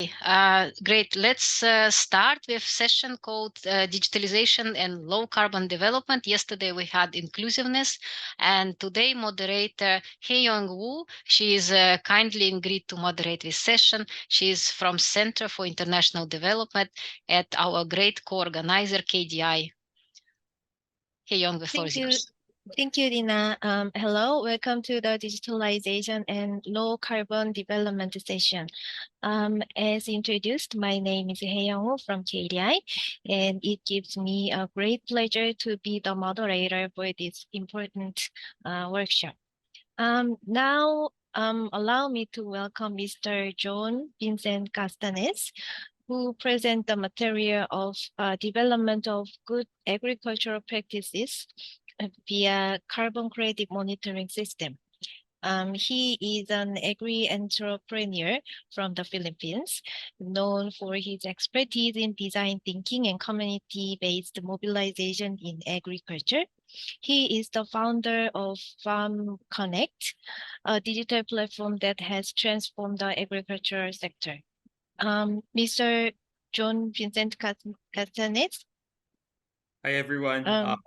Okay, great. Let's start with session called Digitalization and Low Carbon Development. Yesterday we had inclusiveness, and today moderator Hye-Young Woo. She is kindly agreed to moderate this session. She is from Center for International Development at our great co-organizer KDI. Hye-Young, the floor is yours. Thank you, Dina. Hello, welcome to the Digitalization and Low Carbon Development session. As introduced, my name is Hye-Young Woo from KDI, and it gives me a great pleasure to be the moderator for this important workshop. Now, allow me to welcome Mr. John Vincent Castanes, who present the material of development of good agricultural practices via carbon credit monitoring system. He is an agri-entrepreneur from the Philippines, known for his expertise in design thinking and community-based mobilization in agriculture. He is the founder of Farm Connect, a digital platform that has transformed the agricultural sector. Mr. John Vincent Castanes. Hi, everyone. Yeah.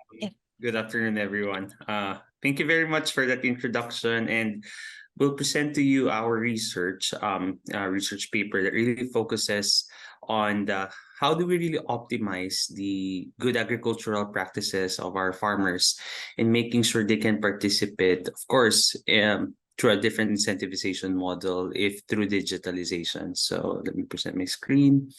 Good afternoon, everyone. Thank you very much for that introduction, and we'll present to you our research paper that really focuses on how do we really optimize the good agricultural practices of our farmers in making sure they can participate, of course, through a different incentivization model if through digitalization. So let me present my screen.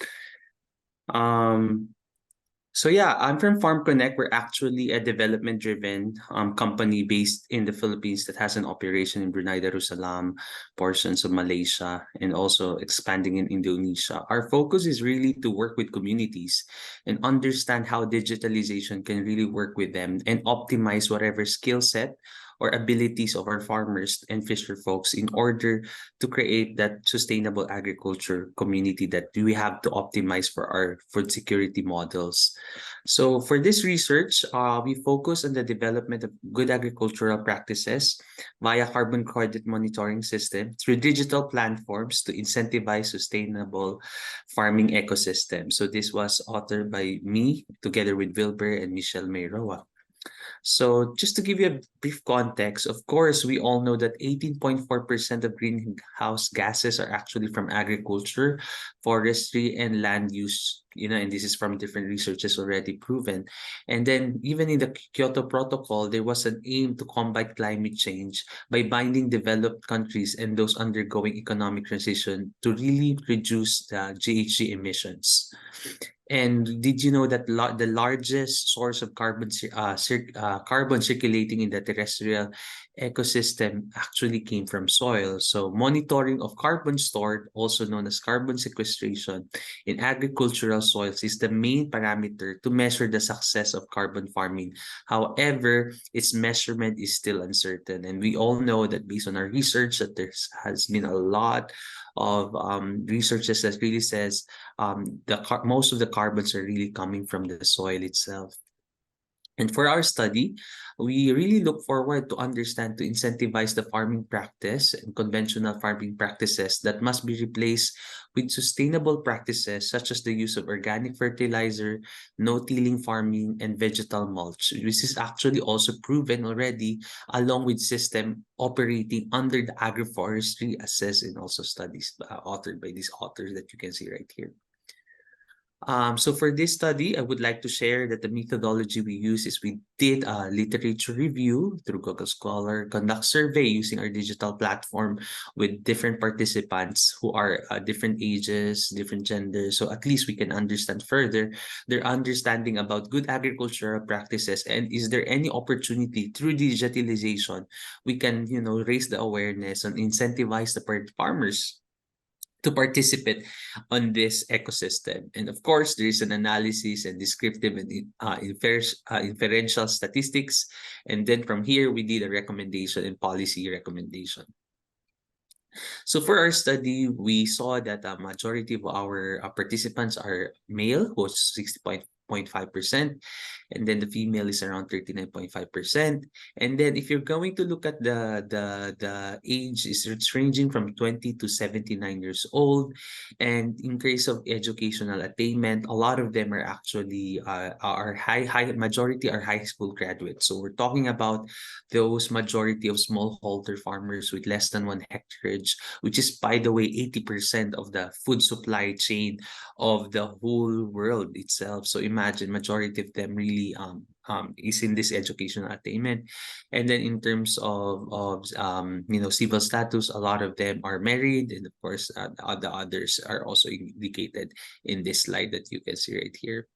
So yeah, I'm from Farm Connect. We're actually a development-driven company based in the Philippines that has an operation in Brunei Darussalam, portions of Malaysia, and also expanding in Indonesia. Our focus is really to work with communities and understand how digitalization can really work with them and optimize whatever skill set or abilities of our farmers and fisher folks in order to create that sustainable agriculture community that we have to optimize for our food security models. So for this research, we focus on the development of good agricultural practices via carbon credit monitoring system through digital platforms to incentivize sustainable farming ecosystems. So this was authored by me together with Wilber and Michelle Mayroa. So just to give you a brief context, of course, we all know that 18.4% of greenhouse gases are actually from agriculture, forestry, and land use, and this is from different researches already proven. And then even in the Kyoto Protocol, there was an aim to combat climate change by binding developed countries and those undergoing economic transition to really reduce the GHG emissions. And did you know that the largest source of carbon circulating in the terrestrial ecosystem actually came from soil? So monitoring of carbon stored, also known as carbon sequestration, in agricultural soils is the main parameter to measure the success of carbon farming. However, its measurement is still uncertain. And we all know that based on our research that there has been a lot of researches that really says most of the carbons are really coming from the soil itself. And for our study, we really look forward to understand to incentivize the farming practice and conventional farming practices that must be replaced with sustainable practices such as the use of organic fertilizer, no-tilling farming, and vegetal mulch, which is actually also proven already along with system operating under the agroforestry assessed and also studies authored by these authors that you can see right here. So for this study, I would like to share that the methodology we use is we did a literature review through Google Scholar, conduct survey using our digital platform with different participants who are different ages, different genders. So at least we can understand further their understanding about good agricultural practices and is there any opportunity through digitalization we can, raise the awareness and incentivize the farmers to participate on this ecosystem. And of course, there is an analysis and descriptive and inferential statistics. And then from here, we did a recommendation and policy recommendation. So for our study, we saw that a majority of our participants are male, who's 60.1%, 40.5%, and then the female is around 39.5%. And then if you're going to look at the age, it's ranging from 20 to 79 years old. And in case of educational attainment, a lot of them are actually are high majority are high school graduates. So we're talking about those majority of smallholder farmers with less than 1 hectare, which is, by the way, 80% of the food supply chain of the whole world itself. So imagine, majority of them really is in this educational attainment. And then in terms of civil status, a lot of them are married, and of course the others are also indicated in this slide that you can see right here.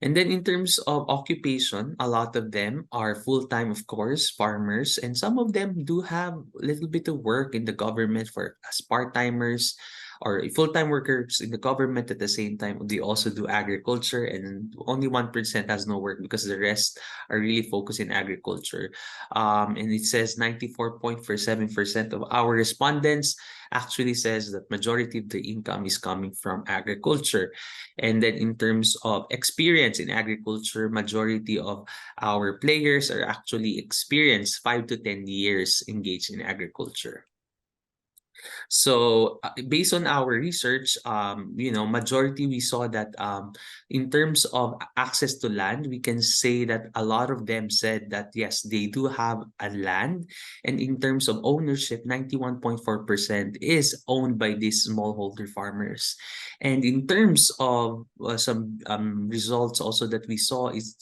And then in terms of occupation, a lot of them are full-time, of course, farmers, and some of them do have a little bit of work in the government for as part-timers or full-time workers in the government. At the same time, they also do agriculture, and only 1% has no work because the rest are really focused in agriculture. And it says 94.47% of our respondents actually says that majority of the income is coming from agriculture. And then in terms of experience in agriculture, majority of our players are actually experienced 5 to 10 years engaged in agriculture. So based on our research, majority we saw that in terms of access to land, we can say that a lot of them said that yes, they do have a land, and in terms of ownership, 91.4% is owned by these smallholder farmers. And in terms of some results also that we saw is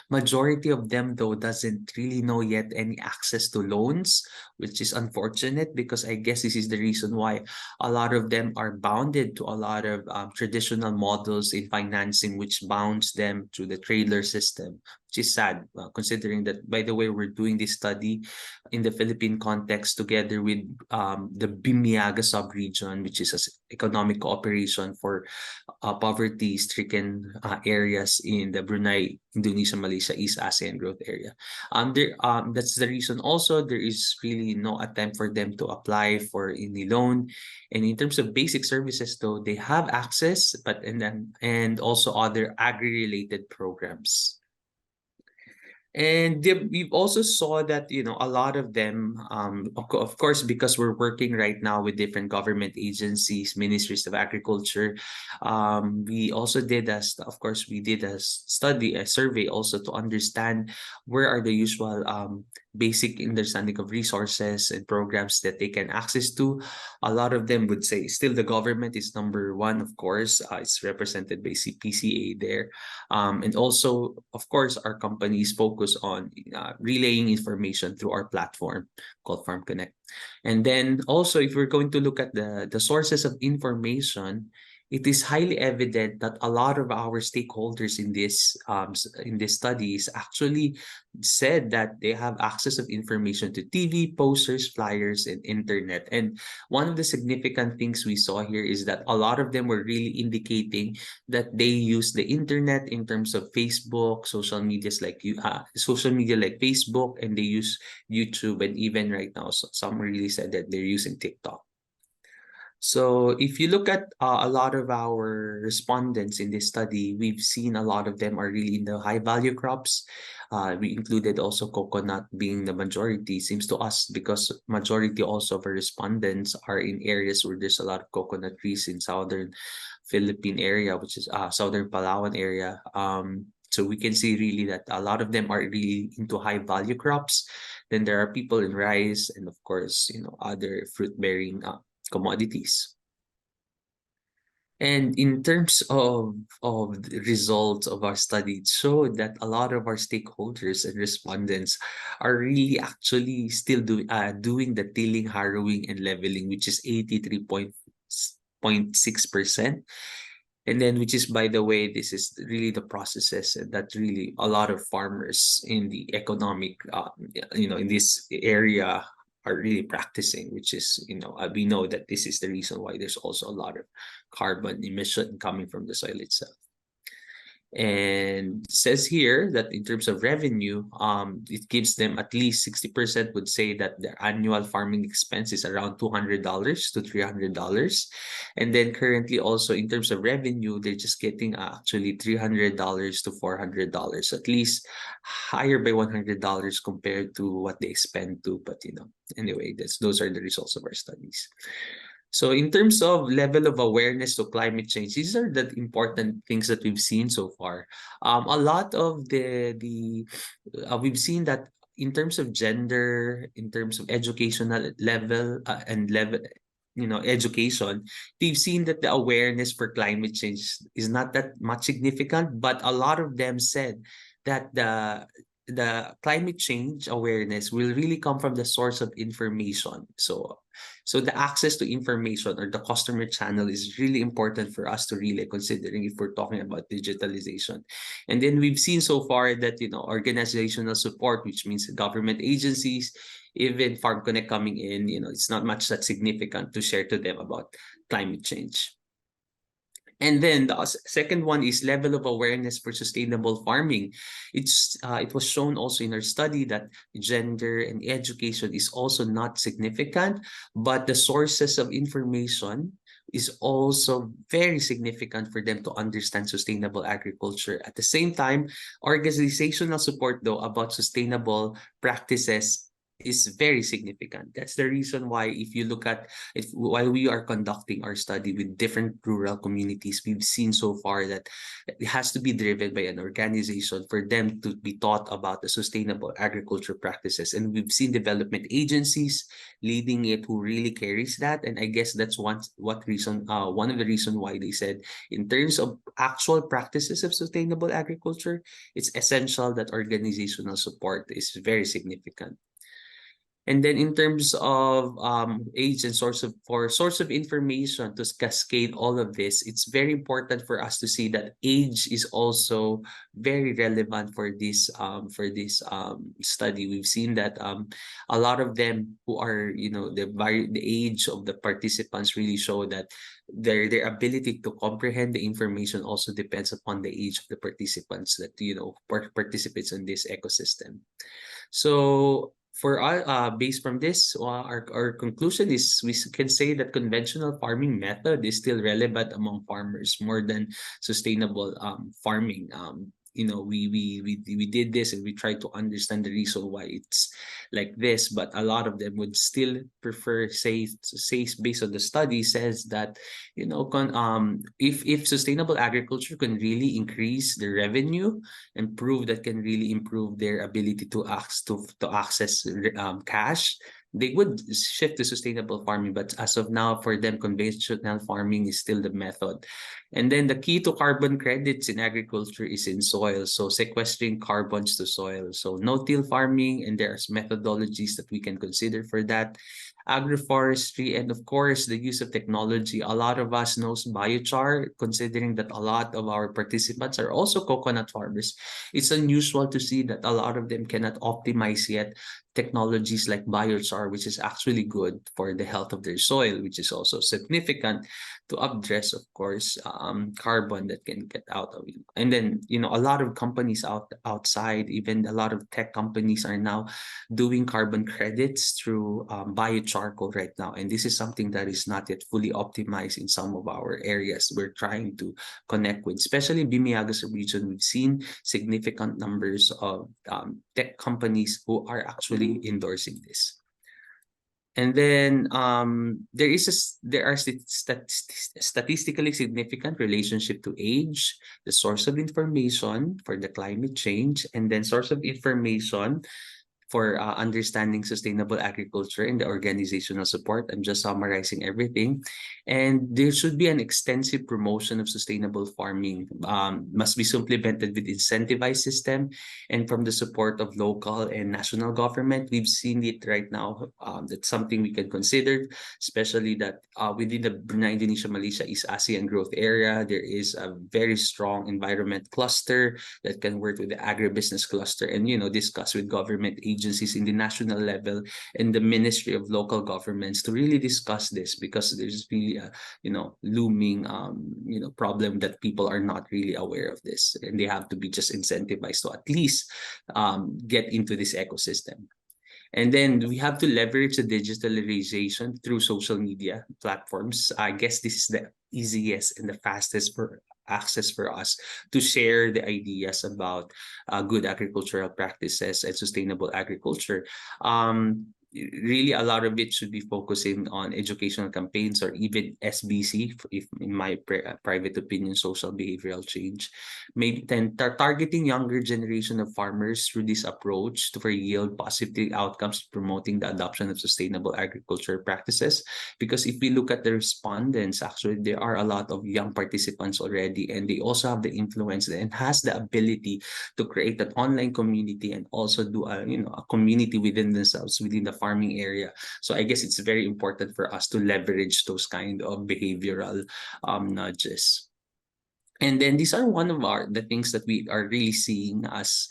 majority of them though doesn't really know yet any access to loans, which is unfortunate because I guess this is the reason why a lot of them are bounded to a lot of traditional models in financing, which bounds them to the trailer system, which is sad, considering that, by the way, we're doing this study in the Philippine context together with the Bimiyaga sub-region, which is an economic cooperation for poverty-stricken areas in the Brunei, Indonesia, Malaysia, East ASEAN growth area. That's the reason also there is really no attempt for them to apply for any loan. And in terms of basic services, though, they have access, but and also other agri-related programs. And we've also saw that, a lot of them, of course, because we're working right now with different government agencies, ministries of agriculture, we also did we did a study, a survey also to understand where are the usual basic understanding of resources and programs that they can access to. A lot of them would say still the government is number one, of course. It's represented by CPCA there. And also, of course, our companies focus on relaying information through our platform called Farm Connect. And then also, if we're going to look at the sources of information, it is highly evident that a lot of our stakeholders in this studies actually said that they have access of information to TV, posters, flyers, and internet. And one of the significant things we saw here is that a lot of them were really indicating that they use the internet in terms of Facebook, social media like Facebook, and they use YouTube, and even right now, some really said that they're using TikTok. So if you look at a lot of our respondents in this study, we've seen a lot of them are really in the high value crops. We included also coconut being the majority, seems to us, because majority also of our respondents are in areas where there's a lot of coconut trees in southern Philippine area, which is southern Palawan area. So we can see really that a lot of them are really into high value crops. Then there are people in rice and of course, other fruit bearing commodities. And in terms of the results of our study, it showed that a lot of our stakeholders and respondents are really actually still doing the tilling, harrowing, and leveling, which is 83.6%. And then, which is, by the way, this is really the processes that really a lot of farmers in the economic, in this area are really practicing, which is, we know that this is the reason why there's also a lot of carbon emission coming from the soil itself. And says here that in terms of revenue, it gives them at least 60% would say that their annual farming expense is around $200 to $300. And then currently also in terms of revenue, they're just getting actually $300 to $400, at least higher by $100 compared to what they spend to. But anyway, those are the results of our studies. So in terms of level of awareness to climate change, these are the important things that we've seen so far. A lot of we've seen that in terms of gender, in terms of educational level and level, education, we've seen that the awareness for climate change is not that much significant, but a lot of them said that the climate change awareness will really come from the source of information. So the access to information or the customer channel is really important for us to really considering if we're talking about digitalization. And then we've seen so far that organizational support, which means government agencies, even Farm Connect coming in, it's not much that significant to share to them about climate change. And then the second one is level of awareness for sustainable farming. It was shown also in our study that gender and education is also not significant, but the sources of information is also very significant for them to understand sustainable agriculture. At the same time, organizational support though about sustainable practices is very significant. That's the reason why if you look at while we are conducting our study with different rural communities, we've seen so far that it has to be driven by an organization for them to be taught about the sustainable agriculture practices. And we've seen development agencies leading it who really carries that. And I guess that's one of the reason why they said in terms of actual practices of sustainable agriculture, it's essential that organizational support is very significant. And then in terms of age and source of information to cascade all of this, it's very important for us to see that age is also very relevant for this study. We've seen that a lot of them who are the age of the participants really show that their ability to comprehend the information also depends upon the age of the participants that participates in this ecosystem. So based from this, our conclusion is we can say that conventional farming method is still relevant among farmers more than sustainable farming. We did this and we tried to understand the reason why it's like this, but a lot of them would still prefer say based on the study says that if sustainable agriculture can really increase the revenue and prove that can really improve their ability to access cash, they would shift to sustainable farming. But as of now, for them, conventional farming is still the method. And then the key to carbon credits in agriculture is in soil. So sequestering carbons to soil. So no-till farming, and there's methodologies that we can consider for that. Agroforestry, and of course, the use of technology. A lot of us knows biochar, considering that a lot of our participants are also coconut farmers. It's unusual to see that a lot of them cannot optimize yet technologies like biochar, which is actually good for the health of their soil, which is also significant to address, of course, carbon that can get out of it. And then, a lot of companies outside, even a lot of tech companies are now doing carbon credits through biocharcoal right now. And this is something that is not yet fully optimized in some of our areas we're trying to connect with, especially Bimiagas region. We've seen significant numbers of tech companies who are actually endorsing this. And then there are statistically significant relationship to age, the source of information for the climate change, and then source of information for understanding sustainable agriculture and the organizational support. I'm just summarizing everything. And there should be an extensive promotion of sustainable farming, must be supplemented with incentivized system and from the support of local and national government. We've seen it right now. That's something we can consider, especially that within the Brunei, Indonesia, Malaysia East ASEAN growth area, there is a very strong environment cluster that can work with the agribusiness cluster and, discuss with government agencies agencies in the national level and the Ministry of Local Governments to really discuss this, because there's really a looming problem that people are not really aware of this, and they have to be just incentivized to at least get into this ecosystem. And then we have to leverage the digitalization through social media platforms. I guess this is the easiest and the fastest for access for us to share the ideas about good agricultural practices and sustainable agriculture. Really, a lot of it should be focusing on educational campaigns or even SBC, if in my private opinion, social behavioral change. Maybe then targeting younger generation of farmers through this approach to for yield positive outcomes, promoting the adoption of sustainable agriculture practices. Because if we look at the respondents, actually there are a lot of young participants already, and they also have the influence and has the ability to create an online community and also do a community within themselves, within the farming area. So I guess it's very important for us to leverage those kind of behavioral nudges. And then these are one of the things that we are really seeing as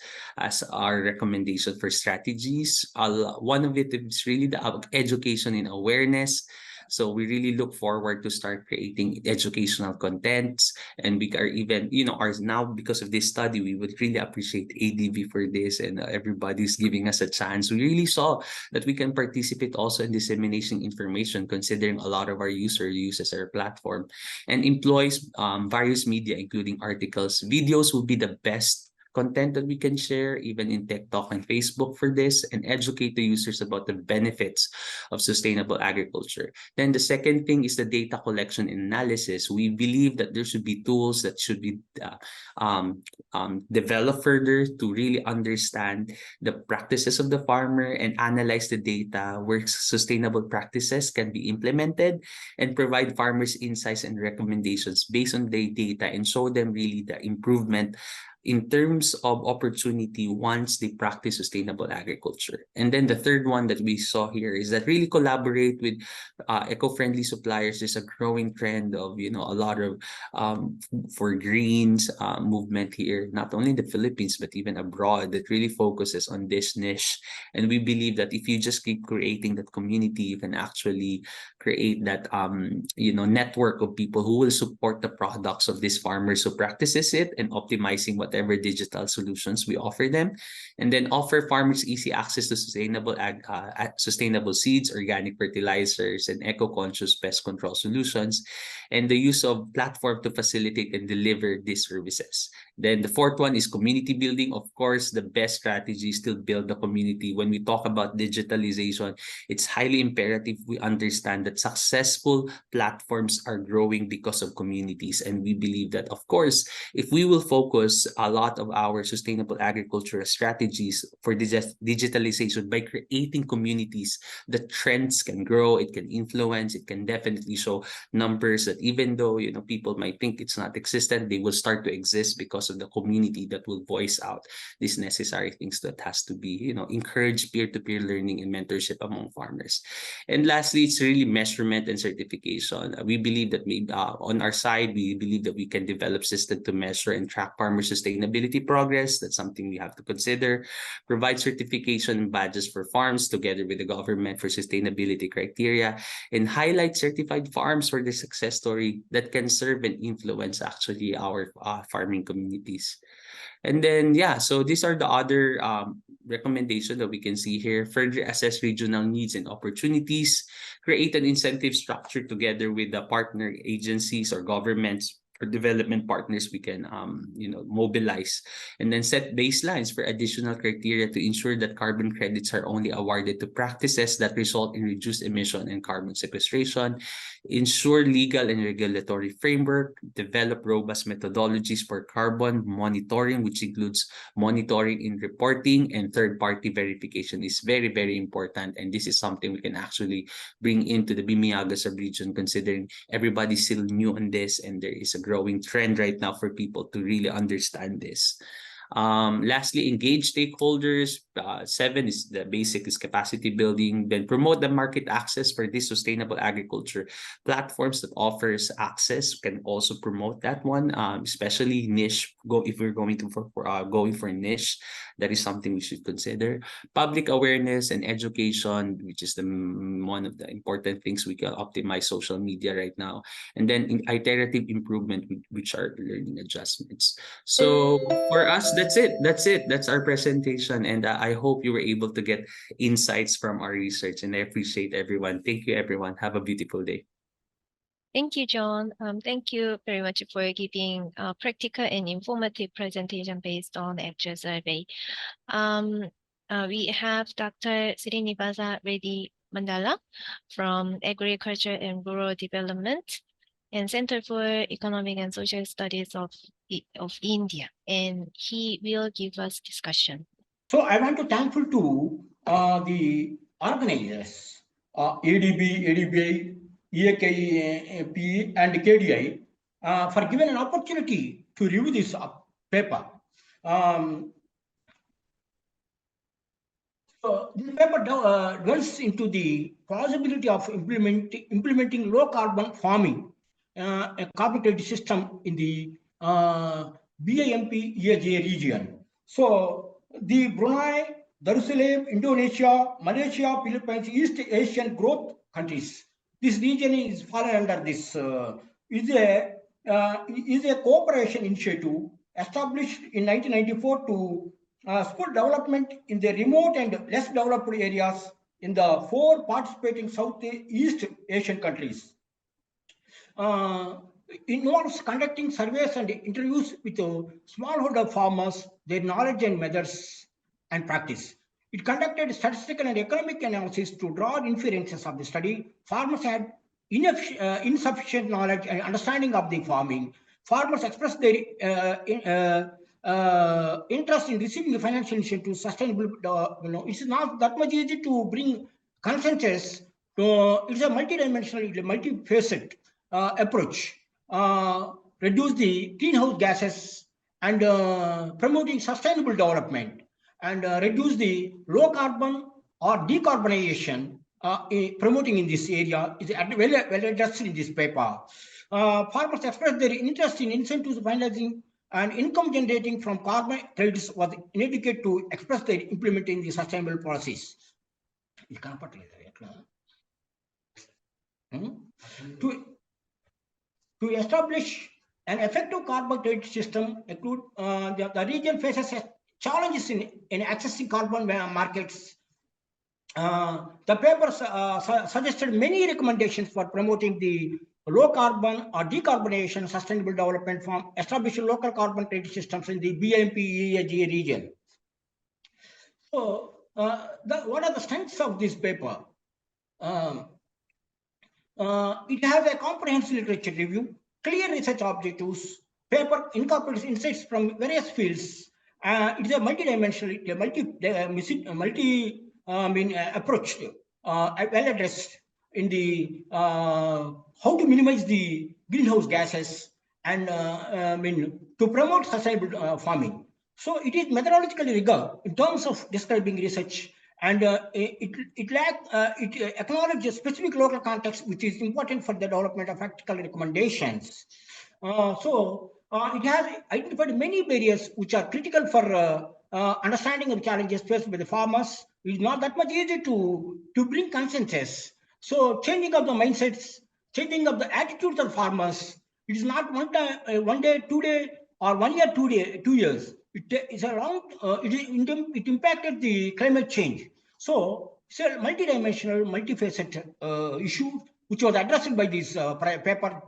our recommendation for strategies. One of it is really the education and awareness. So we really look forward to start creating educational contents, and we are even are now, because of this study, we would really appreciate ADB for this, and everybody's giving us a chance. We really saw that we can participate also in disseminating information, considering a lot of our uses our platform, and employs various media, including articles. Videos will be the best content that we can share, even in TikTok and Facebook for this, and educate the users about the benefits of sustainable agriculture. Then the second thing is the data collection and analysis. We believe that there should be tools that should be developed further to really understand the practices of the farmer and analyze the data where sustainable practices can be implemented, and provide farmers insights and recommendations based on the data, and show them really the improvement in terms of opportunity once they practice sustainable agriculture. And then the third one that we saw here is that really collaborate with eco-friendly suppliers. There's a growing trend of a lot of for greens movement here, not only in the Philippines but even abroad, that really focuses on this niche. And we believe that if you just keep creating that community, you can actually create that network of people who will support the products of these farmers who practices it, and optimizing whatever digital solutions we offer them. And then offer farmers easy access to sustainable seeds, organic fertilizers, and eco-conscious pest control solutions, and the use of platform to facilitate and deliver these services. Then the fourth one is community building. Of course, the best strategy is to build the community. When we talk about digitalization, it's highly imperative we understand that successful platforms are growing because of communities. And we believe that, of course, if we will focus a lot of our sustainable agriculture strategies for digitalization by creating communities, the trends can grow, it can influence, it can definitely show numbers that even though people might think it's not existent, they will start to exist because of the community that will voice out these necessary things that has to be encourage peer-to-peer learning and mentorship among farmers. And lastly, it's really measurement and certification. We believe that maybe on our side, we believe that we can develop systems to measure and track farmer sustainability progress. That's something we have to consider. Provide certification badges for farms together with the government for sustainability criteria, and highlight certified farms for the success story that can serve and influence actually our farming communities. And then, so these are the other recommendations that we can see here. Further assess regional needs and opportunities, create an incentive structure together with the partner agencies or governments or development partners we can mobilize, and then set baselines for additional criteria to ensure that carbon credits are only awarded to practices that result in reduced emission and carbon sequestration. Ensure legal and regulatory framework, develop robust methodologies for carbon monitoring, which includes monitoring in reporting, and third-party verification is very, very important. And this is something we can actually bring into the Bimiyaga sub-region, considering everybody's still new on this, and there is a growing trend right now for people to really understand this. Lastly, engage stakeholders. 7 is the basic is capacity building. Then promote the market access for this sustainable agriculture platforms that offers access. Can also promote that one, especially niche. Go if we're going to going for niche, that is something we should consider. Public awareness and education, which is one of the important things we can optimize social media right now. And then iterative improvement, which are learning adjustments. So for us, that's it. That's it. That's our presentation. And I hope you were able to get insights from our research. And I appreciate everyone. Thank you, everyone. Have a beautiful day. Thank you, John. Thank you very much for giving a practical and informative presentation based on actual survey. We have Dr. Srinivasa Reddy Mandala from Agriculture and Rural Development and Center for Economic and Social Studies of India, and he will give us discussion. So I want to thankful to the organizers, ADB, ADBI, EAKP, and KDI for giving an opportunity to review this paper. So this paper dwells into the possibility of implementing low carbon farming, a carbon credit system in the BIMP EAJ region. So the Brunei, Darussalam, Indonesia, Malaysia, Philippines, East Asian growth countries. This region is fallen under this is a cooperation initiative established in 1994 to support development in the remote and less developed areas in the 4 participating Southeast Asian countries. Involves conducting surveys and interviews with smallholder farmers, their knowledge and methods and practice. It conducted statistical and economic analysis to draw inferences of the study. Farmers had insufficient knowledge and understanding of the farming. Farmers expressed their interest in receiving a financial incentive to sustainable. It's not that much easy to bring consensus. It's a multidimensional, multifaceted approach. Reduce the greenhouse gases and promoting sustainable development, and reduce the low carbon or decarbonization promoting in this area is well addressed in this paper. Farmers expressed their interest in incentives financing and income generating from carbon credits was inadequate to express their implementing the sustainable policies. To establish an effective carbon credit system, the region faces challenges in accessing carbon markets. The paper suggested many recommendations for promoting the low carbon or decarbonization sustainable development from establishing local carbon credit systems in the BMP EAG region. So, what are the strengths of this paper? It has a comprehensive literature review, clear research objectives. Paper incorporates insights from various fields. It is a multi-dimensional, approach, well addressed in the how to minimize the greenhouse gases and to promote sustainable farming. So it is methodologically rigor in terms of describing research, and it acknowledges specific local context, which is important for the development of practical recommendations. It has identified many barriers which are critical for understanding of challenges faced by the farmers. It is not that much easy to bring consensus. So changing of the mindsets, changing of the attitudes of farmers. It is not one day, 2 day, or 1 year, 2 years. It's around. It impacted the climate change. So it's a multidimensional, multifaceted issue which was addressed by this paper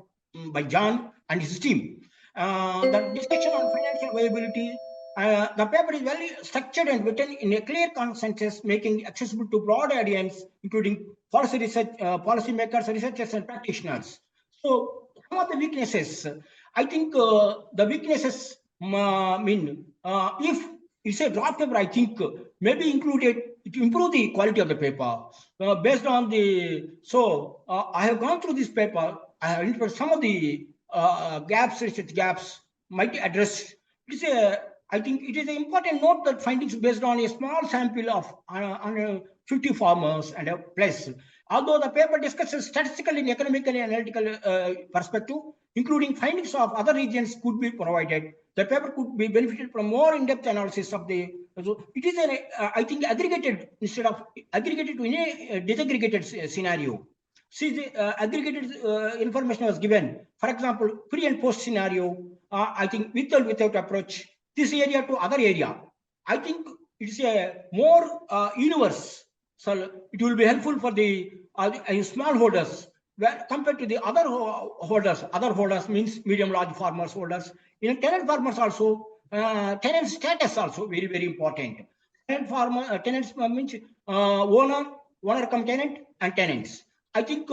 by John and his team. The discussion on financial viability. The paper is well structured and written in a clear consensus, making accessible to broad audience, including policy research, policymakers, researchers, and practitioners. So some of the weaknesses, I think the weaknesses if it's a draft paper, I think maybe included to improve the quality of the paper based on the. So I have gone through this paper. I have identified some of the gaps, research gaps might be addressed. It's a I think it is an important note that findings based on a small sample of 50 farmers and a plus. Although the paper discusses statistical and economical and analytical perspective, including findings of other regions could be provided. The paper could be benefited from more in-depth analysis of the. So it is an I think aggregated instead of aggregated to in a disaggregated scenario. See, the aggregated information was given. For example, pre and post scenario. I think with or without approach this area to other area. I think it's a more universe. So it will be helpful for the small holders where compared to the other holders. Other holders means medium large farmers holders. In tenant farmers also, tenant status also very important. Tenant farmer tenants means owner come tenant and tenants. I think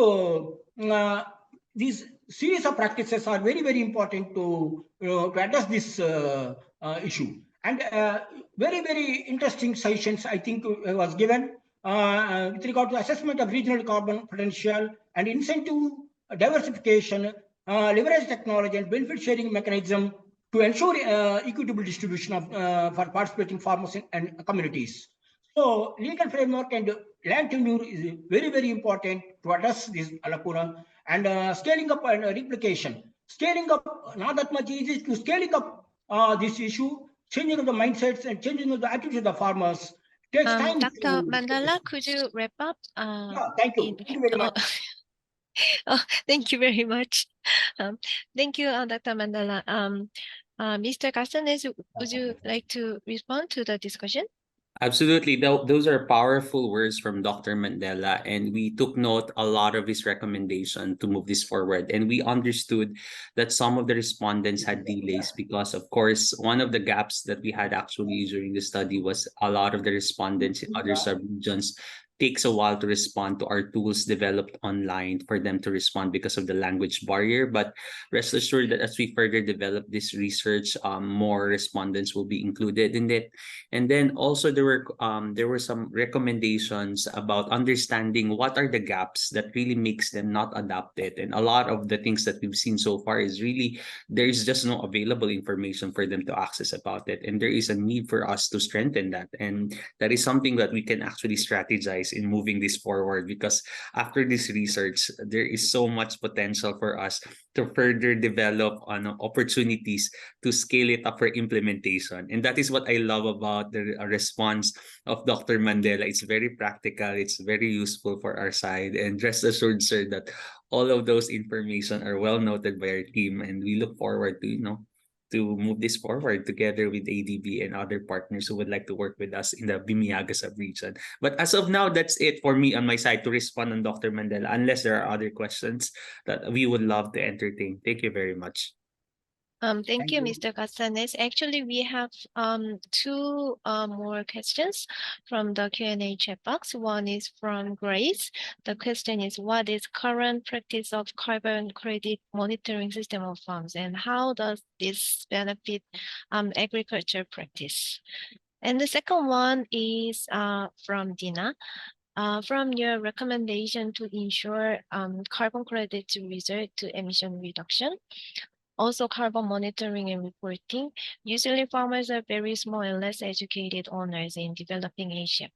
these series of practices are very important to address this issue. And very interesting sessions I think was given with regard to assessment of regional carbon potential and incentive diversification, leverage technology and benefit sharing mechanism to ensure equitable distribution of for participating farmers and communities. So legal framework and land tenure is very important to address this lacuna and scaling up and replication. Scaling up not that much easy to scaling up this issue, changing of the mindsets and changing of the attitude of the farmers takes time. Dr. Mandala, could you wrap up? Yeah, thank you. Thank you very much. Oh, thank you very much. Thank you, Dr. Mandala. Mr. Castanes, would you like to respond to the discussion? Absolutely. Those are powerful words from Dr. Mandela, and we took note a lot of his recommendation to move this forward. And we understood that some of the respondents had delays because, of course, one of the gaps that we had actually during the study was a lot of the respondents in other subregions takes a while to respond to our tools developed online for them to respond because of the language barrier. But rest assured that as we further develop this research, more respondents will be included in it. And then also there were some recommendations about understanding what are the gaps that really makes them not adapted. And a lot of the things that we've seen so far is really there is just no available information for them to access about it. And there is a need for us to strengthen that. And that is something that we can actually strategize in moving this forward, because after this research, there is so much potential for us to further develop on opportunities to scale it up for implementation. And that is what I love about the response of Dr. Mandela. It's very practical, it's very useful for our side. And rest assured, sir, that all of those information are well noted by our team, and we look forward to move this forward together with ADB and other partners who would like to work with us in the Bimiyaga sub-region. But as of now, that's it for me on my side to respond on Dr. Mandela, unless there are other questions that we would love to entertain. Thank you very much. Thank you, Mr. Castanes. Actually, we have two more questions from the Q&A chat box. One is from Grace. The question is, what is current practice of carbon credit monitoring system of farms, and how does this benefit agriculture practice? And the second one is from Dina. From your recommendation to ensure carbon credits result to emission reduction, also carbon monitoring and reporting. Usually farmers are very small and less educated owners in developing Asia.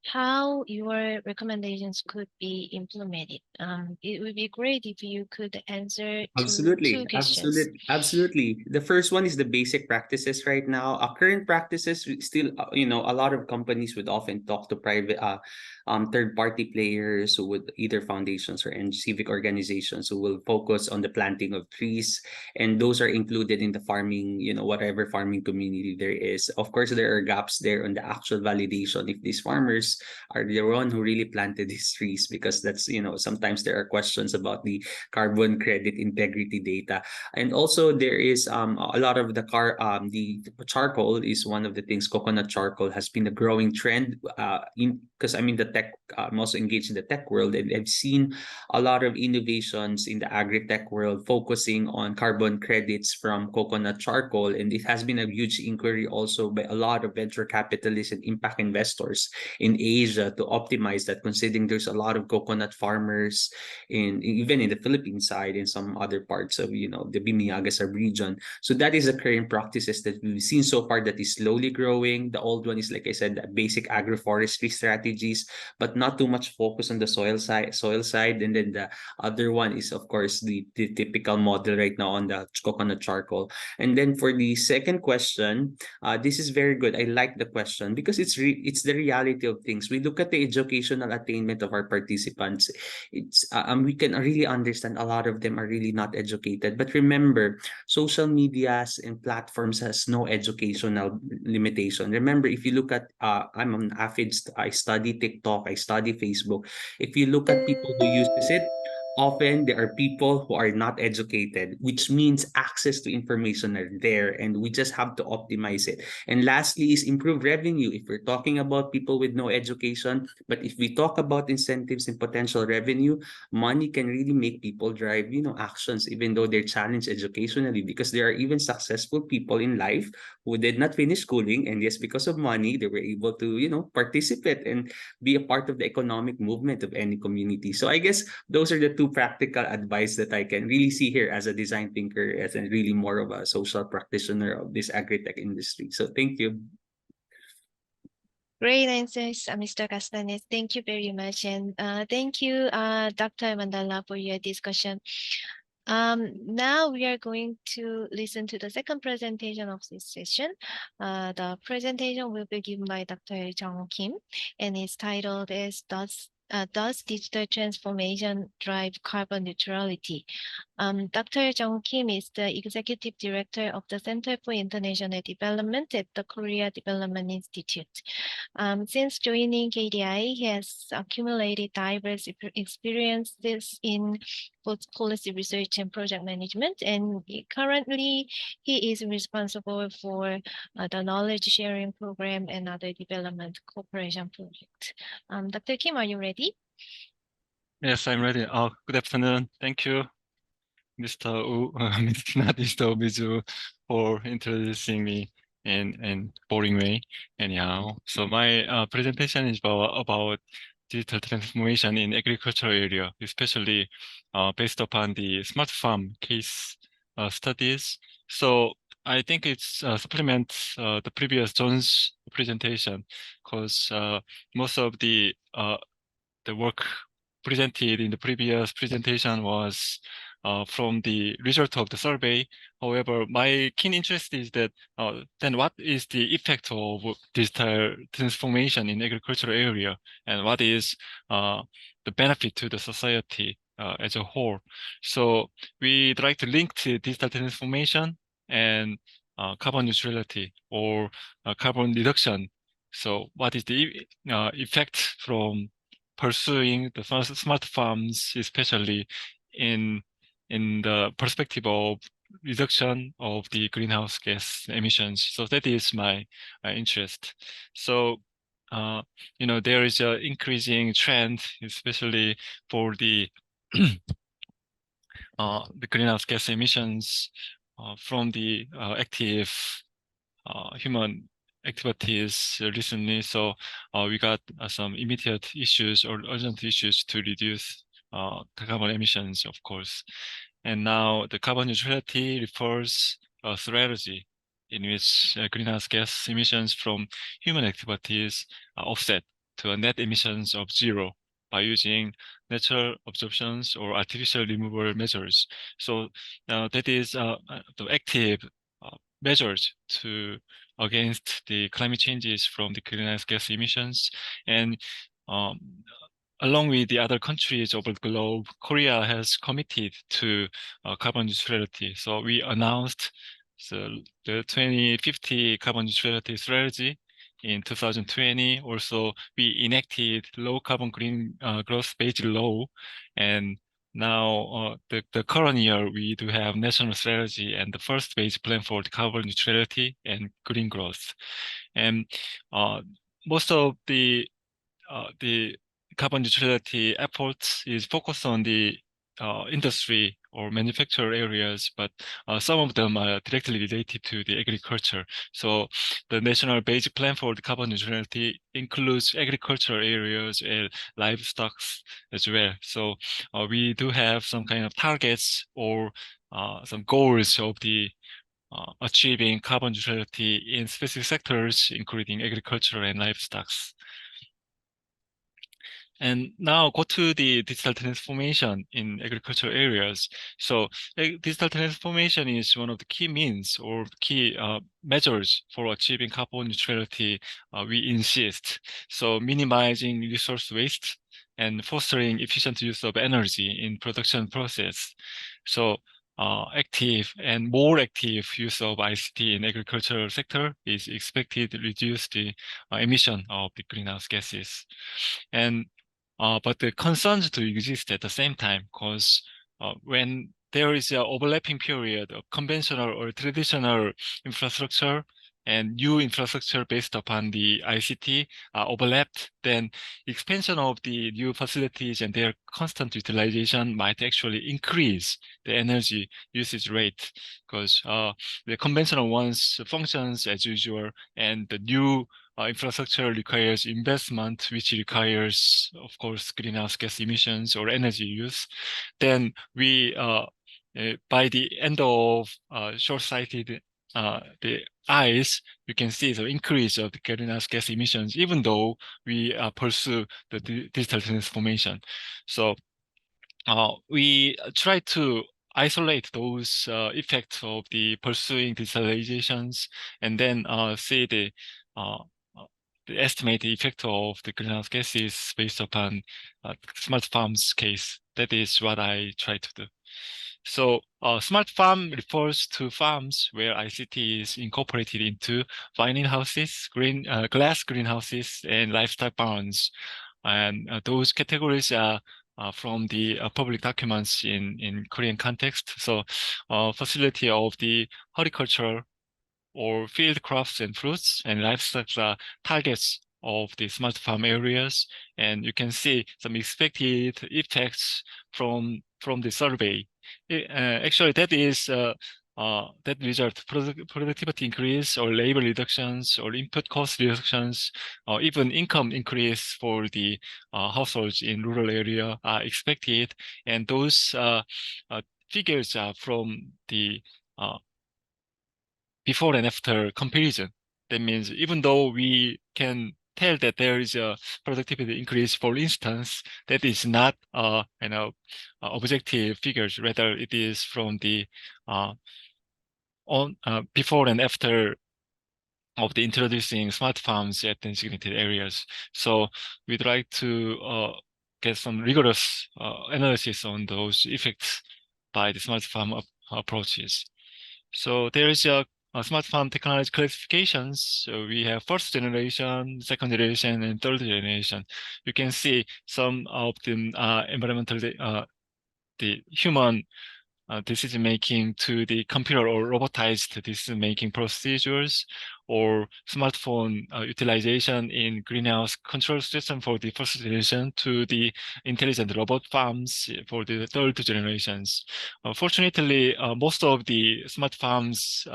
How your recommendations could be implemented? It would be great if you could answer two questions. Absolutely. The first one is the basic practices right now. Current practices still, a lot of companies would often talk to private third-party players who would either foundations or civic organizations who will focus on the planting of trees, and those are included in the farming, whatever farming community there is. Of course, there are gaps there on the actual validation if these farmers are the one who really planted these trees, because that's, sometimes there are questions about the carbon credit integrity data. And also there is a lot of the charcoal is one of the things. Coconut charcoal has been a growing trend because the tech. I'm also engaged in the tech world, and I've seen a lot of innovations in the agri-tech world focusing on carbon credits from coconut charcoal, and it has been a huge inquiry also by a lot of venture capitalists and impact investors in Asia to optimize that, considering there's a lot of coconut farmers in even in the Philippine side and some other parts of the Bimiyaga region. So that is the current practices that we've seen so far that is slowly growing. The old one is, like I said, the basic agroforestry strategies, but not too much focus on the soil side. And then the other one is, of course, the typical model right now on the coconut charcoal. And then for the second question, this is very good. I like the question because it's the reality of things. We look at the educational attainment of our participants. We can really understand a lot of them are really not educated. But remember, social medias and platforms has no educational limitation. Remember, if you look at I'm an I study TikTok, I study Facebook. If you look at people who uses it, often there are people who are not educated, which means access to information are there, and we just have to optimize it. And lastly is improve revenue. If we're talking about people with no education, but if we talk about incentives and potential revenue, money can really make people drive, actions, even though they're challenged educationally, because there are even successful people in life who did not finish schooling, and yes, because of money, they were able to, participate and be a part of the economic movement of any community. So I guess those are the two practical advice that I can really see here as a design thinker, as a really more of a social practitioner of this agri-tech industry. So thank you. Great answers, Mr. Castanes. Thank you very much. And thank you, Dr. Mandala, for your discussion. Now we are going to listen to the second presentation of this session. The presentation will be given by Dr. Jung Kim, and it's titled as Does Digital Transformation Drive Carbon Neutrality? Dr. Jung Kim is the Executive Director of the Center for International Development at the Korea Development Institute. Since joining KDI, he has accumulated diverse experiences in both policy research and project management, and currently he is responsible for the knowledge sharing program and other development cooperation projects. Dr. Kim, are you ready? Yes, I'm ready. Good afternoon. Thank you, Mr. Wu, not Mr. Mizu, for introducing me in boring way. Anyhow, so my presentation is about digital transformation in agricultural area, especially based upon the smart farm case studies. So I think it's supplements the previous John's presentation, because most of the work presented in the previous presentation was from the result of the survey. However, my keen interest is that then what is the effect of digital transformation in agricultural area, and what is the benefit to the society as a whole? So we'd like to link to digital transformation and carbon neutrality or carbon reduction. So what is the effect from pursuing the smart farms, especially in the perspective of reduction of the greenhouse gas emissions? So that is my interest. So there is an increasing trend, especially for the greenhouse gas emissions from the active human activities recently. So we got some immediate issues or urgent issues to reduce the carbon emissions, of course. And now the carbon neutrality refers a strategy in which greenhouse gas emissions from human activities are offset to a net emissions of zero by using natural absorptions or artificial removal measures. So that is the active measures against the climate changes from the greenhouse gas emissions. And along with the other countries of the globe, Korea has committed to carbon neutrality. So we announced the 2050 carbon neutrality strategy in 2020. Also, we enacted low carbon green growth based law, and now, the current year, we do have national strategy and the first phase plan for the carbon neutrality and green growth. And most of the carbon neutrality efforts is focused on the industry or manufacturer areas, but some of them are directly related to the agriculture. So the National Basic Plan for the Carbon Neutrality includes agricultural areas and livestock as well. So we do have some kind of targets or some goals of the achieving carbon neutrality in specific sectors, including agriculture and livestock. And now go to the digital transformation in agricultural areas. So digital transformation is one of the key means or key measures for achieving carbon neutrality, we insist. So minimizing resource waste and fostering efficient use of energy in production process. So active and more active use of ICT in agricultural sector is expected to reduce the emission of the greenhouse gases. And but the concerns do exist at the same time, because when there is an overlapping period of conventional or traditional infrastructure and new infrastructure based upon the ICT overlapped, then expansion of the new facilities and their constant utilization might actually increase the energy usage rate, because the conventional ones functions as usual, and the new infrastructure requires investment, which requires, of course, greenhouse gas emissions or energy use. Then we, by the end of short-sighted the eyes, you can see the increase of the greenhouse gas emissions, even though we pursue the digital transformation. So we try to isolate those effects of the pursuing digitalizations, and then see the estimated effect of the greenhouse gases based upon smart farms case. That is what I try to do. So smart farm refers to farms where ICT is incorporated into vinyl houses, glass greenhouses, and livestock barns. And those categories are from the public documents in Korean context. So facility of the horticulture or field crops and fruits and livestock are targets of the smart farm areas. And you can see some expected effects from the survey. Actually, that is that result productivity increase or labor reductions or input cost reductions or even income increase for the households in rural area are expected. And those figures are from the before and after comparison. That means even though we can tell that there is a productivity increase, for instance, that is not objective figures. Rather, it is from the before and after of the introducing smart farms at designated areas. So we'd like to get some rigorous analysis on those effects by the smart farm approaches. So there is a smart farm technology classifications. So we have first generation, second generation, and third generation. You can see some of the environmental, the human decision making to the computer or robotized decision making procedures, or smartphone utilization in greenhouse control system for the first generation to the intelligent robot farms for the third generations. Fortunately, most of the smart farms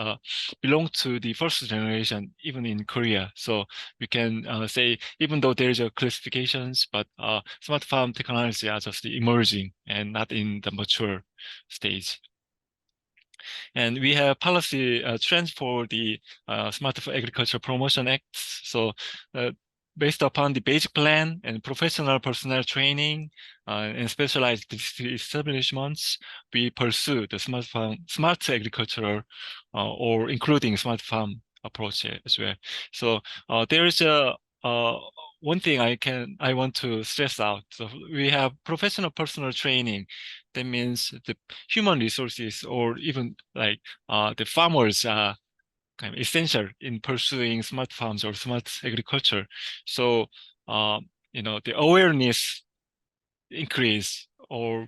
belong to the first generation, even in Korea. So we can say, even though there is a classifications, but smart farm technology are just emerging and not in the mature stage. And we have policy trends for the Smart Agriculture Promotion Act. So based upon the basic plan and professional personnel training and specialized establishments, we pursue the smart agricultural or including smart farm approach as well. So there is a one thing I want to stress out. So we have professional personal training. That means the human resources or even like the farmers are kind of essential in pursuing smart farms or smart agriculture. So the awareness increase or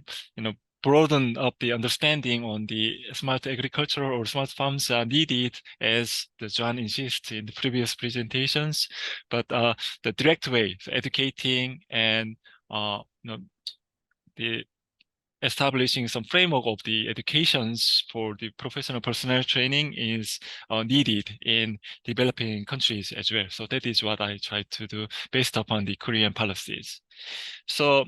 broaden up the understanding on the smart agriculture or smart farms are needed, as the John insists in the previous presentations. But the direct way, so educating and the establishing some framework of the educations for the professional personnel training is needed in developing countries as well. So that is what I try to do based upon the Korean policies. So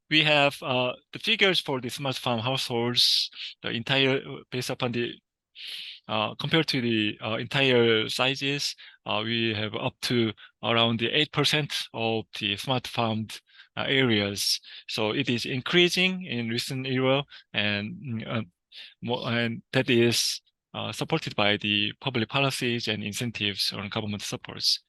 we have the figures for the smart farm households, the entire based upon the compared to the entire sizes, we have up to around the 8% of the smart farmed areas. So it is increasing in recent era, and and that is supported by the public policies and incentives on government supports.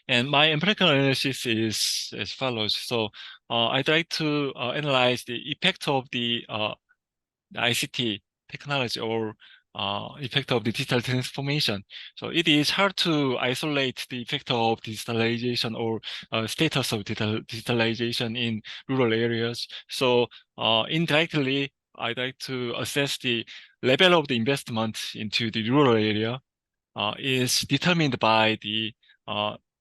And my empirical analysis is as follows. So I'd like to analyze the effect of the ICT technology or effect of the digital transformation. So it is hard to isolate the effect of digitalization or status of digitalization in rural areas. So indirectly, I'd like to assess the level of the investment into the rural area is determined by the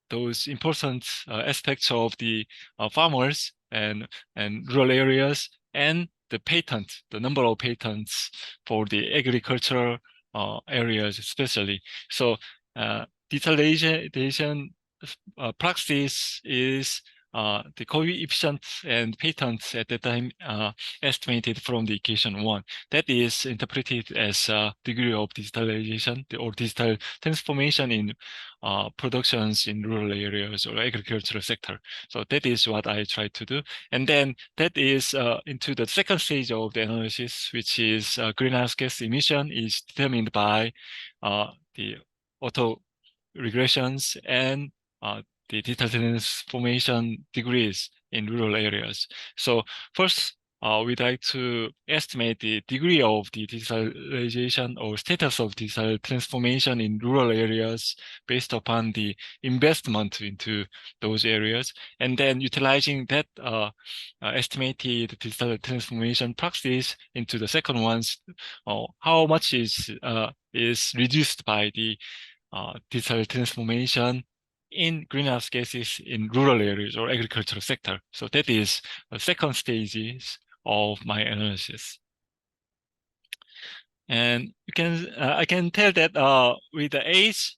those important aspects of the farmers and rural areas and the number of patents for the agricultural areas especially. So digitalization practice is the coefficient and patents at that time estimated from the equation 1. That is interpreted as a degree of digitalization or digital transformation in productions in rural areas or agricultural sector. So that is what I try to do. And then that is into the second stage of the analysis, which is greenhouse gas emission is determined by the auto regressions and the digital transformation degrees in rural areas. So first, we'd like to estimate the degree of the digitalization or status of digital transformation in rural areas based upon the investment into those areas. And then utilizing that estimated digital transformation practice into the second ones, how much is reduced by the digital transformation in greenhouse gases in rural areas or agricultural sector. So that is the second stages of my analysis. And you can I can tell that with the age,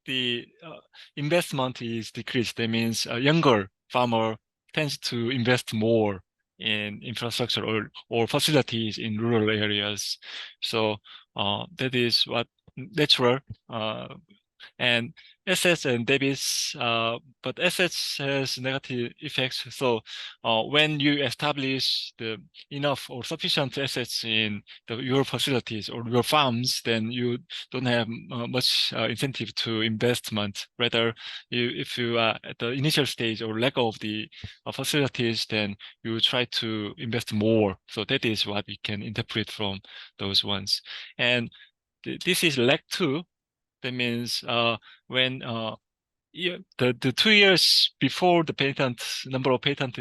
the investment is decreased. That means a younger farmer tends to invest more in infrastructure or facilities in rural areas. So that is what natural and assets and debits, but assets has negative effects. So when you establish the enough or sufficient assets in your facilities or your farms, then you don't have much incentive to investment. Rather, if you are at the initial stage or lack of the facilities, then you try to invest more. So that is what we can interpret from those ones. And this is lag 2. That means when the 2 years before the patent number of patent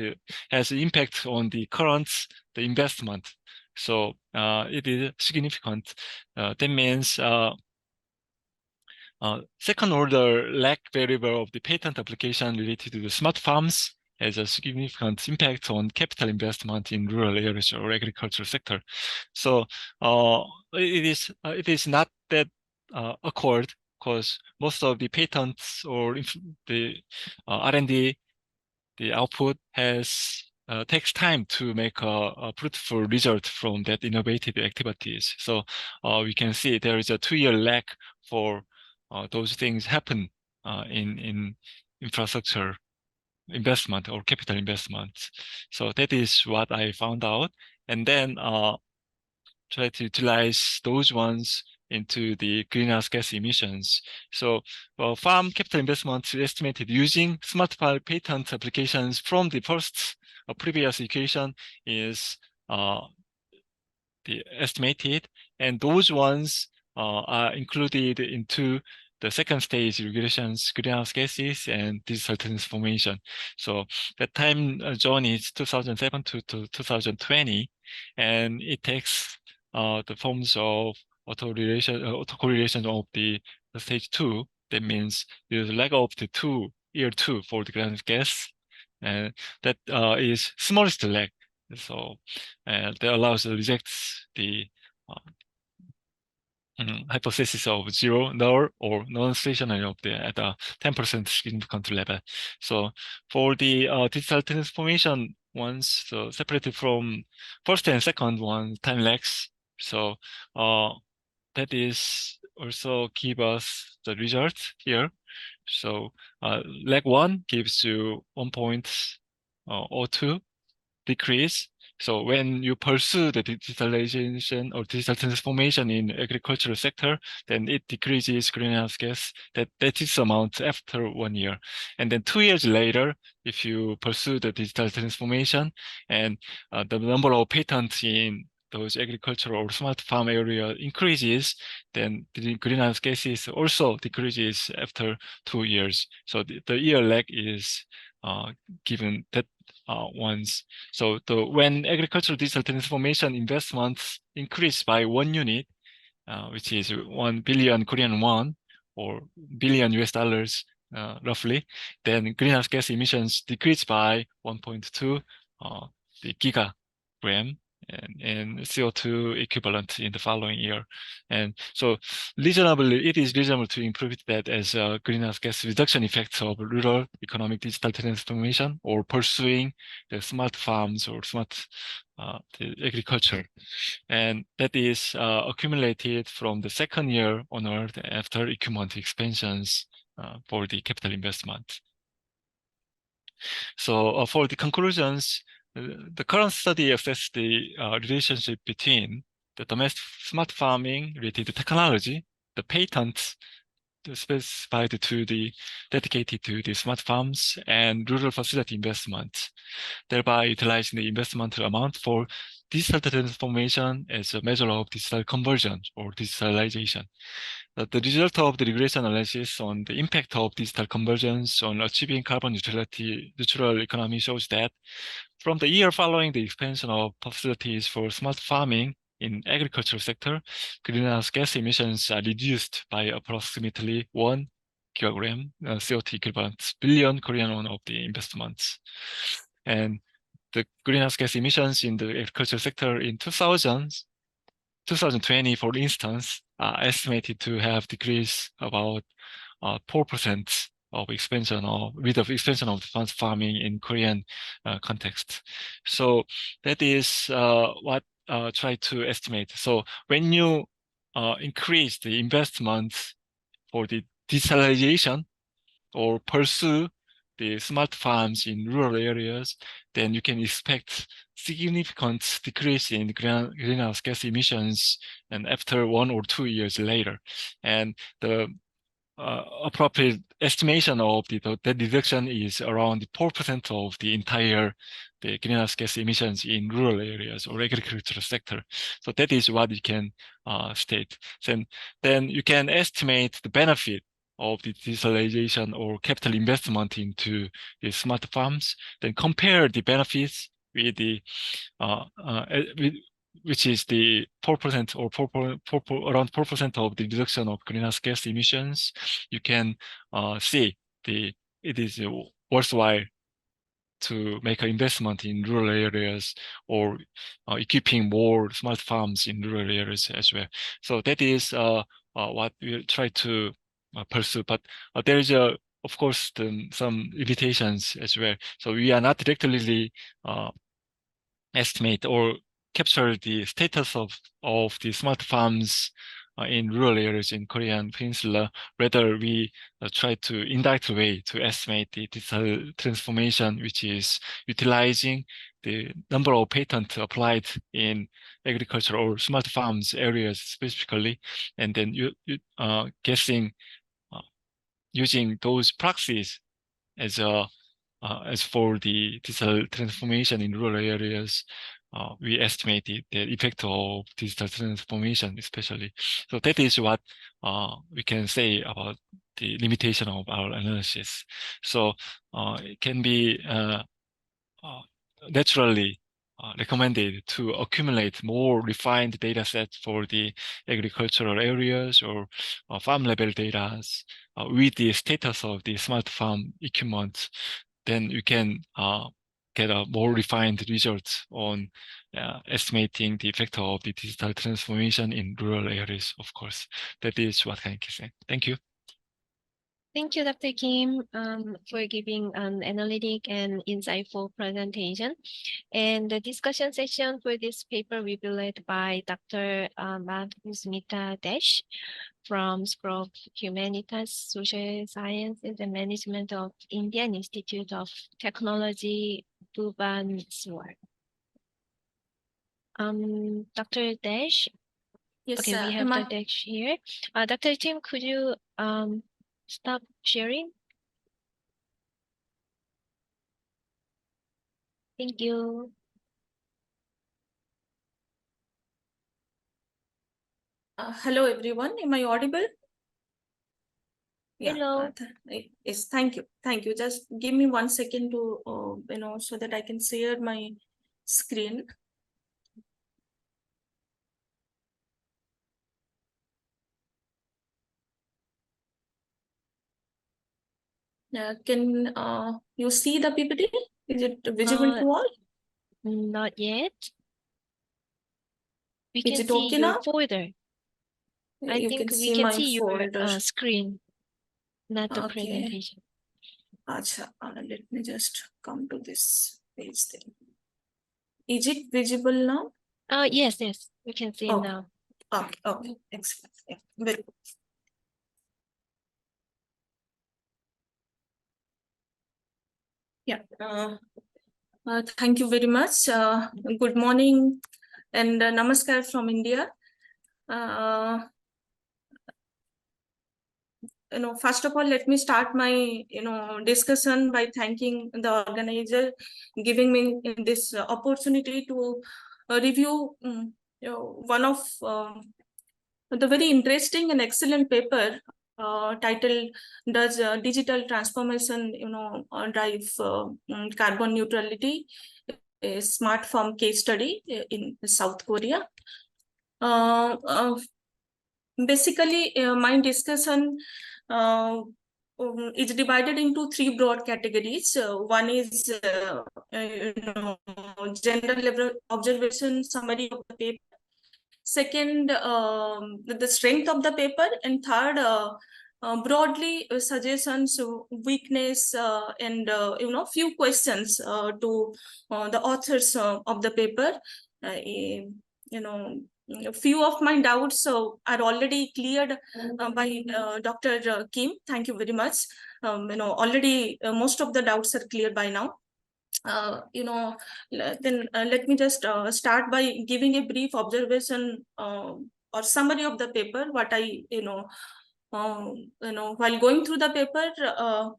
has impact on the current the investment. So it is significant. That means second order lag variable of the patent application related to the smart farms has a significant impact on capital investment in rural areas or agricultural sector. So it is not that accord because most of the patents or the R&D, the output takes time to make a fruitful result from that innovative activities. So we can see there is a 2-year lag for those things happen in infrastructure investment or capital investment. So that is what I found out. And then try to utilize those ones into the greenhouse gas emissions. So farm capital investment is estimated using smart farm patent applications from the first previous equation is the estimated, and those ones are included into the second stage regulations, greenhouse gases and digital transformation. So the time zone is 2007 to 2020, and it takes the forms of autocorrelation of the stage 2. That means there's lag of the year 2 for the greenhouse gas and that is smallest lag. So that allows rejects the hypothesis of zero, null, or non-stationary of the at a 10% significant level. So for the digital transformation ones, so separated from first and second one, time lags. So that is also give us the result here. So lag 1 gives you 1.02 decrease. So when you pursue the digitalization or digital transformation in agricultural sector, then it decreases greenhouse gas that is amount after 1 year. And then 2 years later, if you pursue the digital transformation and the number of patents in those agricultural or smart farm area increases, then the greenhouse gases also decreases after 2 years. So the year lag is given that once. So when agricultural digital transformation investments increase by 1 unit, which is 1 billion Korean won or billion US dollars roughly, then greenhouse gas emissions decrease by 1.2 the gigagram and CO2 equivalent in the following year. And so it is reasonable to interpret that as a greenhouse gas reduction effects of rural economic digital transformation or pursuing the smart farms or smart the agriculture. And that is accumulated from the second year onward after equipment expansions for the capital investment. So for the conclusions, the current study assessed the relationship between the domestic smart farming related technology, the patents specified to the dedicated to the smart farms and rural facility investment, thereby utilizing the investment amount for digital transformation as a measure of digital conversion or digitalization. The result of the regression analysis on the impact of digital conversions on achieving carbon neutral economy shows that from the year following the expansion of facilities for smart farming in agricultural sector, greenhouse gas emissions are reduced by approximately 1 kilogram CO2 equivalent billion Korean won of the investments. And the greenhouse gas emissions in the agricultural sector in 2020, for instance, are estimated to have decreased about 4% of expansion or with the expansion of advanced farming in Korean context. So that is what try to estimate. So when you increase the investments for the digitalization or pursue the smart farms in rural areas, then you can expect significant decrease in greenhouse gas emissions and after 1 or 2 years later. And the appropriate estimation of the reduction is around 4% of the entire greenhouse gas emissions in rural areas or agricultural sector. So that is what you can state. Then you can estimate the benefit of the digitalization or capital investment into the smart farms, then compare the benefits with the which is the 4% or around 4% of the reduction of greenhouse gas emissions. You can see it is worthwhile to make an investment in rural areas or equipping more smart farms in rural areas as well. So that is what we try to pursue. But there is of course, some limitations as well. So we are not directly estimate or capture the status of the smart farms in rural areas in Korean Peninsula. Rather, we try to indirect way to estimate the digital transformation, which is utilizing the number of patents applied in agriculture or smart farms areas specifically, and then guessing using those proxies as for the digital transformation in rural areas. We estimated the effect of digital transformation, especially. So that is what we can say about the limitation of our analysis. So it can be naturally recommended to accumulate more refined data sets for the agricultural areas or farm level data with the status of the smart farm equipment then you can get a more refined results on estimating the effect of the digital transformation in rural areas, of course. That is what I can say. Thank you. Thank you, Dr. Kim, for giving an analytic and insightful presentation. And the discussion session for this paper will be led by Dr. Madhusmita Desh from School of Humanities, Social Sciences and Management of Indian Institute of Technology, Bhubaneswar. Dr. Desh. Yes, Okay, we have the Desh here. Dr. Tim, could you stop sharing? Thank you. Hello, everyone. Am I audible? Hello. Yes, thank you. Thank you. Just give me 1 second to, so that I can share my screen. Can you see the PPT? Is it visible to all? Not yet. We Is can it see okay your now? folder. I think we can see your screen, not the presentation. Acha, let me just come to this page then. Is it visible now? Yes, we can see it now. Okay, excellent. Yeah, very good. Yeah. Thank you very much. Good morning and namaskar from India. First of all, let me start my discussion by thanking the organizer giving me this opportunity to review one of the very interesting and excellent paper titled "Does Digital Transformation Drive Carbon Neutrality? A Smart Farm Case Study in South Korea." Basically, my discussion is divided into 3 broad categories. One is general level observation summary of the paper. Second, the strength of the paper, and third, broadly suggestions, weakness, and few questions to the authors of the paper. A few of my doubts are already cleared by Dr. Kim. Thank you very much. Already most of the doubts are cleared by now. Then let me just start by giving a brief observation or summary of the paper. What I while going through the paper,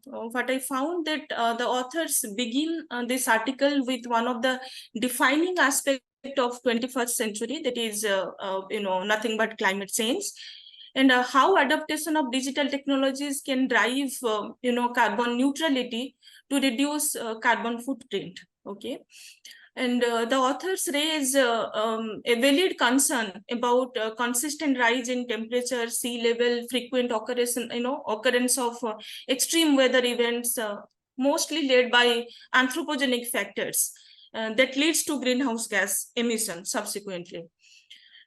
what I found that the authors begin this article with one of the defining aspects of 21st century, that is nothing but climate change, and how adaptation of digital technologies can drive carbon neutrality to reduce carbon footprint. Okay. And the authors raise a valid concern about consistent rise in temperature, sea level, frequent occurrence of extreme weather events, mostly led by anthropogenic factors that leads to greenhouse gas emission subsequently.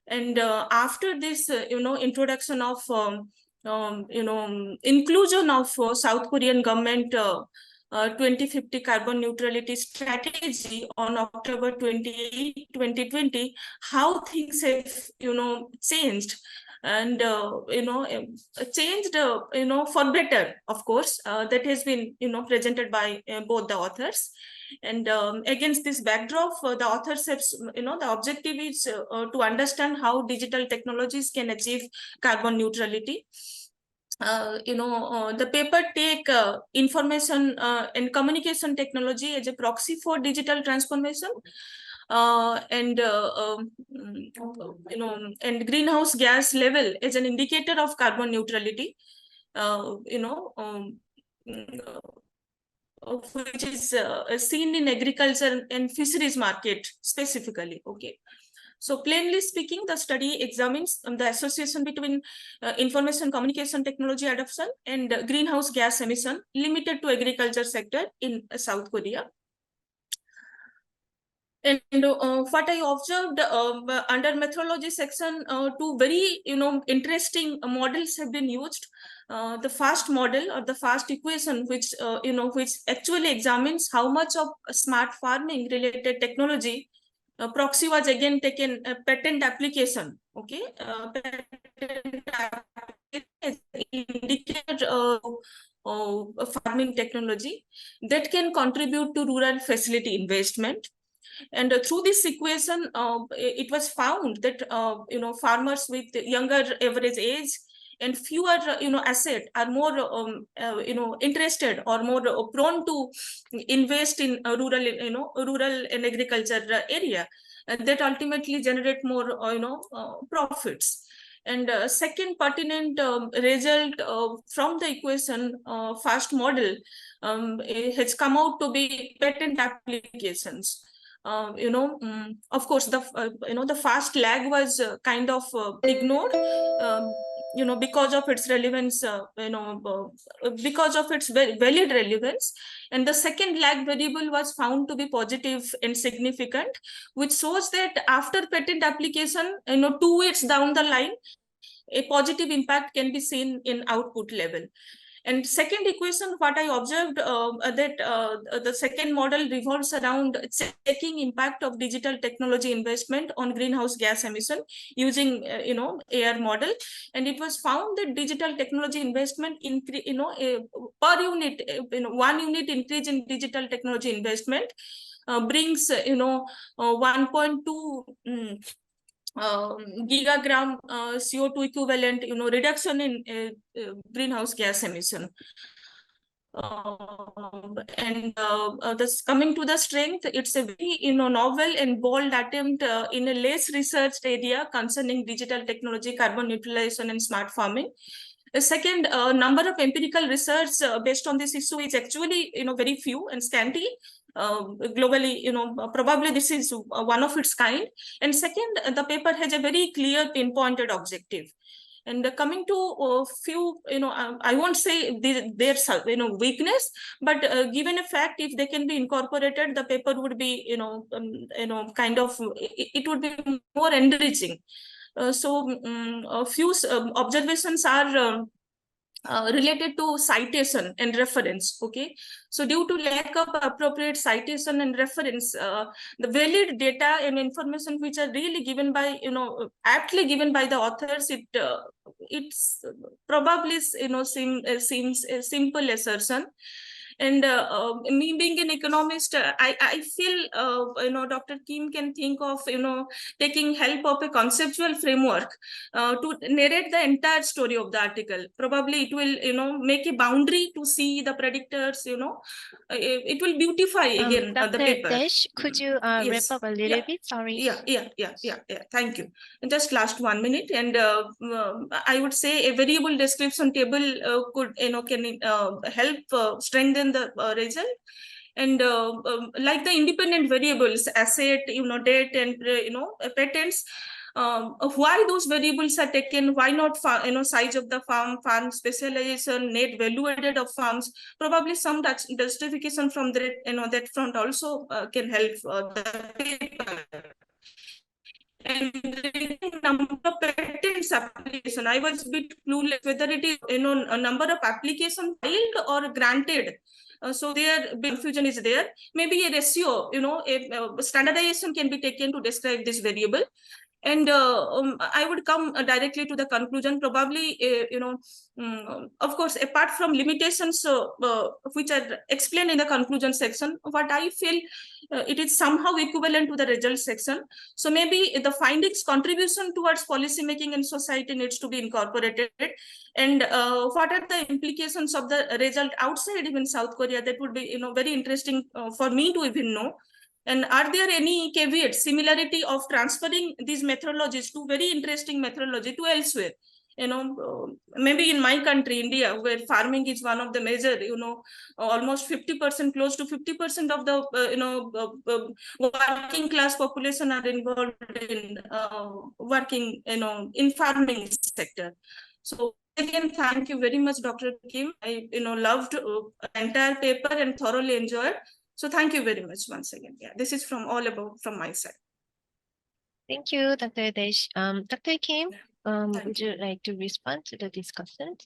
And after this, introduction of inclusion of South Korean government 2050 carbon neutrality strategy on October 28, 2020, how things have changed, and changed for better, of course. That has been presented by both the authors. And against this backdrop, the authors have, the objective is to understand how digital technologies can achieve carbon neutrality. The paper take information and communication technology as a proxy for digital transformation, and greenhouse gas level as an indicator of carbon neutrality. Which is seen in agriculture and fisheries market specifically. Okay. So plainly speaking, the study examines the association between information communication technology adoption and greenhouse gas emission limited to agriculture sector in South Korea. And what I observed under methodology section, two very interesting models have been used. The first model or the first equation, which which actually examines how much of smart farming related technology proxy was again taken patent application. Okay, patent indicate farming technology that can contribute to rural facility investment. And through this equation, it was found that farmers with younger average age and fewer asset are more interested or more prone to invest in rural and agriculture area, and that ultimately generate more profits. And second pertinent result from the equation first model has come out to be patent applications. Of course, the fast lag was kind of ignored, because of its relevance, because of its valid relevance. And the second lag variable was found to be positive and significant, which shows that after patent application, 2 years down the line, a positive impact can be seen in output level. And second equation, what I observed that the second model revolves around checking impact of digital technology investment on greenhouse gas emission using AR model, and it was found that digital technology investment per unit 1 unit increase in digital technology investment brings 1.2 gigagram CO2 equivalent, reduction in greenhouse gas emission. And this coming to the strength, it's a very novel and bold attempt in a less researched area concerning digital technology, carbon utilization, and smart farming. The second, number of empirical research based on this issue is actually very few and scanty. Globally, probably this is one of its kind. And second, the paper has a very clear pinpointed objective. And coming to a few, I won't say there's weakness, but given a fact, if they can be incorporated, the paper would be, kind of, it would be more enriching. So a few observations are related to citation and reference. Okay, so due to lack of appropriate citation and reference, the valid data and information which are really given by aptly given by the authors, it's probably seems a simple assertion. And me being an economist, I feel Dr. Kim can think of taking help of a conceptual framework to narrate the entire story of the article. Probably it will make a boundary to see the predictors. It will beautify again the paper. Desh, could you Yes. wrap up a little bit? Sorry. Yeah. Thank you. And just last 1 minute, and I would say a variable description table could can help strengthen the result. And like the independent variables, asset, debt, and patents. Why those variables are taken? Why not size of the farm specialization, net value added of farms? Probably some justification from that that front also can help the paper. And the number of patents application, I was a bit clueless whether it is a number of applications filed or granted. So there confusion is there. Maybe a ratio, a standardization can be taken to describe this variable. And I would come directly to the conclusion. Probably, of course, apart from limitations which are explained in the conclusion section, what I feel it is somehow equivalent to the result section. So maybe the findings contribution towards policy making in society needs to be incorporated. And what are the implications of the result outside even South Korea? That would be very interesting for me to even know. And are there any caveats, similarity of transferring these methodologies to very interesting methodology to elsewhere? maybe in my country, India, where farming is one of the major, almost 50%, close to 50% of the, working class population are involved in working, in farming sector. So again, thank you very much, Dr. Kim. I, loved the entire paper and thoroughly enjoyed. So thank you very much once again. Yeah, this is from my side. Thank you, Dr. Desh. Dr. Kim, Thank would you like to respond to the discussion?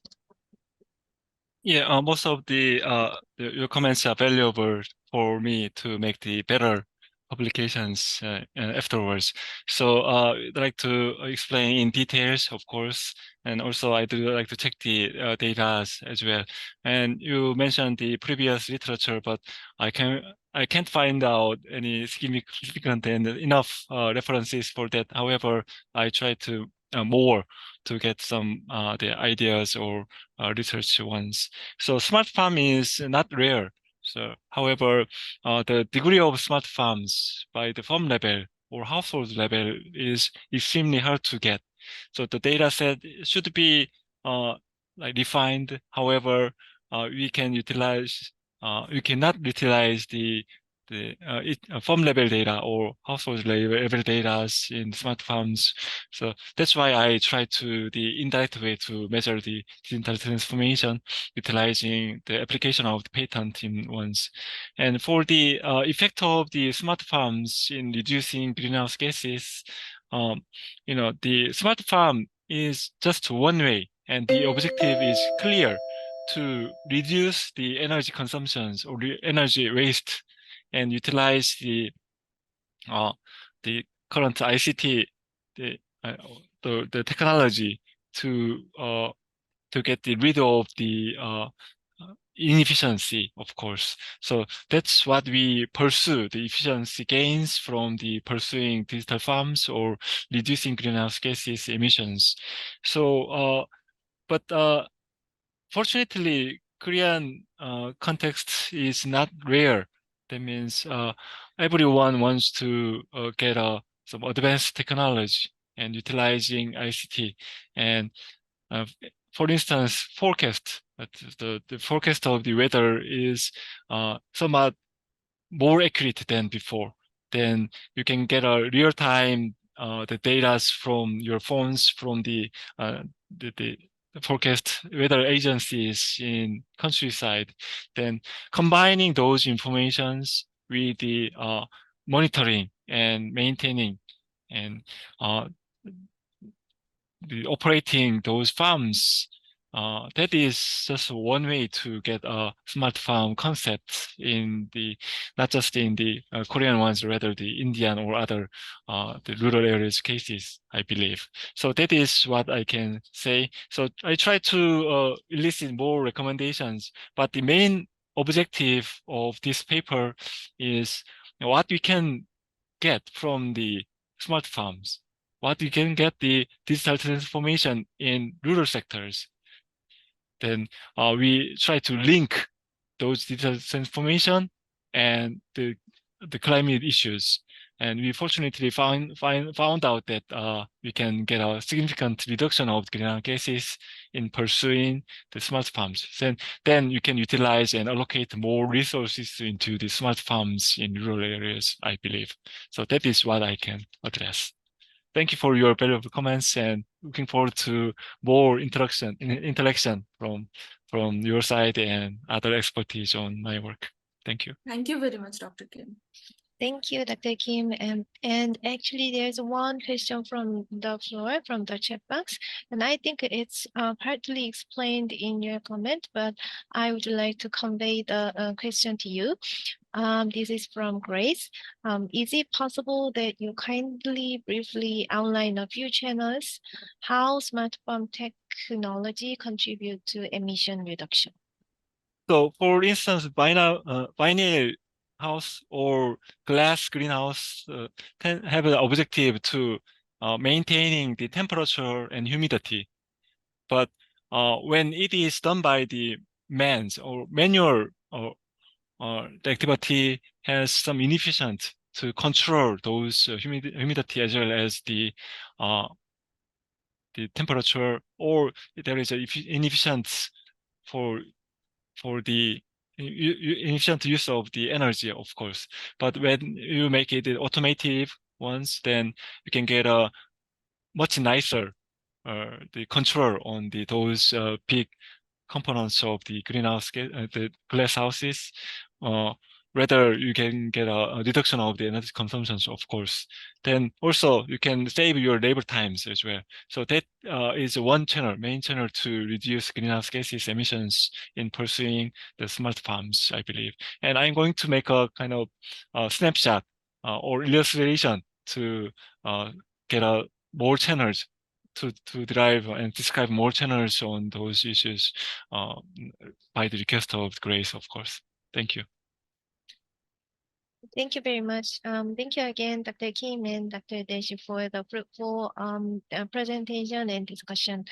Yeah, most of your comments are valuable for me to make the better publications afterwards. So I'd like to explain in details, of course, and also I do like to check the data as well. And you mentioned the previous literature, but I can't find out any significant and enough references for that. However, I try to more to get some the ideas or research ones. So smart farm is not rare. So, however, the degree of smart farms by the farm level or household level is extremely hard to get. So the data set should be like defined. However, we cannot utilize the farm level data or household level data in smart farms. So that's why I try to the indirect way to measure the digital transformation utilizing the application of the patent in ones. And for the effect of the smart farms in reducing greenhouse gases, the smart farm is just one way, and the objective is clear to reduce the energy consumptions or the energy waste and utilize the current ICT, the technology to get rid of the inefficiency, of course. So that's what we pursue, the efficiency gains from the pursuing digital farms or reducing greenhouse gases emissions. So, but fortunately, Korean context is not rare. That means everyone wants to get some advanced technology and utilizing ICT. And for instance, forecast. The forecast of the weather is somewhat more accurate than before. Then you can get a real time the data from your phones from the forecast weather agencies in countryside. Then combining those informations with the monitoring and maintaining and the operating those farms, that is just one way to get a smart farm concept in the not just in the Korean ones, rather the Indian or other the rural areas cases, I believe. So that is what I can say. So I try to elicit more recommendations, but the main objective of this paper is what we can get from the smart farms, what you can get the digital transformation in rural sectors. Then we try to link those digital transformation and the climate issues. And we fortunately found out that we can get a significant reduction of greenhouse gases in pursuing the smart farms. Then you can utilize and allocate more resources into the smart farms in rural areas, I believe. So that is what I can address. Thank you for your valuable comments and looking forward to more interaction from your side and other expertise on my work. Thank you. Thank you very much, Dr. Kim. Thank you, Dr. Kim. And actually, there's one question from the floor, from the chat box, and I think it's partly explained in your comment, but I would like to convey the question to you. This is from Grace. Is it possible that you kindly briefly outline a few channels how smart farm technology contribute to emission reduction? So, for instance, vinyl house or glass greenhouse can have the objective to maintaining the temperature and humidity. But when it is done by the man's or manual the activity has some inefficient to control those humidity as well as the the temperature, or there is an inefficient for the inefficient use of the energy, of course. But when you make it automated ones, then you can get a much nicer the control on those big components of the greenhouse the glass houses. Rather you can get a reduction of the energy consumptions, of course. Then also you can save your labor times as well. So that is one channel, main channel to reduce greenhouse gases emissions in pursuing the smart farms, I believe. And I'm going to make a kind of snapshot or illustration to get more channels to drive and describe more channels on those issues by the request of Grace, of course. Thank you. Thank you very much. Thank you again, Dr. Kim and Dr. Deshi, for the fruitful presentation and discussion.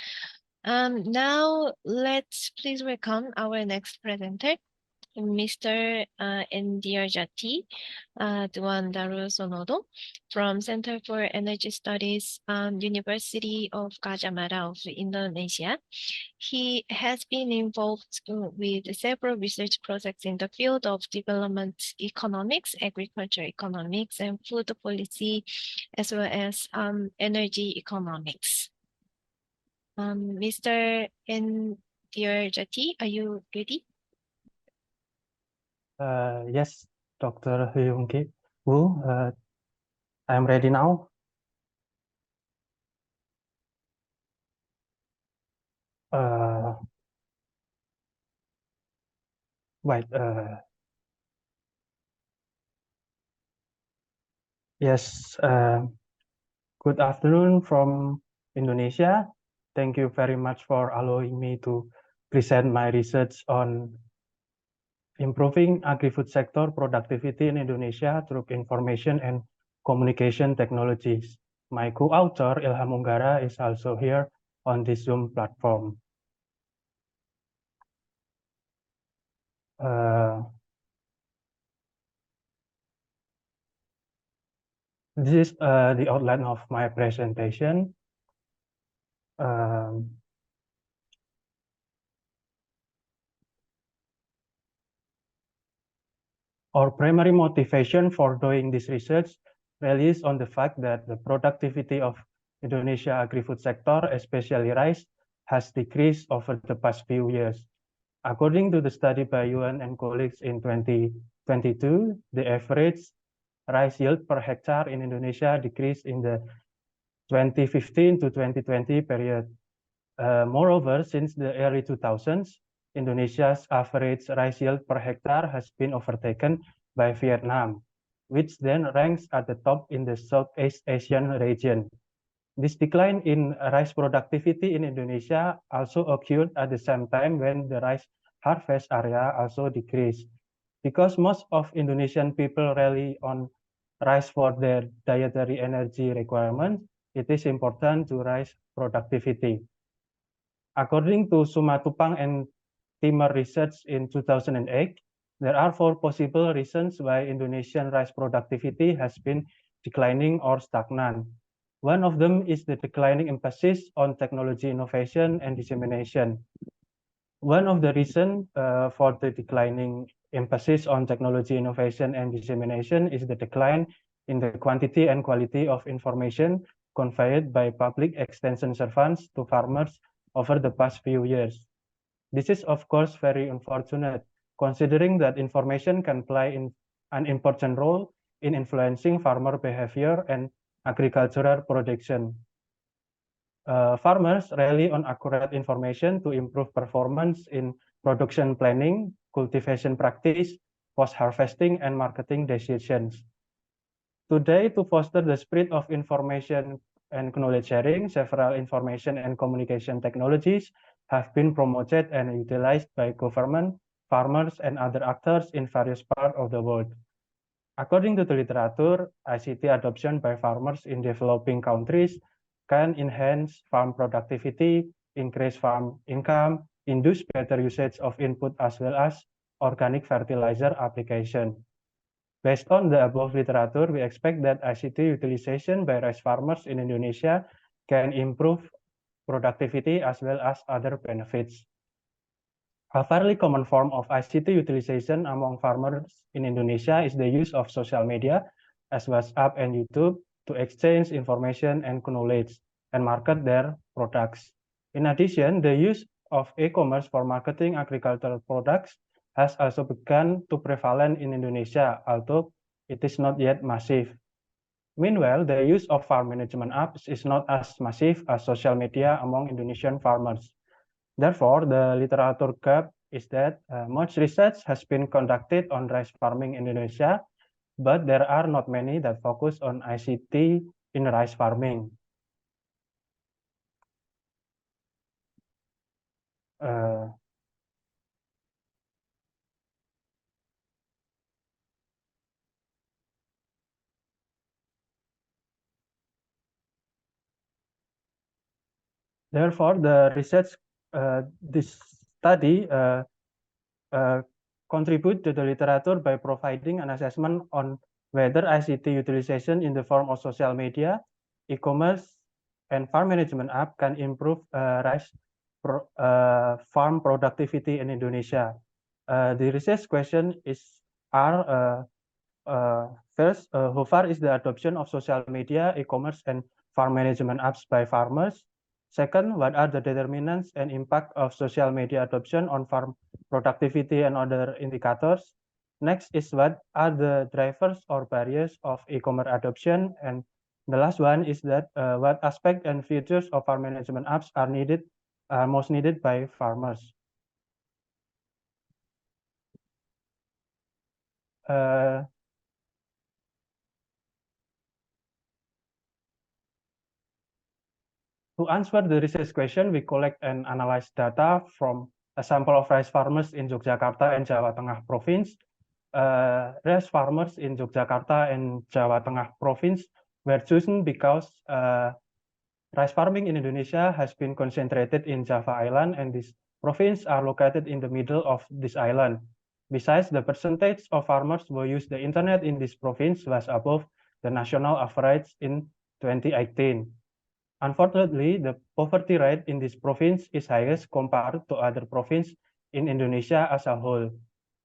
Now, let's please welcome our next presenter, Mr. Indiarjati Dwandaru Sonodo from Center for Energy Studies, University of Gajah Mada of Indonesia. He has been involved with several research projects in the field of development economics, agriculture economics, and food policy, as well as energy economics. Mr. Indiarjati, are you ready? Yes, Dr. Hyung-ki Woo, I'm ready now. Wait, yes, good afternoon from Indonesia. Thank you very much for allowing me to present my research on improving agri-food sector productivity in Indonesia through information and communication technologies. My co-author, Ilham Unggara, is also here on this Zoom platform. This is the outline of my presentation. Our primary motivation for doing this research relies on the fact that the productivity of Indonesia agri-food sector, especially rice, has decreased over the past few years. According to the study by Yuan and colleagues in 2022, the average rice yield per hectare in Indonesia decreased in the 2015 to 2020 period. Moreover, since the early 2000s, Indonesia's average rice yield per hectare has been overtaken by Vietnam, which then ranks at the top in the Southeast Asian region. This decline in rice productivity in Indonesia also occurred at the same time when the rice harvest area also decreased. Because most of Indonesian people rely on rice for their dietary energy requirements, it is important to raise productivity. According to Sumatupang and Timur research in 2008, there are 4 possible reasons why Indonesian rice productivity has been declining or stagnant. One of them is the declining emphasis on technology innovation and dissemination. One of the reasons for the declining emphasis on technology innovation and dissemination is the decline in the quantity and quality of information conveyed by public extension servants to farmers over the past few years. This is, of course, very unfortunate, considering that information can play an important role in influencing farmer behavior and agricultural production. Farmers rely on accurate information to improve performance in production planning, cultivation practice, post-harvesting, and marketing decisions. Today, to foster the spirit of information and knowledge sharing, several information and communication technologies have been promoted and utilized by government, farmers, and other actors in various parts of the world. According to the literature, ICT adoption by farmers in developing countries can enhance farm productivity, increase farm income, induce better usage of input as well as organic fertilizer application. Based on the above literature, we expect that ICT utilization by rice farmers in Indonesia can improve productivity, as well as other benefits. A fairly common form of ICT utilization among farmers in Indonesia is the use of social media as WhatsApp and YouTube to exchange information and knowledge and market their products. In addition, the use of e-commerce for marketing agricultural products has also begun to prevalent in Indonesia, although it is not yet massive. Meanwhile, the use of farm management apps is not as massive as social media among Indonesian farmers. Therefore, the literature gap is that much research has been conducted on rice farming in Indonesia, but there are not many that focus on ICT in rice farming. Therefore, the research, this study contribute to the literature by providing an assessment on whether ICT utilization in the form of social media, e-commerce, and farm management app can improve rice farm productivity in Indonesia. The research question are first, how far is the adoption of social media, e-commerce, and farm management apps by farmers? Second, what are the determinants and impact of social media adoption on farm productivity and other indicators? Next is what are the drivers or barriers of e-commerce adoption? And the last one is that what aspect and features of farm management apps are most needed by farmers? To answer the research question, we collect and analyze data from a sample of rice farmers in Yogyakarta and Jawa Tengah province. Rice farmers in Yogyakarta and Jawa Tengah province were chosen because rice farming in Indonesia has been concentrated in Java Island, and this province are located in the middle of this island. Besides, the percentage of farmers who use the internet in this province was above the national average in 2018. Unfortunately, the poverty rate in this province is highest compared to other provinces in Indonesia as a whole.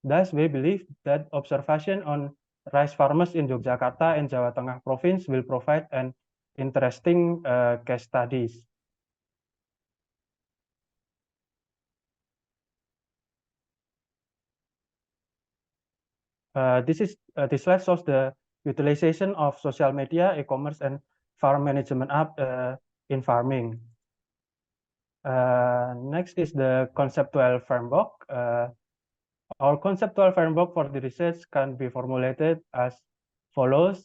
Thus, we believe that observation on rice farmers in Yogyakarta and Jawa Tengah province will provide an interesting case studies. This slide shows the utilization of social media, e-commerce, and farm management app in farming. Next is the conceptual framework. Our conceptual framework for the research can be formulated as follows.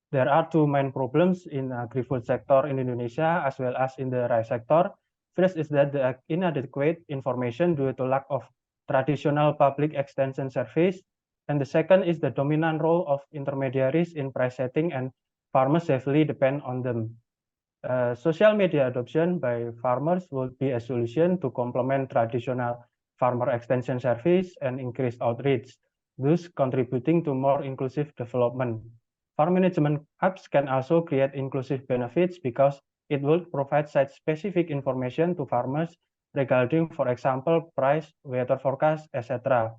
There are two main problems in agri-food sector in Indonesia as well as in the rice sector. First is that the inadequate information due to lack of traditional public extension service. And the second is the dominant role of intermediaries in price setting, and farmers heavily depend on them. Social media adoption by farmers would be a solution to complement traditional farmer extension service and increase outreach, thus contributing to more inclusive development. Farm management apps can also create inclusive benefits because it will provide site-specific information to farmers regarding, for example, price, weather forecast, etc.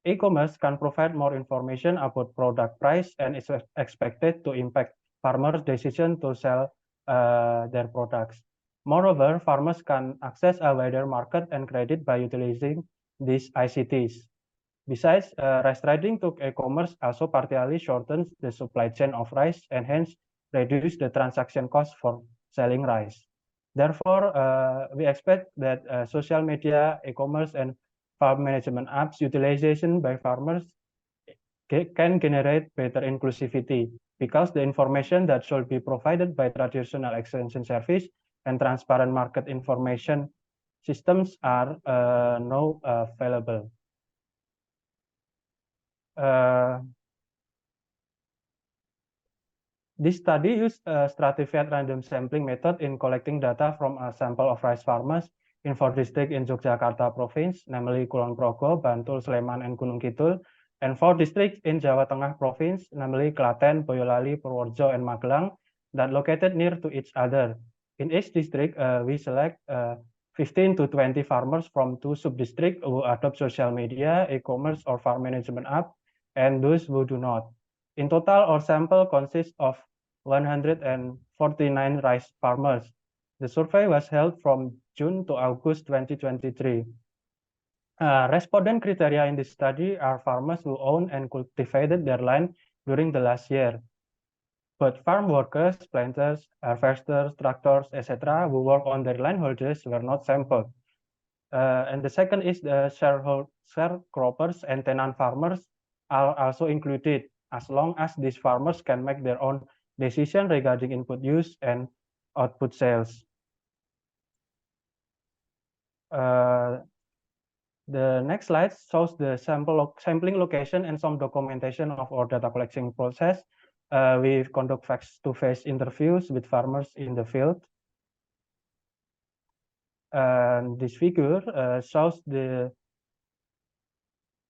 E-commerce can provide more information about product price and is expected to impact farmers' decision to sell their products. Moreover, farmers can access a wider market and credit by utilizing these ICTs. Besides, rice trading to e-commerce also partially shortens the supply chain of rice and hence reduce the transaction cost for selling rice. Therefore, we expect that social media, e-commerce, and farm management apps utilization by farmers can generate better inclusivity because the information that should be provided by traditional extension service and transparent market information systems are now available. This study used a stratified random sampling method in collecting data from a sample of rice farmers in 4 districts in Yogyakarta province, namely Kulon Progo, Bantul, Sleman, and Gunung Kidul, and 4 districts in Jawa Tengah province, namely Klaten, Boyolali, Purworejo, and Magelang, that located near to each other. In each district, we select 15 to 20 farmers from 2 sub-districts who adopt social media, e-commerce, or farm management app, and those who do not. In total, our sample consists of 149 rice farmers. The survey was held from June to August 2023. Respondent criteria in this study are farmers who own and cultivated their land during the last year. But farm workers, planters, harvesters, tractors, etc., who work on their landholders were not sampled. And the second is the sharecroppers and tenant farmers are also included, as long as these farmers can make their own decision regarding input use and output sales. The next slide shows the sampling location and some documentation of our data collection process. We conduct face-to-face interviews with farmers in the field. And this figure shows the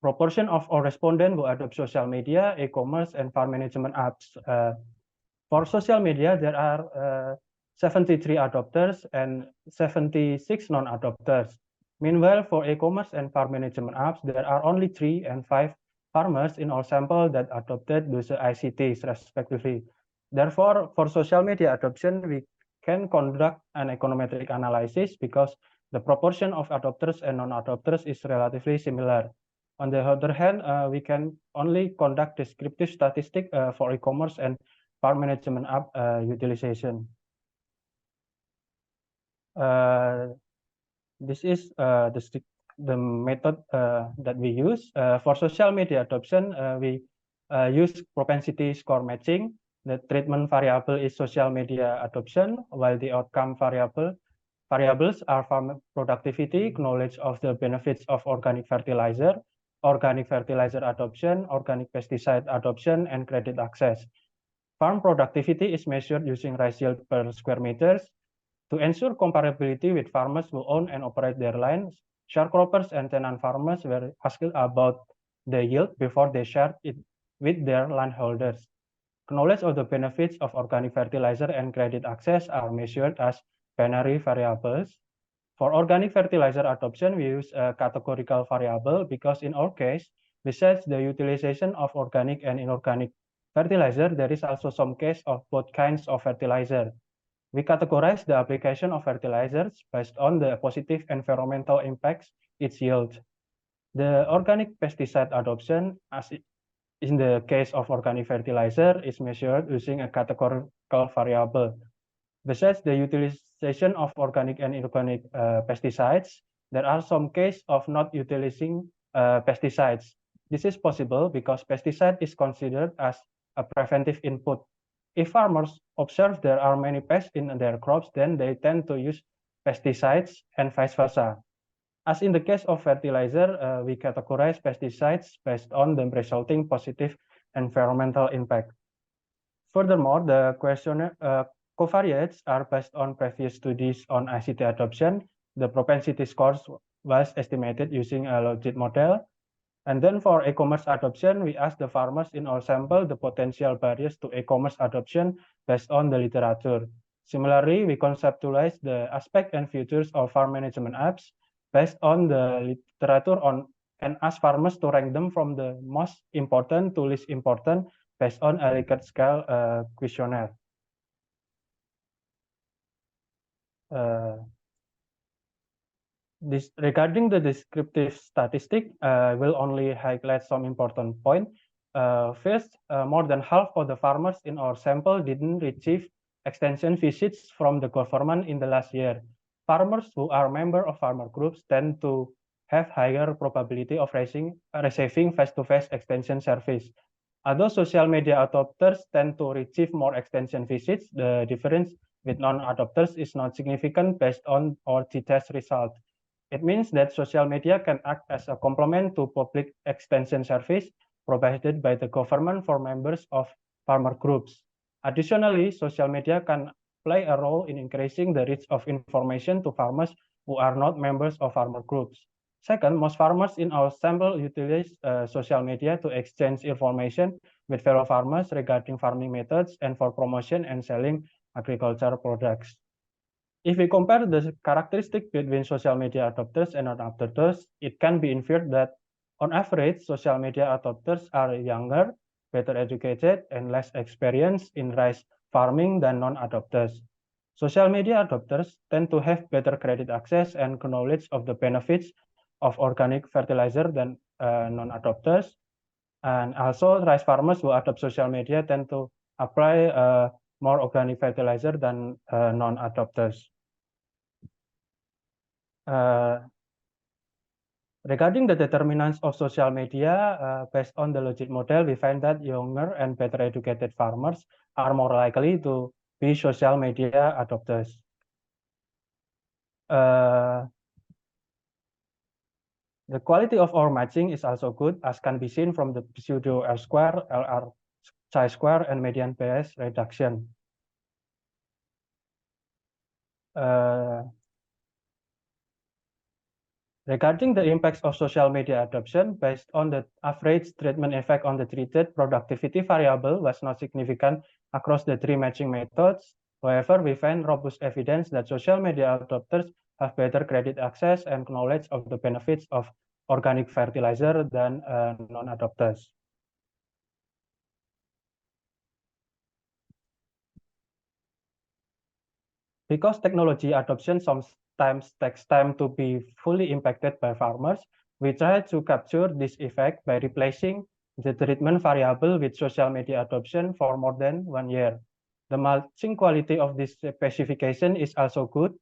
proportion of our respondents who adopt social media, e-commerce, and farm management apps. For social media, there are 73 adopters and 76 non-adopters. Meanwhile, for e-commerce and farm management apps, there are only 3 and 5 farmers in our sample that adopted those ICTs respectively. Therefore, for social media adoption, we can conduct an econometric analysis because the proportion of adopters and non-adopters is relatively similar. On the other hand, we can only conduct descriptive statistics for e-commerce and farm management app utilization. This is the method that we use. For social media adoption, we use propensity score matching. The treatment variable is social media adoption, while the outcome variables are farm productivity, knowledge of the benefits of organic fertilizer adoption, organic pesticide adoption, and credit access. Farm productivity is measured using rice yield per square meters. To ensure comparability with farmers who own and operate their lands, sharecroppers and tenant farmers were asked about the yield before they shared it with their landholders. Knowledge of the benefits of organic fertilizer and credit access are measured as binary variables. For organic fertilizer adoption, we use a categorical variable because in our case, besides the utilization of organic and inorganic fertilizer, there is also some case of both kinds of fertilizer. We categorize the application of fertilizers based on the positive environmental impacts it yields. The organic pesticide adoption, as in the case of organic fertilizer, is measured using a categorical variable. Besides the utilization of organic and inorganic pesticides, there are some cases of not utilizing pesticides. This is possible because pesticide is considered as a preventive input. If farmers observe there are many pests in their crops, then they tend to use pesticides and vice versa. As in the case of fertilizer, we categorize pesticides based on the resulting positive environmental impact. Furthermore, the questionnaire covariates are based on previous studies on ICT adoption. The propensity scores was estimated using a logit model. And then for e-commerce adoption, we asked the farmers in our sample the potential barriers to e-commerce adoption based on the literature. Similarly, we conceptualized the aspect and features of farm management apps based on the literature and asked farmers to rank them from the most important to least important based on a Likert scale questionnaire. Regarding the descriptive statistic, will only highlight some important point. First, more than half of the farmers in our sample didn't receive extension visits from the government in the last year. Farmers who are members of farmer groups tend to have higher probability of receiving face-to-face extension service. Although social media adopters tend to receive more extension visits, the difference with non-adopters is not significant based on our t-test result. It means that social media can act as a complement to public extension service provided by the government for members of farmer groups. Additionally, social media can play a role in increasing the reach of information to farmers who are not members of farmer groups. Second, most farmers in our sample utilize social media to exchange information with fellow farmers regarding farming methods and for promotion and selling agricultural products. If we compare the characteristic between social media adopters and non-adopters, it can be inferred that on average, social media adopters are younger, better educated, and less experienced in rice farming than non-adopters. Social media adopters tend to have better credit access and knowledge of the benefits of organic fertilizer than non-adopters. And also, rice farmers who adopt social media tend to apply more organic fertilizer than non-adopters. Regarding the determinants of social media, based on the logic model, we find that younger and better educated farmers are more likely to be social media adopters. The quality of our matching is also good, as can be seen from the pseudo R-square, LR chi-square, and median bias reduction. Regarding the impacts of social media adoption, based on the average treatment effect on the treated, productivity variable was not significant across the three matching methods. However, we find robust evidence that social media adopters have better credit access and knowledge of the benefits of organic fertilizer than non-adopters. Because technology adoption sometimes takes time to be fully impacted by farmers, we try to capture this effect by replacing the treatment variable with social media adoption for more than 1 year. The mulching quality of this specification is also good.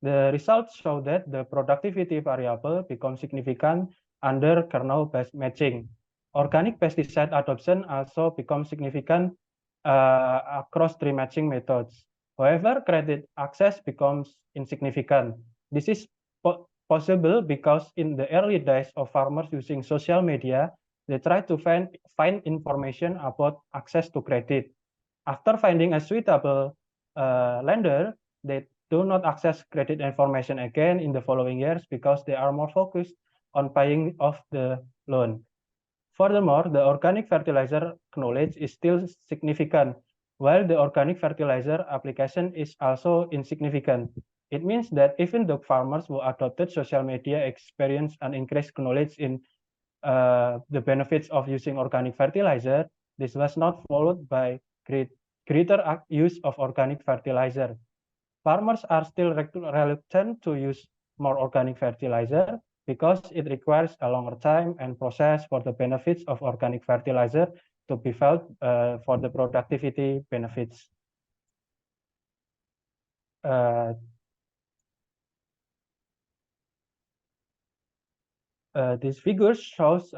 The results show that the productivity variable becomes significant under kernel-based matching. Organic pesticide adoption also becomes significant across three matching methods. However, credit access becomes insignificant. This is possible because in the early days of farmers using social media, they try to find information about access to credit. After finding a suitable lender, they do not access credit information again in the following years because they are more focused on paying off the loan. Furthermore, the organic fertilizer knowledge is still significant, while the organic fertilizer application is also insignificant. It means that even the farmers who adopted social media experience an increased knowledge in the benefits of using organic fertilizer, this was not followed by greater use of organic fertilizer. Farmers are still reluctant to use more organic fertilizer because it requires a longer time and process for the benefits of organic fertilizer to be felt for the productivity benefits. This figure shows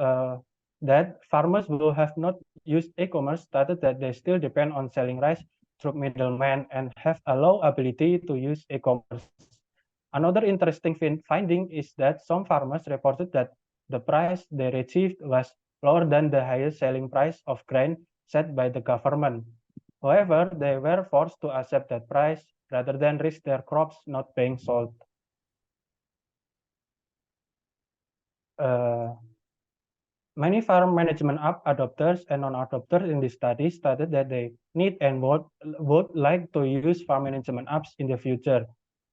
that farmers who have not used e-commerce stated that they still depend on selling rice through middlemen and have a low ability to use e-commerce. Another interesting finding is that some farmers reported that the price they received was lower than the highest selling price of grain set by the government. However, they were forced to accept that price rather than risk their crops not being sold. Many farm management app adopters and non-adopters in this study stated that they need and would like to use farm management apps in the future.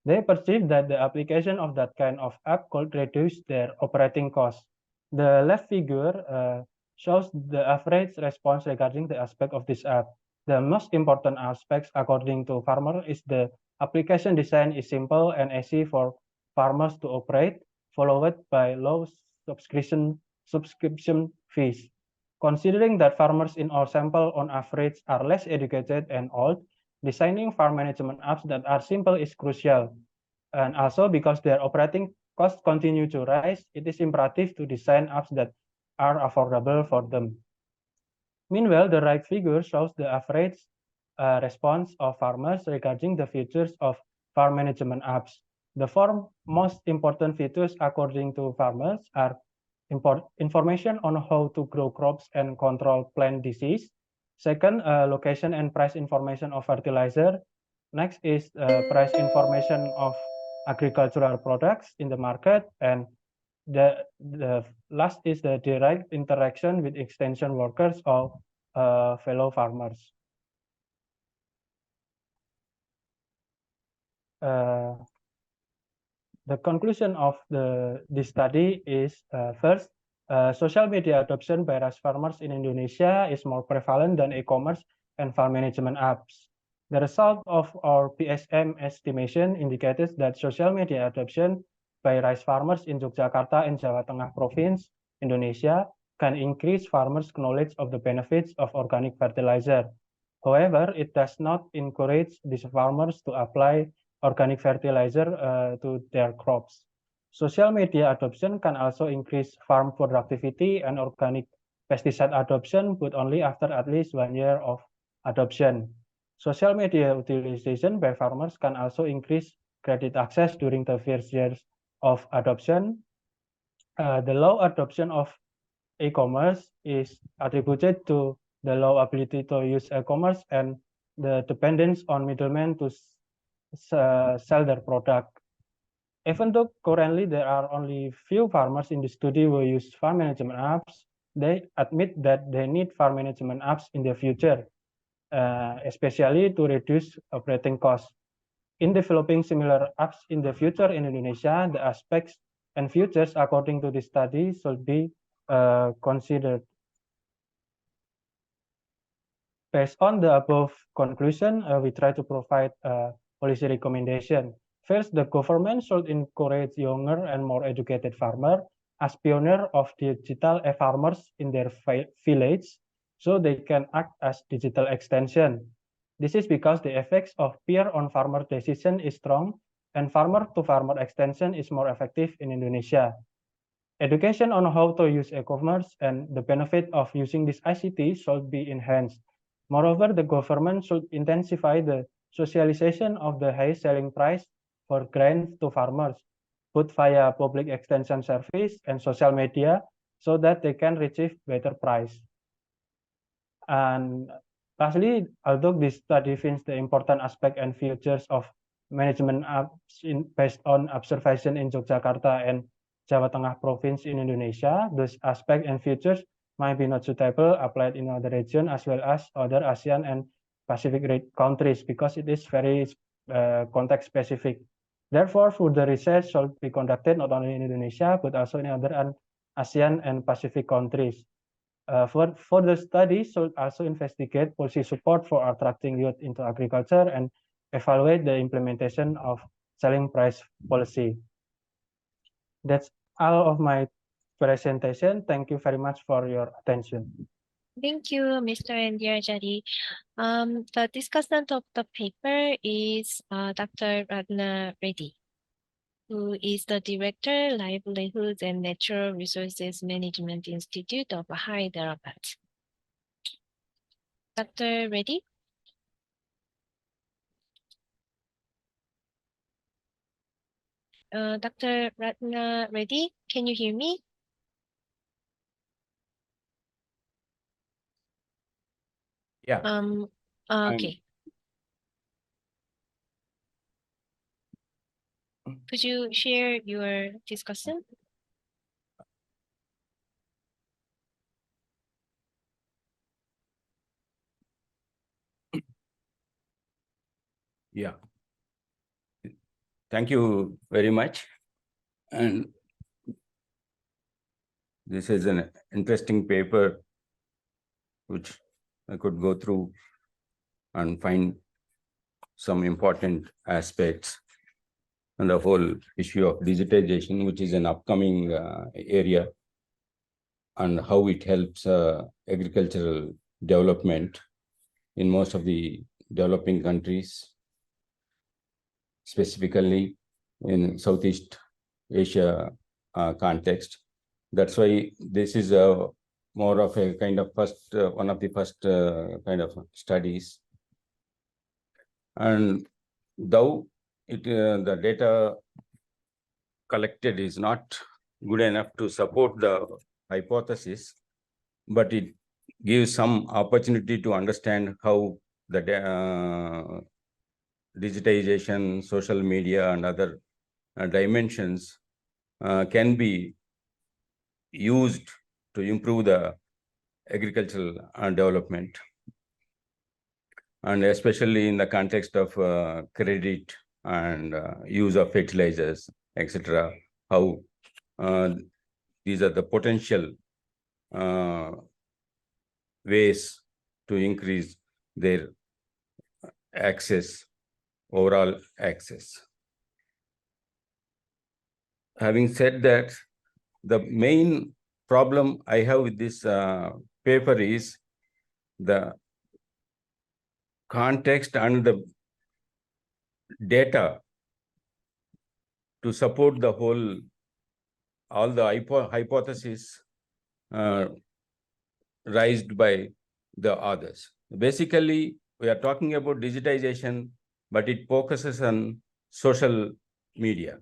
They perceive that the application of that kind of app could reduce their operating costs. The left figure shows the average response regarding the aspect of this app. The most important aspects, according to farmer, is the application design is simple and easy for farmers to operate, followed by low subscription fees. Considering that farmers in our sample on average are less educated and old, designing farm management apps that are simple is crucial. And also because their operating costs continue to rise, it is imperative to design apps that are affordable for them. Meanwhile, the right figure shows the average response of farmers regarding the features of farm management apps. The four most important features according to farmers are information on how to grow crops and control plant disease. Second, location and price information of fertilizer. Next is price information of agricultural products in the market. And the last is the direct interaction with extension workers or fellow farmers. the conclusion of this study is first, social media adoption by rice farmers in Indonesia is more prevalent than e-commerce and farm management apps. The result of our PSM estimation indicated that social media adoption by rice farmers in Yogyakarta and Jawa Tengah Province, Indonesia, can increase farmers' knowledge of the benefits of organic fertilizer. However, it does not encourage these farmers to apply organic fertilizer to their crops. Social media adoption can also increase farm productivity and organic pesticide adoption, but only after at least 1 year of adoption. Social media utilization by farmers can also increase credit access during the first years of adoption. The low adoption of e-commerce is attributed to the low ability to use e-commerce and the dependence on middlemen to sell their product. Even though currently there are only few farmers in the study who use farm management apps, they admit that they need farm management apps in the future, especially to reduce operating costs. In developing similar apps in the future in Indonesia, the aspects and features according to this study should be considered. Based on the above conclusion, we try to provide a policy recommendation. First, the government should encourage younger and more educated farmers as pioneers of digital farmers in their village, so they can act as digital extension. This is because the effects of peer on farmer decision is strong, and farmer-to-farmer extension is more effective in Indonesia. Education on how to use e-commerce and the benefit of using this ICT should be enhanced. Moreover, the government should intensify the socialization of the high selling price for grain to farmers, both via public extension service and social media, so that they can receive better price. And lastly, although this study finds the important aspect and features of management apps based on observation in Yogyakarta and Jawa Tengah Province in Indonesia, those aspects and features might be not suitable applied in other regions as well as other ASEAN and Pacific countries because it is very context specific. Therefore, further research should be conducted not only in Indonesia but also in other ASEAN and Pacific countries. For the study should also investigate policy support for attracting youth into agriculture and evaluate the implementation of selling price policy. That's all of my presentation. Thank you very much for your attention. Thank you, Mr. Andiarjari. The discussant of the paper is Dr. Ratna Reddy, who is the Director, Livelihoods and Natural Resources Management Institute of Hyderabad. Dr. Reddy? Dr. Ratna Reddy, can you hear me? Yeah. Okay. Could you share your discussion? Yeah. Thank you very much. And this is an interesting paper which I could go through and find some important aspects on the whole issue of digitization, which is an upcoming area, and how it helps agricultural development in most of the developing countries, specifically in Southeast Asia context. That's why this is more of a kind of first, one of the first kind of studies. And though the data collected is not good enough to support the hypothesis, but it gives some opportunity to understand how the digitization, social media, and other dimensions can be used to improve the agricultural development, and especially in the context of credit and use of fertilizers, etc. How these are the potential ways to increase their access, overall access. Having said that, the main problem I have with this paper is the context and the data to support the whole, all the hypotheses raised by the others. Basically, we are talking about digitization, but it focuses on social media.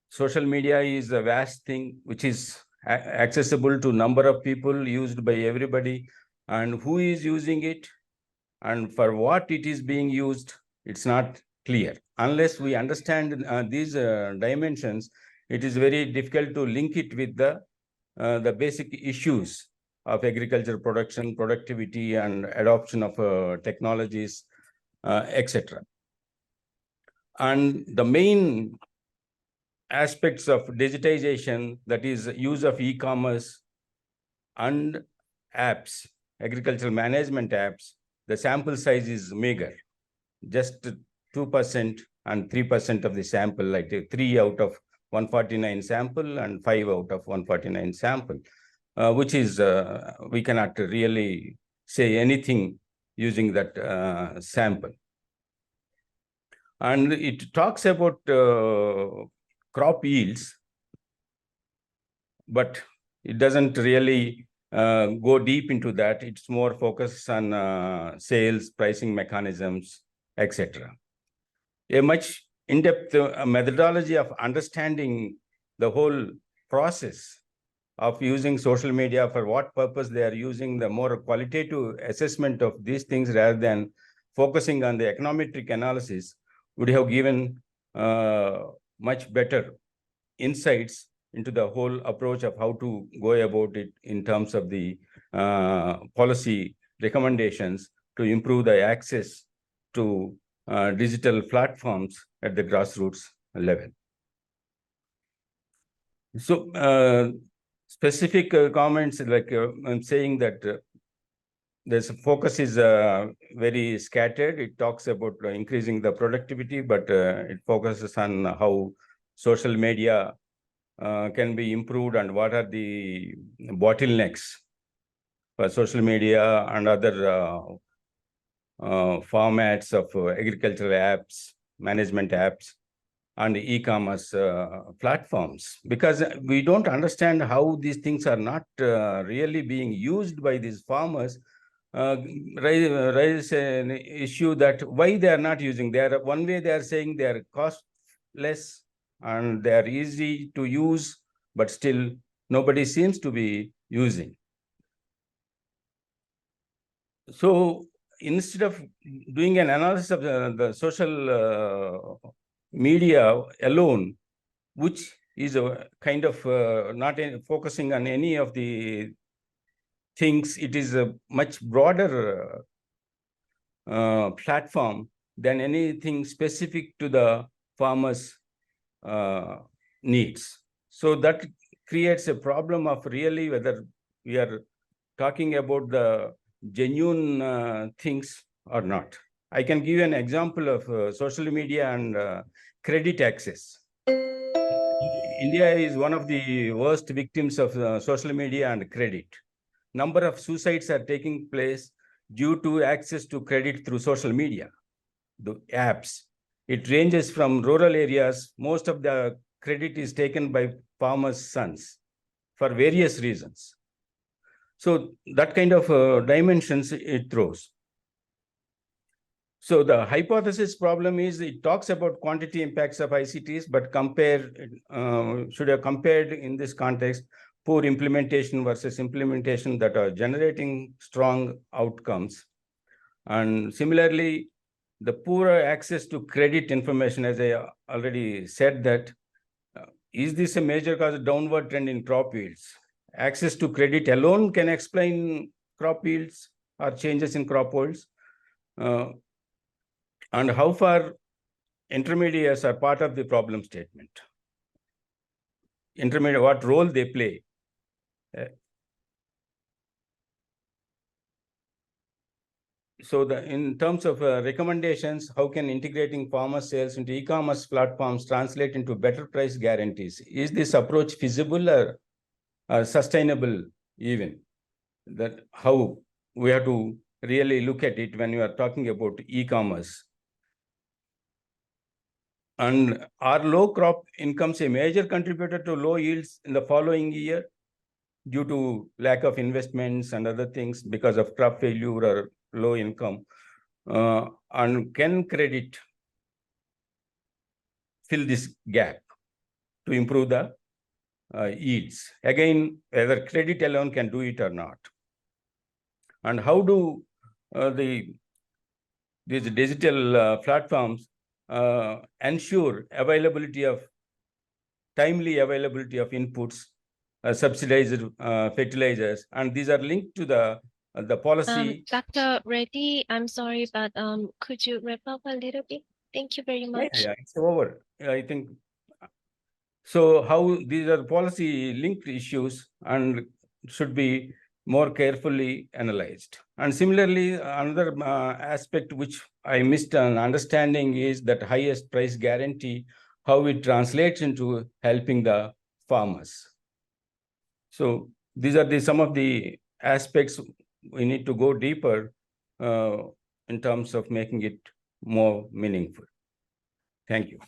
Social media is a vast thing which is accessible to number of people, used by everybody, and who is using it and for what it is being used, it's not clear. Unless we understand these dimensions, it is very difficult to link it with the basic issues of agriculture production, productivity, and adoption of technologies, etc. And the main aspects of digitization, that is use of e-commerce and apps, agricultural management apps, the sample size is meager, just 2% and 3% of the sample, like 3 out of 149 sample and 5 out of 149 sample, which is, we cannot really say anything using that sample. And it talks about crop yields, but it doesn't really go deep into that. It's more focused on sales, pricing mechanisms, etc. A much in-depth methodology of understanding the whole process of using social media, for what purpose they are using, the more qualitative assessment of these things rather than focusing on the econometric analysis would have given much better insights into the whole approach of how to go about it in terms of the policy recommendations to improve the access to digital platforms at the grassroots level. So specific comments, like I'm saying that this focus is very scattered. It talks about increasing the productivity, but it focuses on how social media can be improved and what are the bottlenecks for social media and other formats of agricultural apps, management apps, and e-commerce platforms, because we don't understand how these things are not really being used by these farmers. Raise an issue that why they are not using. They are, one way they are saying they are costless and they are easy to use, but still nobody seems to be using. So instead of doing an analysis of the social media alone, which is a kind of not focusing on any of the things, it is a much broader platform than anything specific to the farmers' needs. So that creates a problem of really whether we are talking about the genuine things or not. I can give you an example of social media and credit access. India is one of the worst victims of social media and credit. Number of suicides are taking place due to access to credit through social media, the apps. It ranges from rural areas. Most of the credit is taken by farmers' sons for various reasons. So that kind of dimensions it throws. So the hypothesis problem is it talks about quantity impacts of ICTs, but should have compared in this context poor implementation versus implementation that are generating strong outcomes. And similarly, the poorer access to credit information, as I already said, that is this a major cause of downward trend in crop yields? Access to credit alone can explain crop yields or changes in crop yields. And how far intermediaries are part of the problem statement. Intermediate, what role they play. So in terms of recommendations, how can integrating farmer sales into e-commerce platforms translate into better price guarantees? Is this approach feasible or sustainable even? That how we have to really look at it when we are talking about e-commerce. And are low crop incomes a major contributor to low yields in the following year due to lack of investments and other things because of crop failure or low income? And can credit fill this gap to improve the yields? Again, whether credit alone can do it or not. And how do these digital platforms ensure timely availability of inputs, subsidized fertilizers, and these are linked to the policy. Dr. Reddy, I'm sorry, but could you wrap up a little bit? Thank you very much. Yeah, it's over. I think. So how these are policy linked issues and should be more carefully analyzed. And similarly, another aspect which I missed an understanding is that highest price guarantee, how it translates into helping the farmers. So these are some of the aspects we need to go deeper in terms of making it more meaningful. Thank you.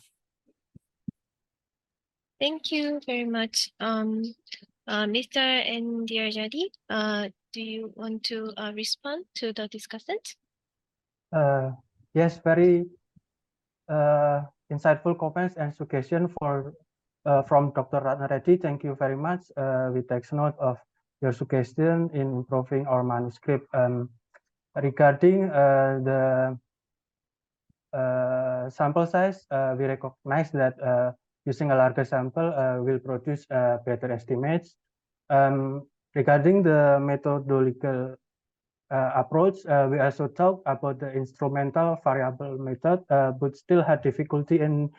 Thank you very much. Mr. Ndiajadi, do you want to respond to the discussant? Yes, very insightful comments and suggestions from Dr. Ratna Reddy. Thank you very much. We take note of your suggestion in improving our manuscript. Regarding the sample size, we recognize that using a larger sample will produce better estimates. Regarding the methodological approach, we also talk about the instrumental variable method, but still had difficulty in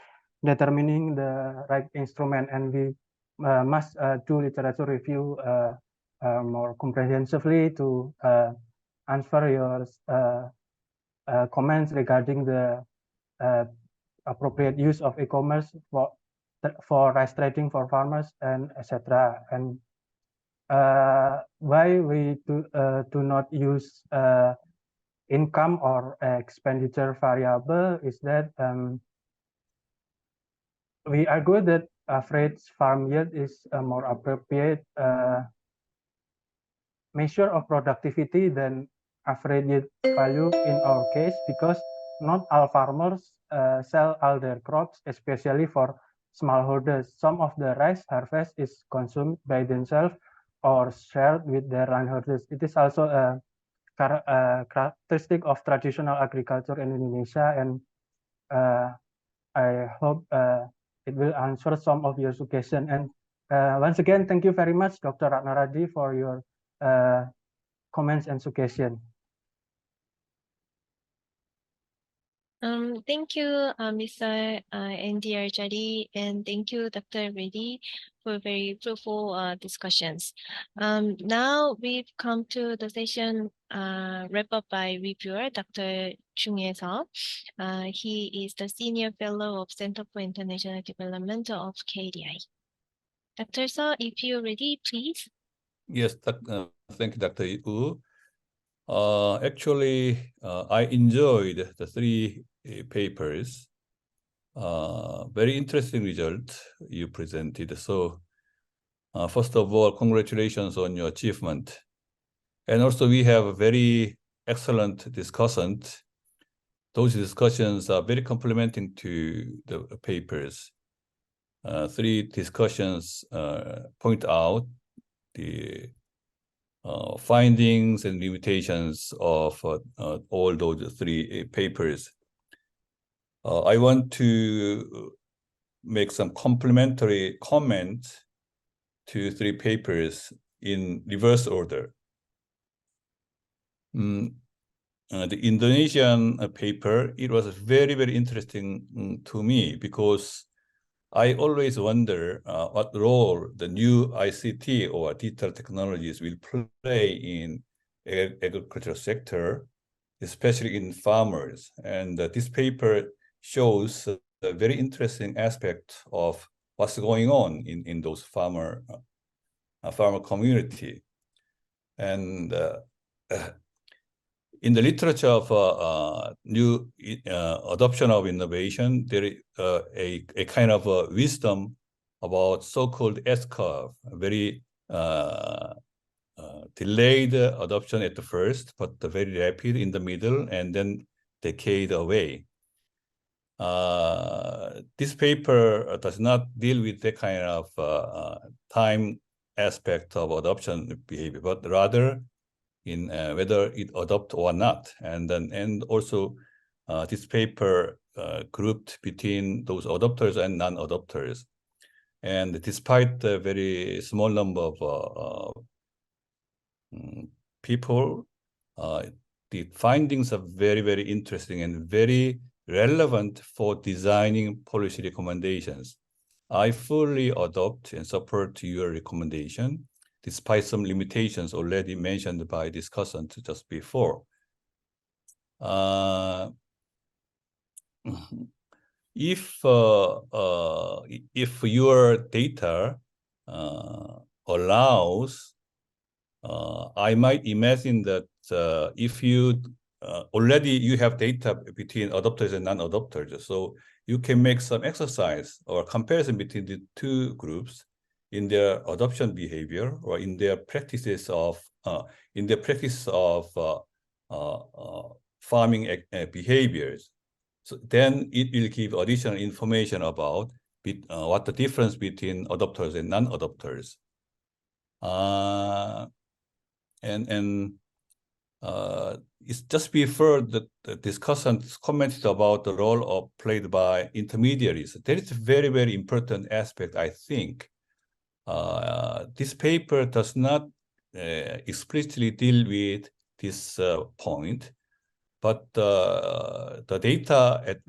determining the right instrument, and we must do literature review more comprehensively to answer your comments regarding the appropriate use of e-commerce for rice trading for farmers and etc. And why we do not use income or expenditure variable is that we argue that average farm yield is a more appropriate measure of productivity than average yield value in our case, because not all farmers sell all their crops, especially for smallholders. Some of the rice harvest is consumed by themselves or shared with their landholders. It is also a characteristic of traditional agriculture in Indonesia, and I hope it will answer some of your suggestions. And once again, thank you very much, Dr. Ratna Reddy, for your comments and suggestions. Thank you, Mr. Ndiajadi, and thank you, Dr. Reddy, for very fruitful discussions. Now we've come to the session wrap up by reviewer, Dr. Chung Ye-seo. He is the Senior Fellow of Center for International Development of KDI. Dr. Seo, if you're ready, please. Yes, thank you, Dr. Wu. Actually, I enjoyed the three papers. Very interesting result you presented. So, first of all, congratulations on your achievement. And also, we have a very excellent discussant. Those discussions are very complementing to the papers. Three discussions point out the findings and limitations of all those three papers. I want to make some complementary comments to three papers in reverse order. the Indonesian paper, it was very, very interesting to me because I always wonder what role the new ICT or digital technologies will play in agricultural sector, especially in farmers. And this paper shows a very interesting aspect of what's going on in those farmer community. And in the literature of new adoption of innovation, there is a kind of wisdom about so-called S-curve, very delayed adoption at the first, but very rapid in the middle, and then decade away. This paper does not deal with the kind of time aspect of adoption behavior, but rather in whether it adopt or not. And also this paper grouped between those adopters and non-adopters. And despite the very small number of people, the findings are very, very interesting and very relevant for designing policy recommendations. I fully adopt and support your recommendation, despite some limitations already mentioned by discussant just before. If your data allows, I might imagine that if you already you have data between adopters and non-adopters, so you can make some exercise or comparison between the two groups in their adoption behavior or in their practices of farming behaviors. So then it will give additional information about what the difference between adopters and non-adopters. It's just before the discussants commented about the role played by intermediaries. That is a very, very important aspect, I think. This paper does not explicitly deal with this point, but the data at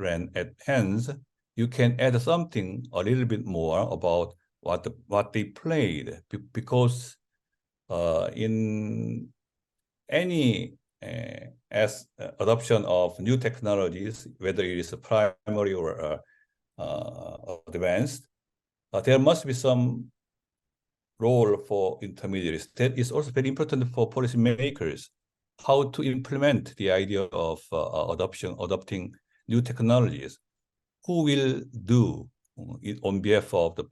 hand, you can add something a little bit more about what they played, because in any adoption of new technologies, whether it is primary or advanced, there must be some role for intermediaries. That is also very important for policymakers, how to implement the idea of adopting new technologies. Who will do it on behalf of the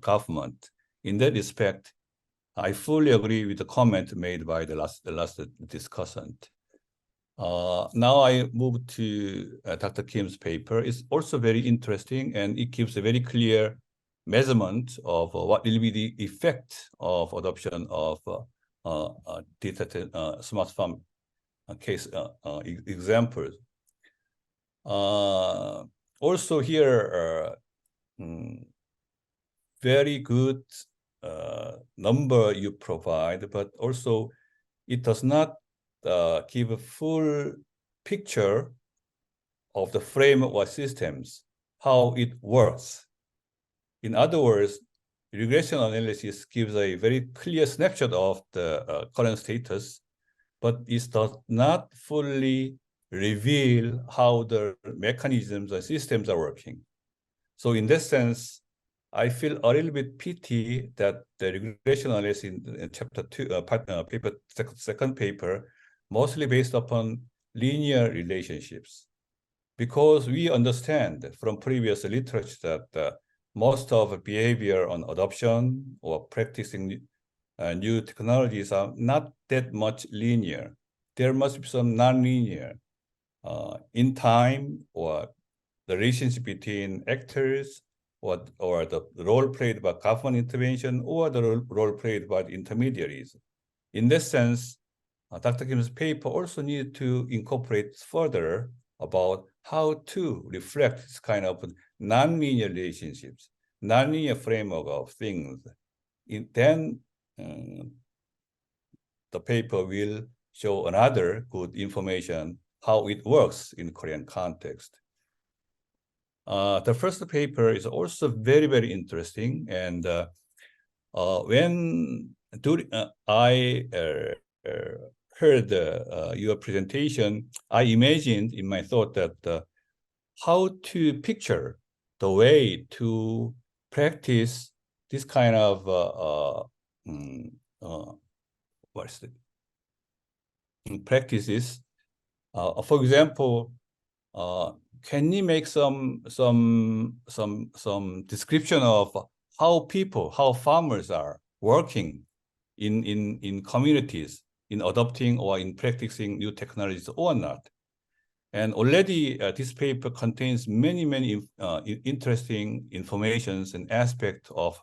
government? In that respect, I fully agree with the comment made by the last discussant. Now I move to Dr. Kim's paper. It's also very interesting, and it gives a very clear measurement of what will be the effect of adoption of smart farm case examples. Also here, very good number you provide, but also it does not give a full picture of the framework or systems, how it works. In other words, regression analysis gives a very clear snapshot of the current status, but it does not fully reveal how the mechanisms and systems are working. So in that sense, I feel a little bit pity that the regression analysis in chapter 2, paper, second paper, mostly based upon linear relationships. Because we understand from previous literature that most of behavior on adoption or practicing new technologies are not that much linear. There must be some non-linear in time, or the relationship between actors, or the role played by government intervention, or the role played by the intermediaries. In this sense, Dr. Kim's paper also needed to incorporate further about how to reflect this kind of non-linear relationships, non-linear framework of things. Then the paper will show another good information how it works in Korean context. The first paper is also very, very interesting. And when I heard your presentation, I imagined in my thought that how to picture the way to practice this kind of practices. For example, can you make some description of how farmers are working in communities in adopting or in practicing new technologies or not? And already this paper contains many interesting informations and aspects of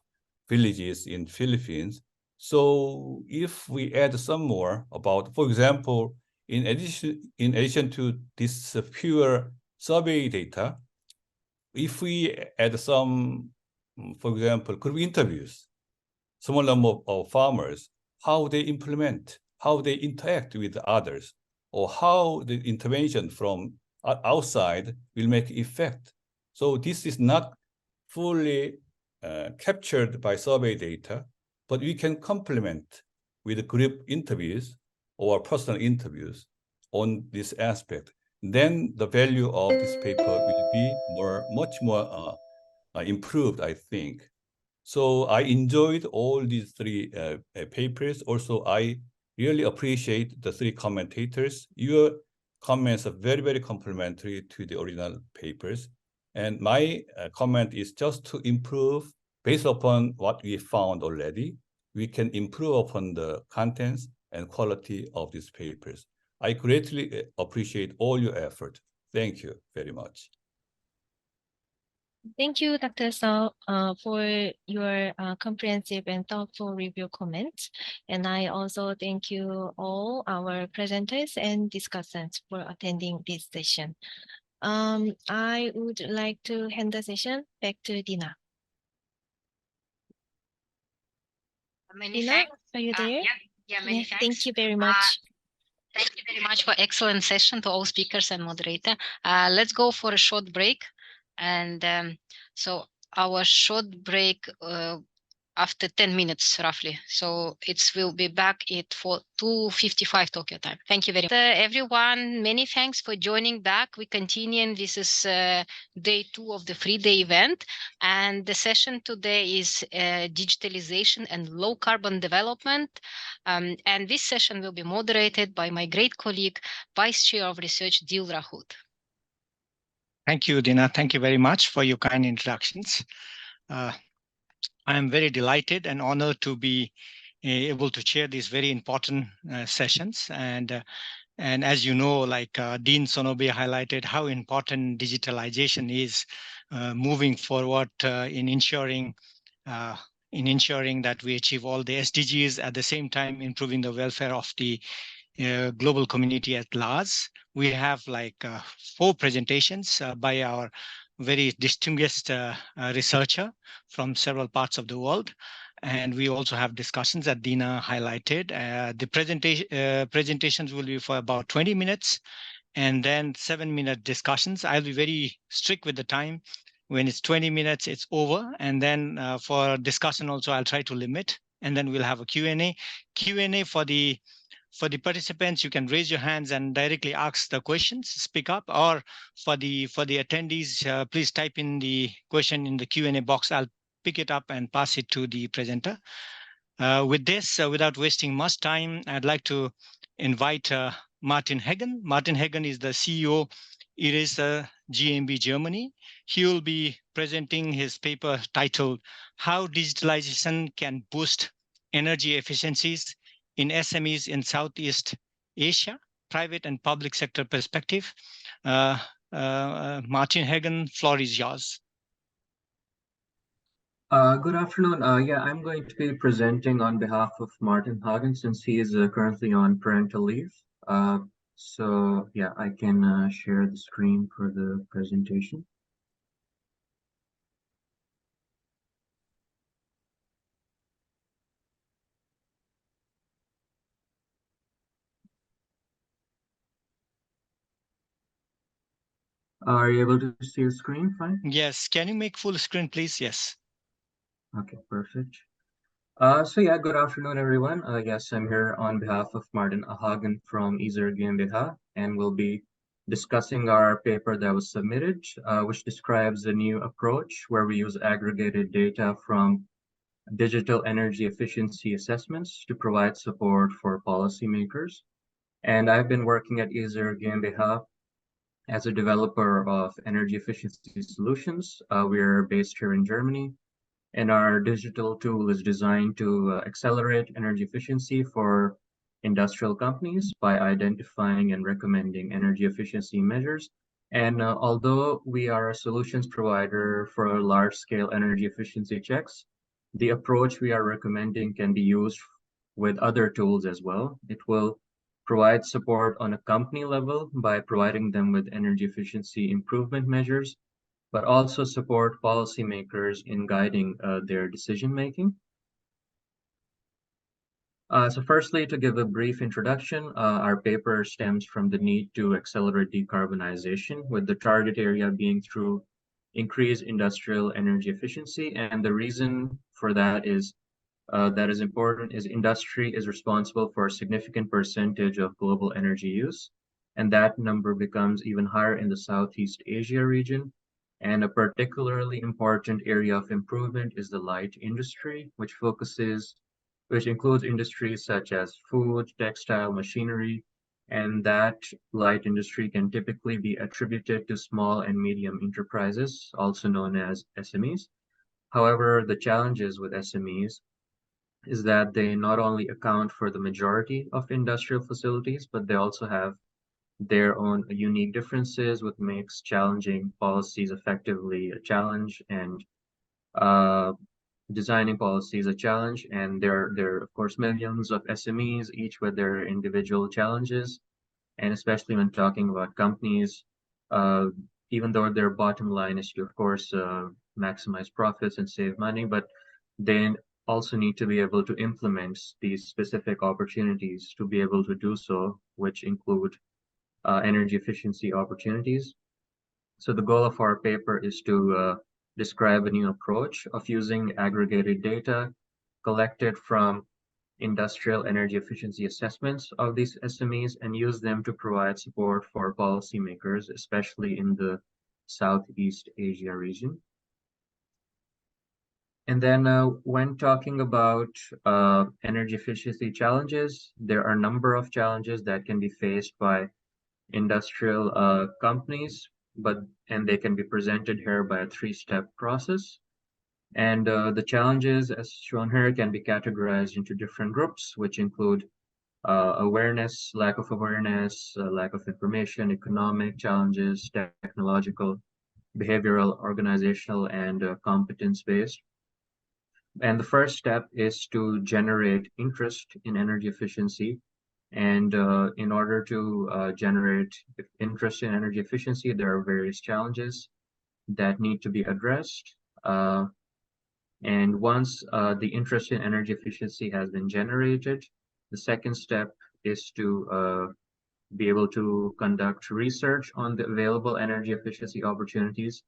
villages in Philippines. So if we add some more about, for example, in addition to this pure survey data, if we add some, for example, group interviews, small number of farmers, how they implement, how they interact with others, or how the intervention from outside will make effect. So this is not fully captured by survey data, but we can complement with group interviews or personal interviews on this aspect. Then the value of this paper will be much more improved, I think. So I enjoyed all these three papers. Also, I really appreciate the three commentators. Your comments are very, very complementary to the original papers. And my comment is just to improve based upon what we found already. We can improve upon the contents and quality of these papers. I greatly appreciate all your effort. Thank you very much. Thank you, Dr. Sao, for your comprehensive and thoughtful review comments. And I also thank you all our presenters and discussants for attending this session. I would like to hand the session back to Dina. Many Dina, thanks. are you there? Many thanks. Thank you very much. Thank you very much for excellent session to all speakers and moderator. Let's go for a short break. And so our short break after 10 minutes roughly. So it will be back at 2:55 Tokyo time. Thank you very much. Everyone, many thanks for joining back. We continue. This is day 2 of the 3-day event. And the session today is digitalization and low carbon development. And this session will be moderated by my great colleague, Vice Chair of Research, Dil Rahut. Thank you, Dina. Thank you very much for your kind introductions. I am very delighted and honored to be able to chair these very important sessions. And as you know, like Dean Sonobe highlighted how important digitalization is moving forward in ensuring that we achieve all the SDGs, at the same time improving the welfare of the global community at large. We have like 4 presentations by our very distinguished researcher from several parts of the world. And we also have discussions that Dina highlighted. The presentations will be for about 20 minutes and then 7-minute discussions. I'll be very strict with the time. When it's 20 minutes, it's over. And then for discussion also, I'll try to limit. And then we'll have a Q&A. Q&A for the participants, you can raise your hands and directly ask the questions, speak up, or for the attendees, please type in the question in the Q&A box. I'll pick it up and pass it to the presenter. With this, without wasting much time, I'd like to invite Martin Hagen. Martin Hagen is the CEO, Eraser GmbH Germany. He will be presenting his paper titled, How Digitalization Can Boost Energy Efficiencies in SMEs in Southeast Asia, Private and Public Sector Perspective. Martin Hagen, floor is yours. Good afternoon. I'm going to be presenting on behalf of Martin Hagen since he is currently on parental leave. I can share the screen for the presentation. Are you able to see the screen fine? Yes. Can you make full screen, please? Yes. Okay, perfect. So yeah, good afternoon, everyone. Yes, I'm here on behalf of Martin Ahagan from Ezer GmbH, and we'll be discussing our paper that was submitted, which describes a new approach where we use aggregated data from digital energy efficiency assessments to provide support for policymakers. And I've been working at Ezer GmbH as a developer of energy efficiency solutions. We're based here in Germany, and our digital tool is designed to accelerate energy efficiency for industrial companies by identifying and recommending energy efficiency measures. And although we are a solutions provider for large-scale energy efficiency checks, the approach we are recommending can be used with other tools as well. It will provide support on a company level by providing them with energy efficiency improvement measures, but also support policymakers in guiding their decision making. So firstly, to give a brief introduction, our paper stems from the need to accelerate decarbonization, with the target area being through increased industrial energy efficiency. And the reason for that is that is important is industry is responsible for a significant percentage of global energy use, and that number becomes even higher in the Southeast Asia region. And a particularly important area of improvement is the light industry, which includes industries such as food, textile, machinery, and that light industry can typically be attributed to small and medium enterprises, also known as SMEs. However, the challenges with SMEs is that they not only account for the majority of industrial facilities, but they also have their own unique differences, which makes challenging policies effectively a challenge, and uh, designing policies a challenge. And there are, of course, millions of SMEs, each with their individual challenges. And especially when talking about companies, uh, even though their bottom line is to, of course, maximize profits and save money, but they also need to be able to implement these specific opportunities to be able to do so, which include energy efficiency opportunities. So the goal of our paper is to describe a new approach of using aggregated data collected from industrial energy efficiency assessments of these SMEs and use them to provide support for policymakers, especially in the Southeast Asia region. And then when talking about energy efficiency challenges, there are a number of challenges that can be faced by industrial companies, and they can be presented here by a three-step process. And the challenges, as shown here, can be categorized into different groups, which include awareness, lack of awareness, lack of information, economic challenges, technological, behavioral, organizational, and competence-based. And the first step is to generate interest in energy efficiency. And in order to generate interest in energy efficiency, there are various challenges that need to be addressed. And once the interest in energy efficiency has been generated, the second step is to be able to conduct research on the available energy efficiency opportunities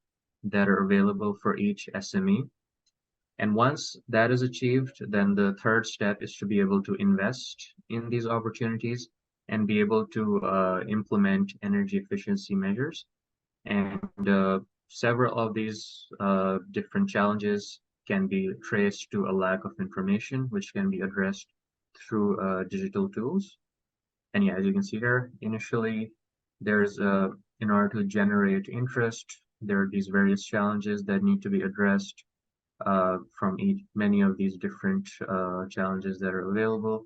that are available for each SME. And once that is achieved, then the third step is to be able to invest in these opportunities and be able to implement energy efficiency measures. And several of these different challenges can be traced to a lack of information, which can be addressed through digital tools. And yeah, as you can see here, initially, there's in order to generate interest, there are these various challenges that need to be addressed from many of these different challenges that are available.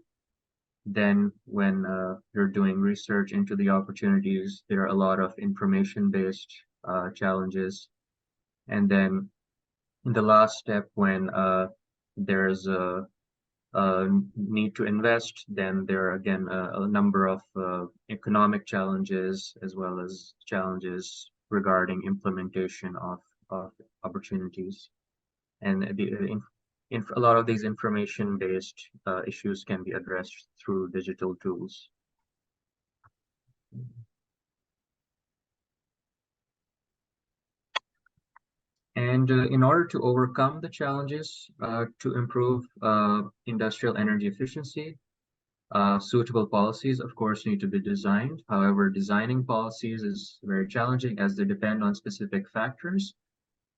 Then when you're doing research into the opportunities, there are a lot of information-based challenges. And then in the last step, when there's a need to invest, then there are again a number of economic challenges as well as challenges regarding implementation of opportunities. And a lot of these information-based issues can be addressed through digital tools. And in order to overcome the challenges to improve industrial energy efficiency, suitable policies, of course, need to be designed. However, designing policies is very challenging as they depend on specific factors,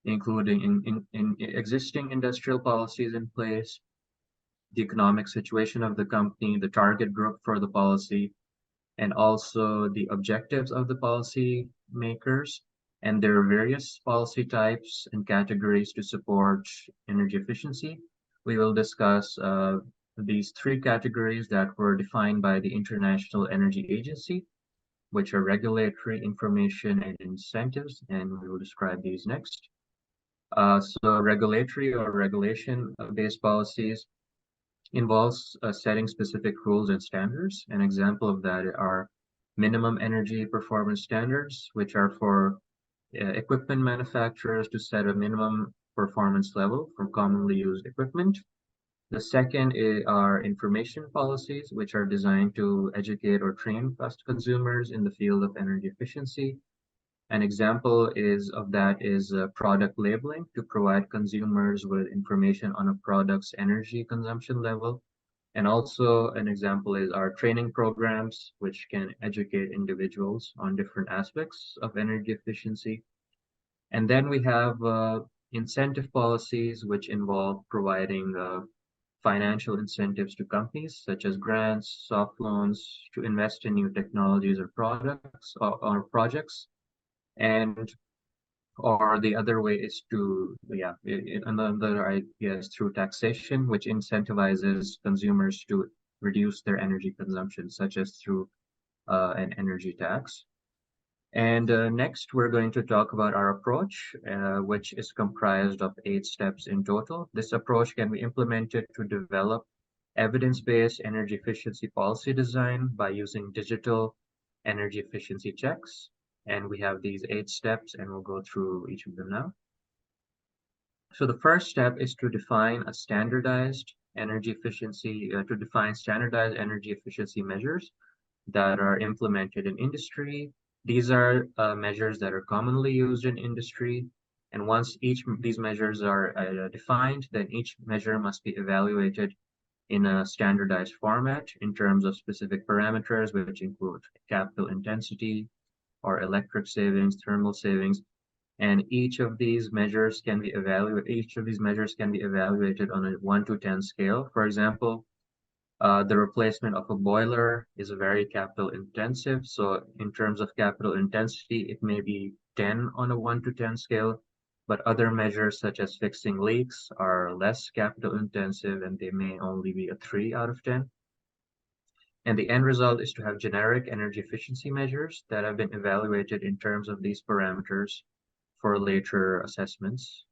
including in existing industrial policies in place, the economic situation of the company, the target group for the policy, and also the objectives of the policy makers. And there are various policy types and categories to support energy efficiency. We will discuss these three categories that were defined by the International Energy Agency, which are regulatory, information, and incentives, and we will describe these next. So regulatory or regulation-based policies involves setting specific rules and standards. An example of that are minimum energy performance standards, which are for equipment manufacturers to set a minimum performance level for commonly used equipment. The second are information policies, which are designed to educate or train consumers in the field of energy efficiency. An example of that is product labeling to provide consumers with information on a product's energy consumption level. And also an example is our training programs, which can educate individuals on different aspects of energy efficiency. And then we have incentive policies, which involve providing financial incentives to companies, such as grants, soft loans, to invest in new technologies or products or projects. And or the other way is to, another idea is through taxation, which incentivizes consumers to reduce their energy consumption, such as through an energy tax. And next, we're going to talk about our approach, which is comprised of 8 steps in total. This approach can be implemented to develop evidence-based energy efficiency policy design by using digital energy efficiency checks. And we have these 8 steps, and we'll go through each of them now. So the first step is to define a standardized energy efficiency, standardized energy efficiency measures that are implemented in industry. These are measures that are commonly used in industry. And once these measures are defined, then each measure must be evaluated in a standardized format in terms of specific parameters, which include capital intensity, or electric savings, thermal savings, and each of these measures can be evaluated on a 1 to 10 scale. For example, the replacement of a boiler is very capital intensive. So in terms of capital intensity, it may be 10 on a 1 to 10 scale, but other measures such as fixing leaks are less capital intensive and they may only be a 3 out of 10. And the end result is to have generic energy efficiency measures that have been evaluated in terms of these parameters for later assessments.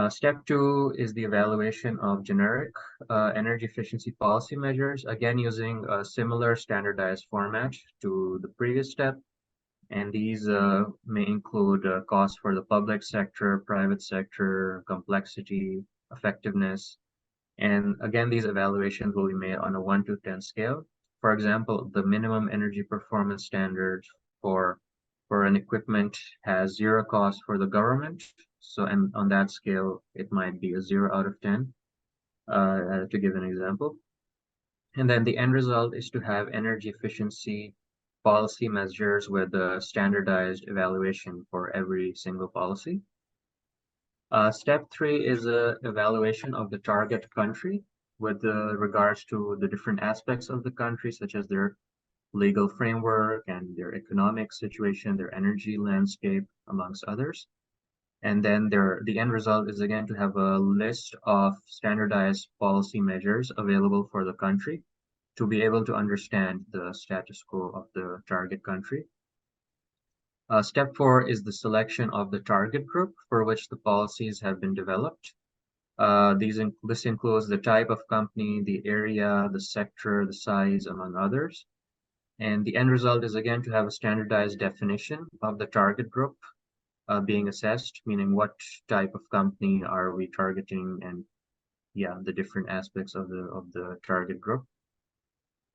Step 2 is the evaluation of generic energy efficiency policy measures, again using a similar standardized format to the previous step. And these may include costs for the public sector, private sector, complexity, effectiveness. And again, these evaluations will be made on a 1 to 10 scale. For example, the minimum energy performance standard for an equipment has 0 cost for the government. So, and on that scale, it might be a 0 out of 10, to give an example. And then the end result is to have energy efficiency policy measures with a standardized evaluation for every single policy. Step 3 is an evaluation of the target country with regards to the different aspects of the country, such as their legal framework and their economic situation, their energy landscape, amongst others. And then the end result is again to have a list of standardized policy measures available for the country to be able to understand the status quo of the target country. Step 4 is the selection of the target group for which the policies have been developed. This includes the type of company, the area, the sector, the size, among others. And the end result is again to have a standardized definition of the target group being assessed, meaning what type of company are we targeting, and the different aspects of the target group.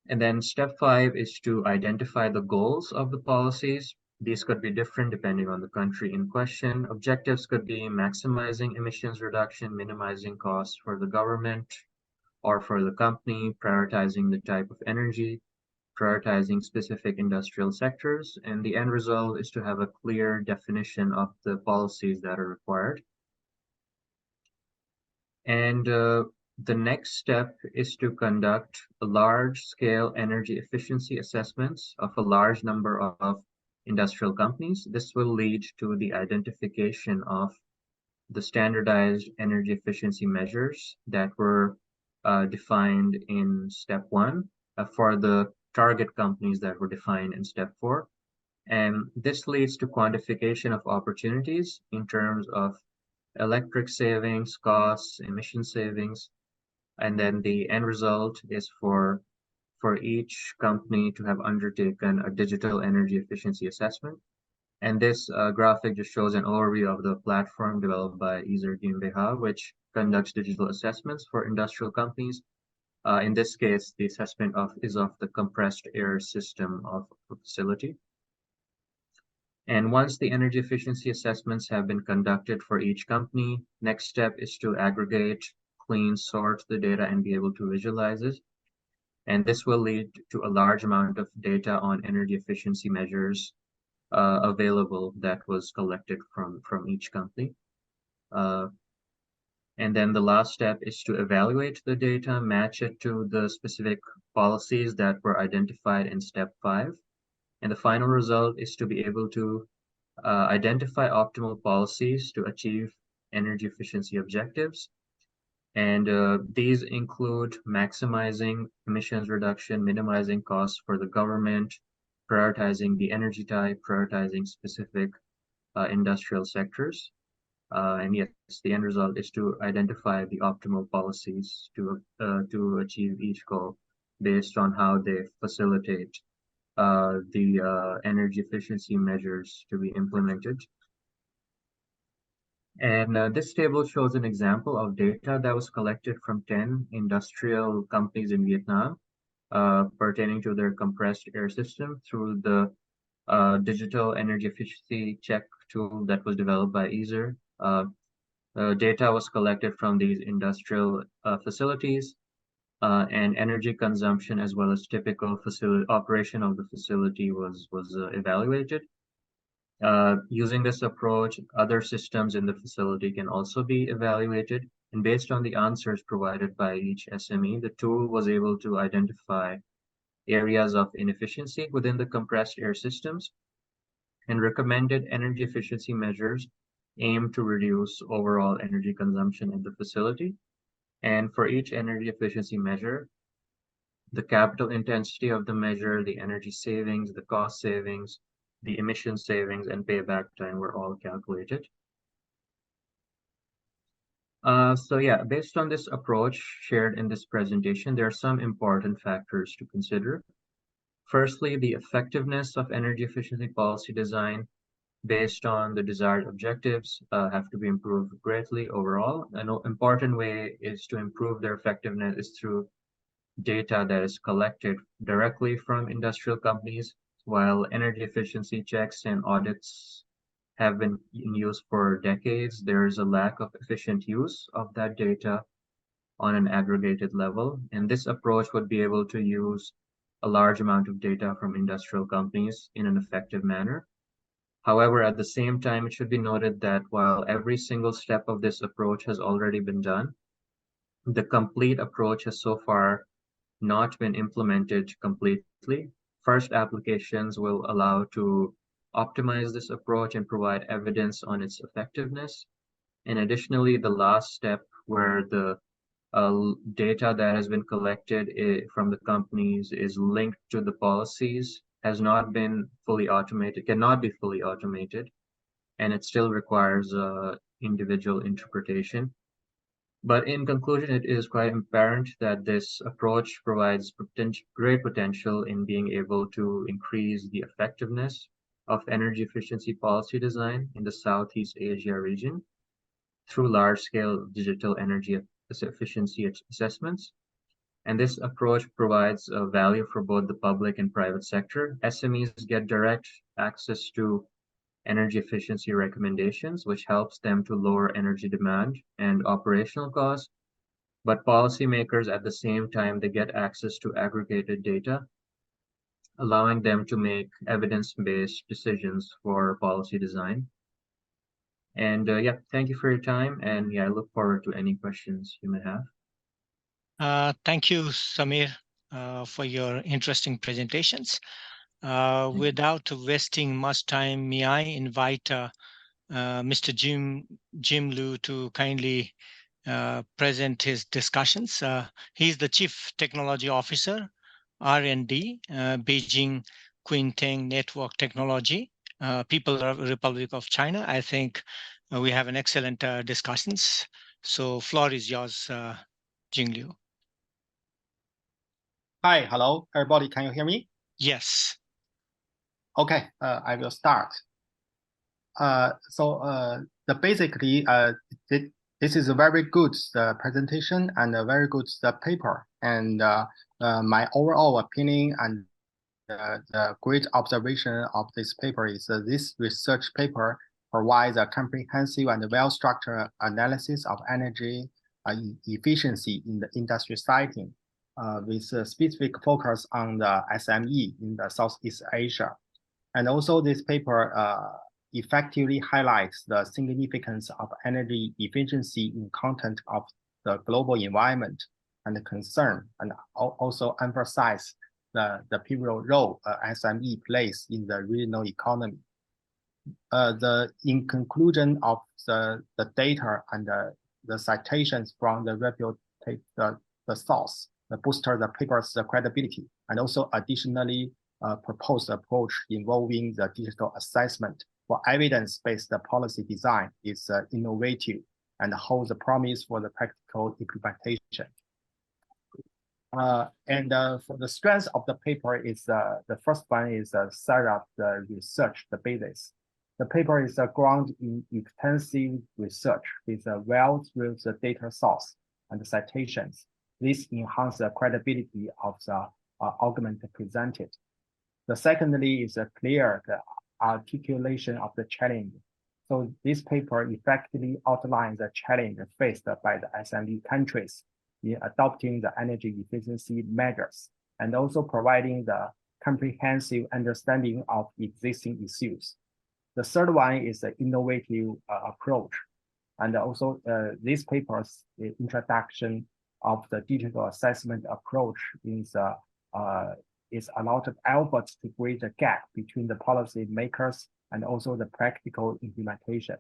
And then step 5 is to identify the goals of the policies These could be different depending on the country in question. Objectives could be maximizing emissions reduction, minimizing costs for the government or for the company, prioritizing the type of energy, prioritizing specific industrial sectors, and the end result is to have a clear definition of the policies that are required. And the next step is to conduct large-scale energy efficiency assessments of a large number of industrial companies. This will lead to the identification of the standardized energy efficiency measures that were defined in step 1 for the target companies that were defined in step 4. And this leads to quantification of opportunities in terms of electric savings, costs, emission savings, and then the end result is for each company to have undertaken a digital energy efficiency assessment. And this graphic just shows an overview of the platform developed by Ezer GmbH, which conducts digital assessments for industrial companies. In this case, the assessment is of the compressed air system of a facility. And once the energy efficiency assessments have been conducted for each company, next step is to aggregate, clean, sort the data, and be able to visualize it. And this will lead to a large amount of data on energy efficiency measures available that was collected from each company. And then the last step is to evaluate the data, match it to the specific policies that were identified in step 5. And the final result is to be able to identify optimal policies to achieve energy efficiency objectives. And these include maximizing emissions reduction, minimizing costs for the government, prioritizing the energy type, prioritizing specific industrial sectors. And yes, the end result is to identify the optimal policies to achieve each goal based on how they facilitate the energy efficiency measures to be implemented. And this table shows an example of data that was collected from 10 industrial companies in Vietnam pertaining to their compressed air system through the digital energy efficiency check tool that was developed by Ezer. Data was collected from these industrial facilities and energy consumption as well as typical facility operation of the facility was evaluated. Using this approach, other systems in the facility can also be evaluated. And based on the answers provided by each SME, the tool was able to identify areas of inefficiency within the compressed air systems and recommended energy efficiency measures aimed to reduce overall energy consumption in the facility. And for each energy efficiency measure, the capital intensity of the measure, the energy savings, the cost savings, the emission savings, and payback time were all calculated. So yeah, based on this approach shared in this presentation, there are some important factors to consider. Firstly, the effectiveness of energy efficiency policy design based on the desired objectives have to be improved greatly overall. An important way is to improve their effectiveness is through data that is collected directly from industrial companies. While energy efficiency checks and audits have been in use for decades, there is a lack of efficient use of that data on an aggregated level. And this approach would be able to use a large amount of data from industrial companies in an effective manner. However, at the same time, it should be noted that while every single step of this approach has already been done, the complete approach has so far not been implemented completely. First applications will allow to optimize this approach and provide evidence on its effectiveness. And additionally, the last step where the data that has been collected from the companies is linked to the policies has not been fully automated, cannot be fully automated, and it still requires individual interpretation. But in conclusion, it is quite apparent that this approach provides great potential in being able to increase the effectiveness of energy efficiency policy design in the Southeast Asia region through large-scale digital energy efficiency assessments. And this approach provides value for both the public and private sector. SMEs get direct access to energy efficiency recommendations, which helps them to lower energy demand and operational costs. But policymakers at the same time, they get access to aggregated data, allowing them to make evidence-based decisions for policy design. And yeah, thank you for your time. And yeah, I look forward to any questions you may have. Thank you, Samir, for your interesting presentations. Without wasting much time, may I invite Mr. Jim Liu to kindly present his discussions. He's the Chief Technology Officer, R&D, Beijing Quinteng Network Technology, People's Republic of China. I think we have an excellent discussions. So floor is yours, Jing Liu. Hi, hello, everybody. Can you hear me? Yes. Okay, I will start. Basically, this is a very good presentation and a very good paper. And my overall opinion and the great observation of this paper is this research paper provides a comprehensive and well-structured analysis of energy efficiency in the industry setting, with a specific focus on the SME in the Southeast Asia. And also this paper effectively highlights the significance of energy efficiency in context of the global environment and the concern, and also emphasize the pivotal role SME plays in the regional economy. In conclusion of the data and the citations from the reputed the source, the booster the paper's credibility, and also additionally proposed approach involving the digital assessment for evidence-based policy design is innovative and holds the promise for the practical implementation. For the strength of the paper is the first one is set up the research, the basis. The paper is grounded in extensive research with a well-drilled data source and citations. This enhances the credibility of the argument presented. The secondly is a clear articulation of the challenge. So this paper effectively outlines the challenge faced by the SME countries in adopting the energy efficiency measures, and also providing the comprehensive understanding of existing issues. The third one is the innovative approach. And also this paper's introduction of the digital assessment approach is a lot of efforts to bridge the gap between the policy makers and also the practical implementation.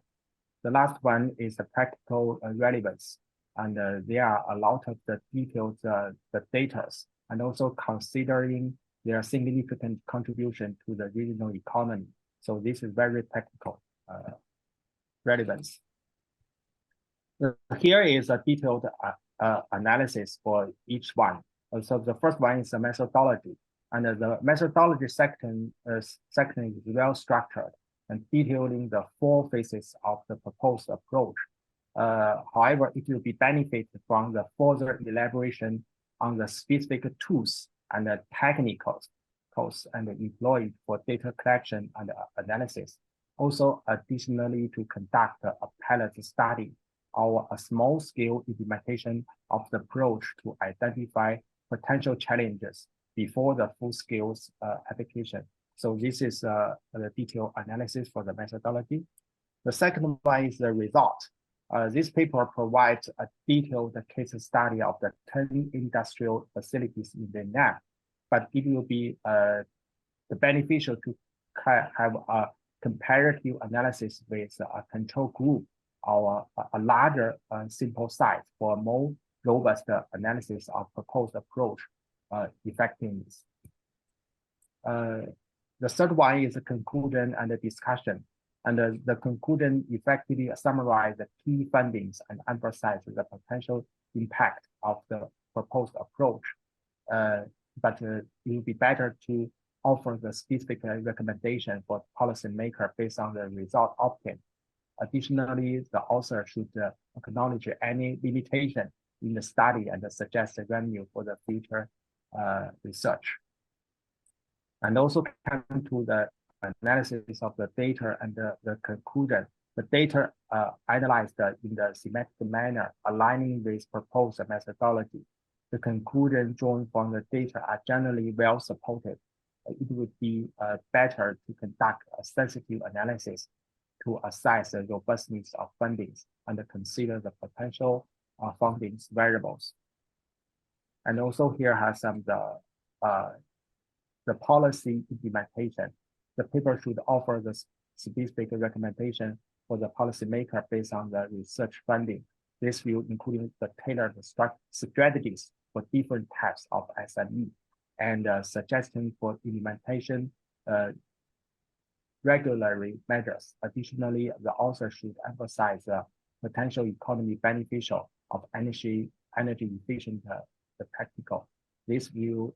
The last one is the practical relevance. And there are a lot of the detailed the data, and also considering their significant contribution to the regional economy. So this is very practical relevance. Here is a detailed analysis for each one. So the first one is the methodology. And the methodology section is well structured and detailing the 4 phases of the proposed approach. However, it will be benefit from the further elaboration on the specific tools and the technicals and employed for data collection and analysis. Also, additionally, to conduct a pilot study or a small-scale implementation of the approach to identify potential challenges before the full-scale application. So this is the detailed analysis for the methodology. The second one is the result. This paper provides a detailed case study of the 10 industrial facilities in Vietnam, but it will be beneficial to have a comparative analysis with a control group or a larger simple site for a more robust analysis of proposed approach effectiveness. The third one is the conclusion and the discussion. And the conclusion effectively summarizes the key findings and emphasizes the potential impact of the proposed approach. But it will be better to offer the specific recommendation for policymaker based on the result obtained. Additionally, the author should acknowledge any limitation in the study and suggest a revenue for the future research. And also come to the analysis of the data and the conclusion. The data analyzed in the symmetric manner, aligning with proposed methodology. The conclusion drawn from the data are generally well supported. It would be better to conduct a sensitive analysis to assess the robustness of fundings and consider the potential funding variables. And also here has some the policy implementation. The paper should offer the specific recommendation for the policymaker based on the research funding. This will include the tailored strategies for different types of SME and suggestion for implementation regulatory measures. Additionally, the author should emphasize the potential economy beneficial of energy efficient the practical. This will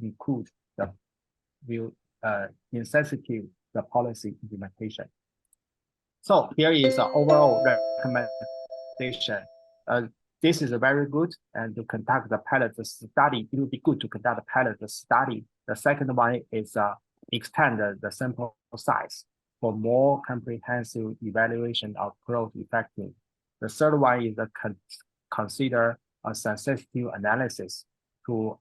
include the insensitive the policy implementation. So here is the overall recommendation. This is very good, and to conduct the pilot study, it would be good to conduct a pilot study. The second one is extend the sample size for more comprehensive evaluation of growth effectiveness. The third one is consider a sensitive analysis to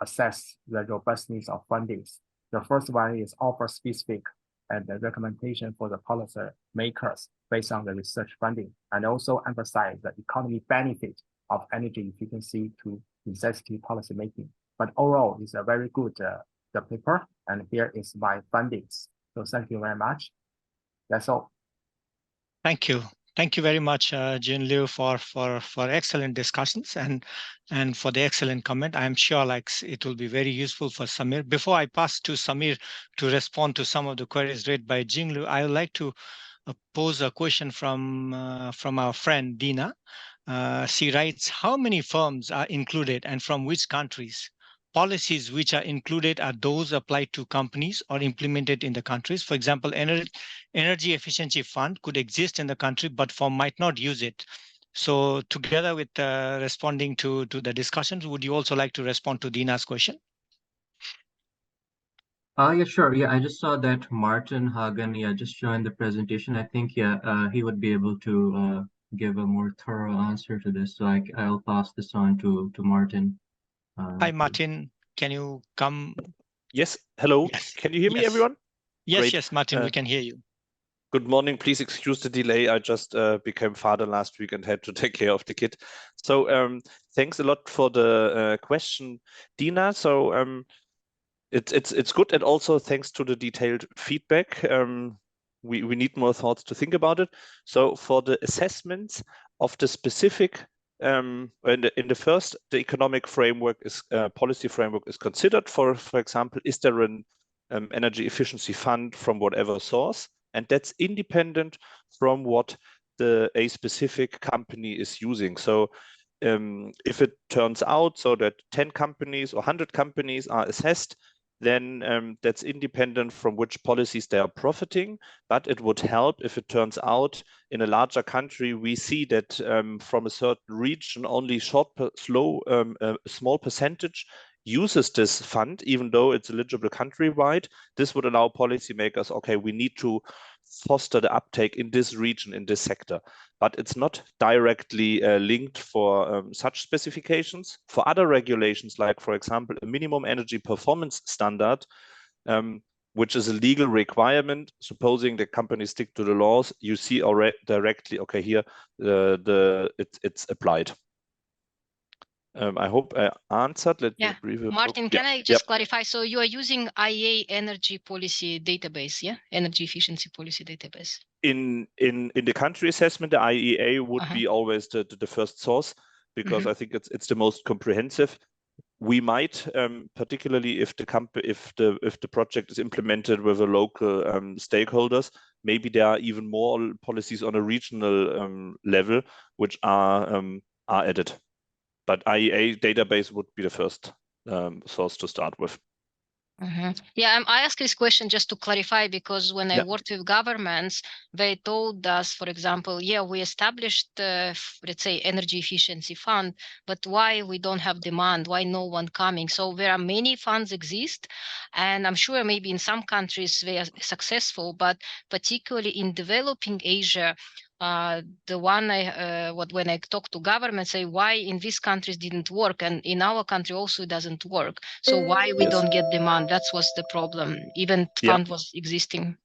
assess the robustness of fundings. The first one is offer specific and the recommendation for the policy makers based on the research funding, and also emphasize the economy benefit of energy efficiency to insensitive policy making. But overall, it's a very good the paper, and here is my findings. So thank you very much. That's all. Thank you. Thank you very much, Jin Liu, for excellent discussions and for the excellent comment. I'm sure it will be very useful for Samir. Before I pass to Samir to respond to some of the queries raised by Jin Liu, I would like to pose a question from our friend Dina. She writes, how many firms are included and from which countries? Policies which are included are those applied to companies or implemented in the countries. For example, energy efficiency fund could exist in the country, but firm might not use it. So together with responding to the discussions, would you also like to respond to Dina's question? Yeah, sure. Yeah, I just saw that Martin Hagen, just joined the presentation. I think, he would be able to give a more thorough answer to this. So I'll pass this on to Martin. Hi, Martin. Can you come? Yes. Hello. Yes. Can you hear me, everyone? Yes, Great. yes, Martin, we can hear you. Good morning. Please excuse the delay. I just became father last week and had to take care of the kid. So thanks a lot for the question, Dina. So it's good, and also thanks to the detailed feedback. We need more thoughts to think about it. So for the assessments of the specific in the first, the economic framework is policy framework is considered. For example, is there an energy efficiency fund from whatever source, and that's independent from what a specific company is using. So if it turns out so that 10 companies or 100 companies are assessed, then that's independent from which policies they are profiting. But it would help if it turns out in a larger country, we see that from a certain region, only a small percentage uses this fund, even though it's eligible countrywide. This would allow policymakers, okay, we need to foster the uptake in this region, in this sector. But it's not directly linked for such specifications. For other regulations, like, for example, a minimum energy performance standard, which is a legal requirement, supposing the companies stick to the laws, you see already directly, okay, here it's applied. I hope I answered. Let me briefly. Martin, can I just clarify? So you are using IEA energy policy database, yeah? Energy efficiency policy database. In the country assessment, the IEA would be always the first source, because I think it's the most comprehensive. We might, particularly if the project is implemented with a local stakeholders, maybe there are even more policies on a regional level which are added. But IEA database would be the first source to start with. Yeah, I ask this question just to clarify, because when I Yeah. worked with governments, they told us, for example, yeah, we established, let's say, energy efficiency fund, but why we don't have demand? Why no one coming? So there are many funds exist, and I'm sure maybe in some countries they are successful, but particularly in developing Asia, the one when I talk to governments, say why in these countries didn't work, and in our country also it doesn't work. So why we don't get demand? That was the problem. Even fund was existing.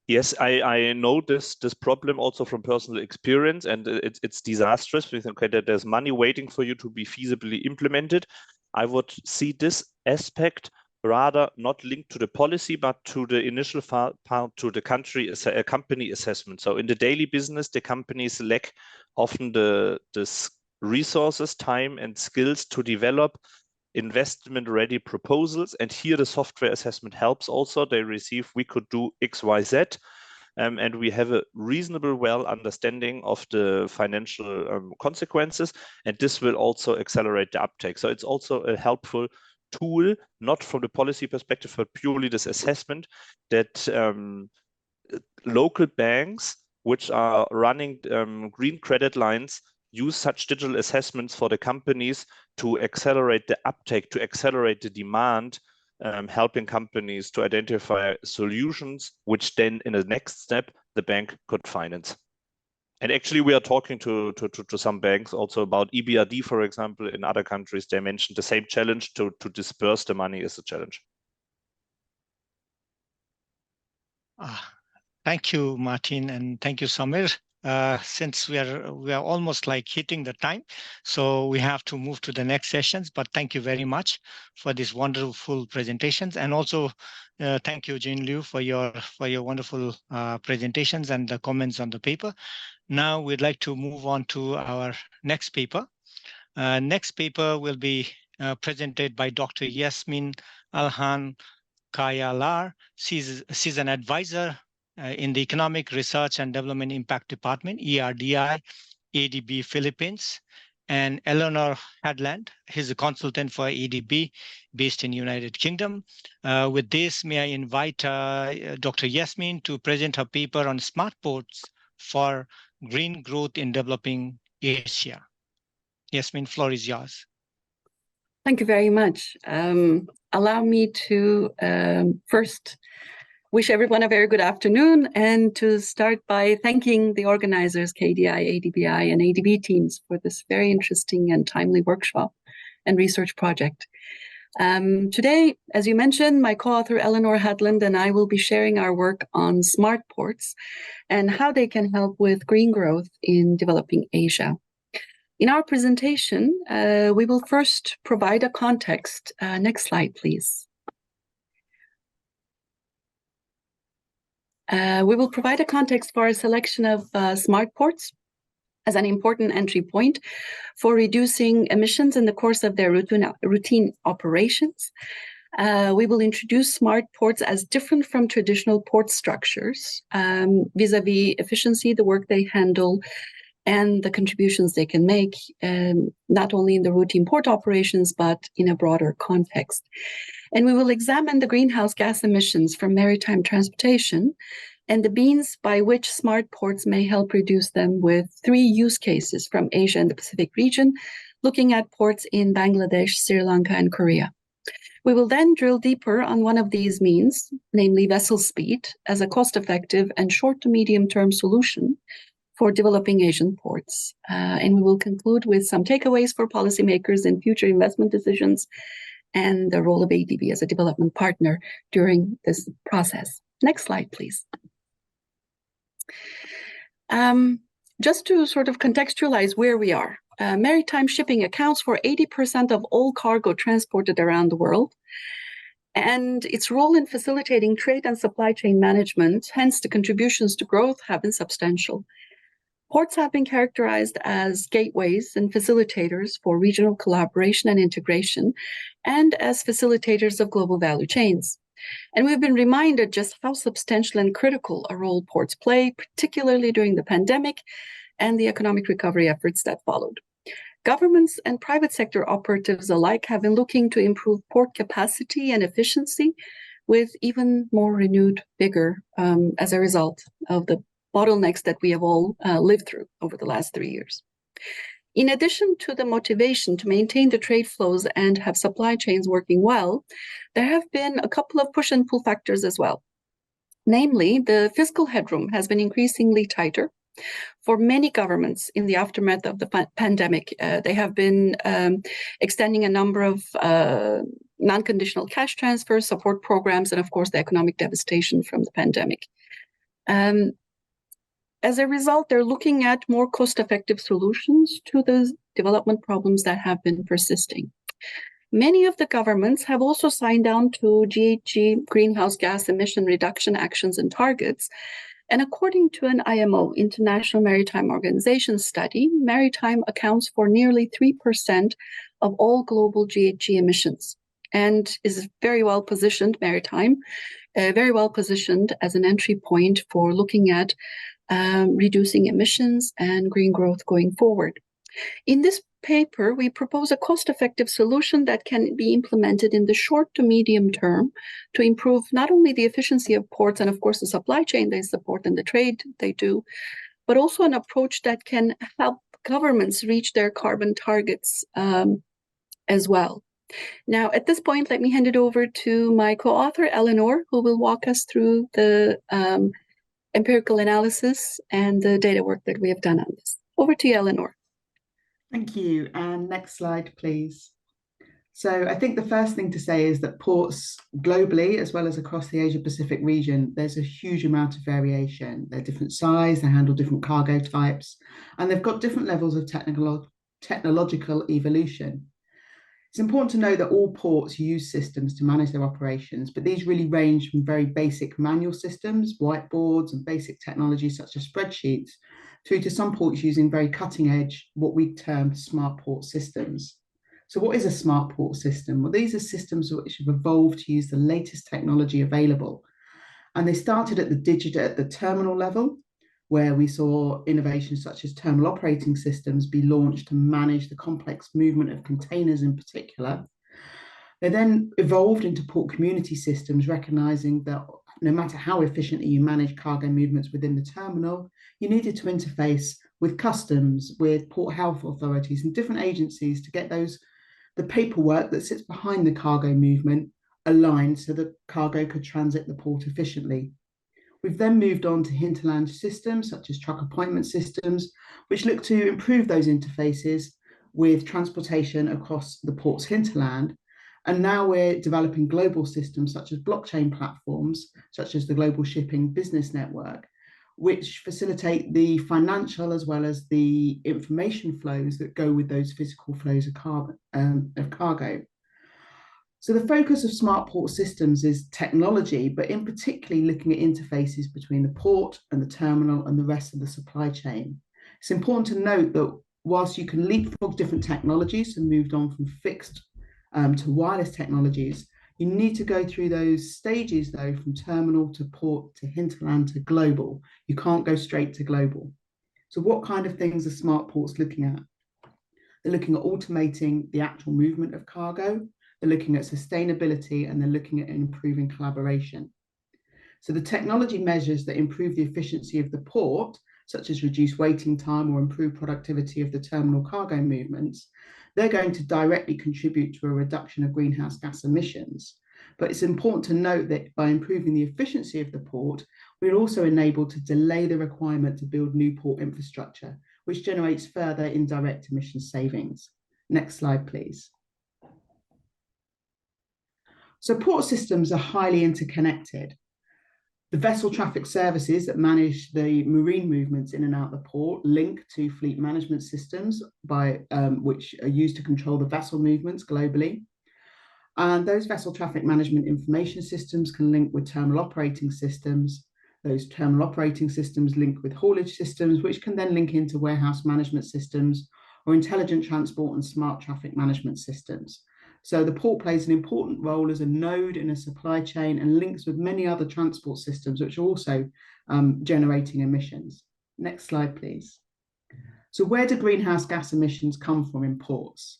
Yes, I know this problem also from personal experience, and it's disastrous. We think, okay, that there's money waiting for you to be feasibly implemented. I would see this aspect rather not linked to the policy, but to the initial part to the company assessment. So in the daily business, the companies lack often the resources, time, and skills to develop investment-ready proposals. And here the software assessment helps also. They receive, we could do X, Y, Z, and we have a reasonable well understanding of the financial consequences, and this will also accelerate the uptake. So it's also a helpful tool, not from the policy perspective, but purely this assessment that local banks which are running green credit lines use such digital assessments for the companies to accelerate the uptake, to accelerate the demand, helping companies to identify solutions, which then in the next step, the bank could finance. And actually, we are talking to some banks also about EBRD, for example, in other countries. They mentioned the same challenge to disperse the money is a challenge. Thank you, Martin, and thank you, Samir. Since we are almost like hitting the time, so we have to move to the next sessions. But thank you very much for these wonderful presentations, and also thank you, Jin Liu, for your wonderful presentations and the comments on the paper. Now we'd like to move on to our next paper. Next paper will be presented by Dr. Yasmin Alhan Kayalar. She's an advisor in the Economic Research and Development Impact Department, ERDI, ADB Philippines, and Eleanor Hadland. He's a consultant for ADB based in United Kingdom. With this, may I invite Dr. Yasmin to present her paper on smart ports for green growth in developing Asia. Yasmin, floor is yours. Thank you very much. Allow me to first wish everyone a very good afternoon, and to start by thanking the organizers, KDI, ADBI, and ADB teams for this very interesting and timely workshop and research project. Today, as you mentioned, my co-author Eleanor Hadland and I will be sharing our work on smart ports and how they can help with green growth in developing Asia. In our presentation, we will first provide a context. Next slide, please. We will provide a context for a selection of smart ports as an important entry point for reducing emissions in the course of their routine operations. We will introduce smart ports as different from traditional port structures vis-a-vis efficiency, the work they handle, and the contributions they can make, not only in the routine port operations, but in a broader context. And we will examine the greenhouse gas emissions from maritime transportation and the means by which smart ports may help reduce them, with 3 use cases from Asia and the Pacific region, looking at ports in Bangladesh, Sri Lanka, and Korea. We will then drill deeper on one of these means, namely vessel speed, as a cost-effective and short to medium-term solution for developing Asian ports. And we will conclude with some takeaways for policymakers in future investment decisions and the role of ADB as a development partner during this process. Next slide, please. Just to sort of contextualize where we are, maritime shipping accounts for 80% of all cargo transported around the world, and its role in facilitating trade and supply chain management, hence the contributions to growth, have been substantial. Ports have been characterized as gateways and facilitators for regional collaboration and integration, and as facilitators of global value chains. And we've been reminded just how substantial and critical a role ports play, particularly during the pandemic and the economic recovery efforts that followed. Governments and private sector operatives alike have been looking to improve port capacity and efficiency with even more renewed vigor as a result of the bottlenecks that we have all lived through over the last 3 years. In addition to the motivation to maintain the trade flows and have supply chains working well, there have been a couple of push and pull factors as well. Namely, the fiscal headroom has been increasingly tighter. For many governments in the aftermath of the pandemic, they have been extending a number of non-conditional cash transfers, support programs, and of course, the economic devastation from the pandemic. As a result, they're looking at more cost-effective solutions to those development problems that have been persisting. Many of the governments have also signed on to GHG greenhouse gas emission reduction actions and targets. And according to an IMO, International Maritime Organization study, maritime accounts for nearly 3% of all global GHG emissions and is very well positioned, maritime, very well positioned as an entry point for looking at reducing emissions and green growth going forward. In this paper, we propose a cost-effective solution that can be implemented in the short to medium term to improve not only the efficiency of ports and, of course, the supply chain they support and the trade they do, but also an approach that can help governments reach their carbon targets as well. Now, at this point, let me hand it over to my co-author, Eleanor, who will walk us through the empirical analysis and the data work that we have done on this. Over to you, Eleanor. Thank you. And next slide, please. So I think the first thing to say is that ports globally, as well as across the Asia-Pacific region, there's a huge amount of variation. They're different size, they handle different cargo types, and they've got different levels of technological evolution. It's important to know that all ports use systems to manage their operations, but these really range from very basic manual systems, whiteboards, and basic technologies such as spreadsheets, through to some ports using very cutting edge, what we term smart port systems. So what is a smart port system? Well, these are systems which have evolved to use the latest technology available. And they started at the terminal level, where we saw innovations such as terminal operating systems be launched to manage the complex movement of containers in particular. They then evolved into port community systems, recognizing that no matter how efficiently you manage cargo movements within the terminal, you needed to interface with customs, with port health authorities and different agencies to get the paperwork that sits behind the cargo movement aligned so that cargo could transit the port efficiently. We've then moved on to hinterland systems such as truck appointment systems, which look to improve those interfaces with transportation across the port's hinterland. And now we're developing global systems such as blockchain platforms, such as the Global Shipping Business Network, which facilitate the financial as well as the information flows that go with those physical flows of cargo. So the focus of smart port systems is technology, but in particularly looking at interfaces between the port and the terminal and the rest of the supply chain. It's important to note that whilst you can leapfrog different technologies and moved on from fixed to wireless technologies, you need to go through those stages though, from terminal to port to hinterland to global. You can't go straight to global. So what kind of things are smart ports looking at? They're looking at automating the actual movement of cargo. They're looking at sustainability, and they're looking at improving collaboration. So the technology measures that improve the efficiency of the port, such as reduce waiting time or improve productivity of the terminal cargo movements, they're going to directly contribute to a reduction of greenhouse gas emissions. But it's important to note that by improving the efficiency of the port, we're also enabled to delay the requirement to build new port infrastructure, which generates further indirect emission savings. Next slide, please. So port systems are highly interconnected. The vessel traffic services that manage the marine movements in and out of the port link to fleet management systems which are used to control the vessel movements globally. And those vessel traffic management information systems can link with terminal operating systems. Those terminal operating systems link with haulage systems, which can then link into warehouse management systems or intelligent transport and smart traffic management systems. So the port plays an important role as a node in a supply chain and links with many other transport systems, which are also generating emissions. Next slide, please. So where do greenhouse gas emissions come from in ports?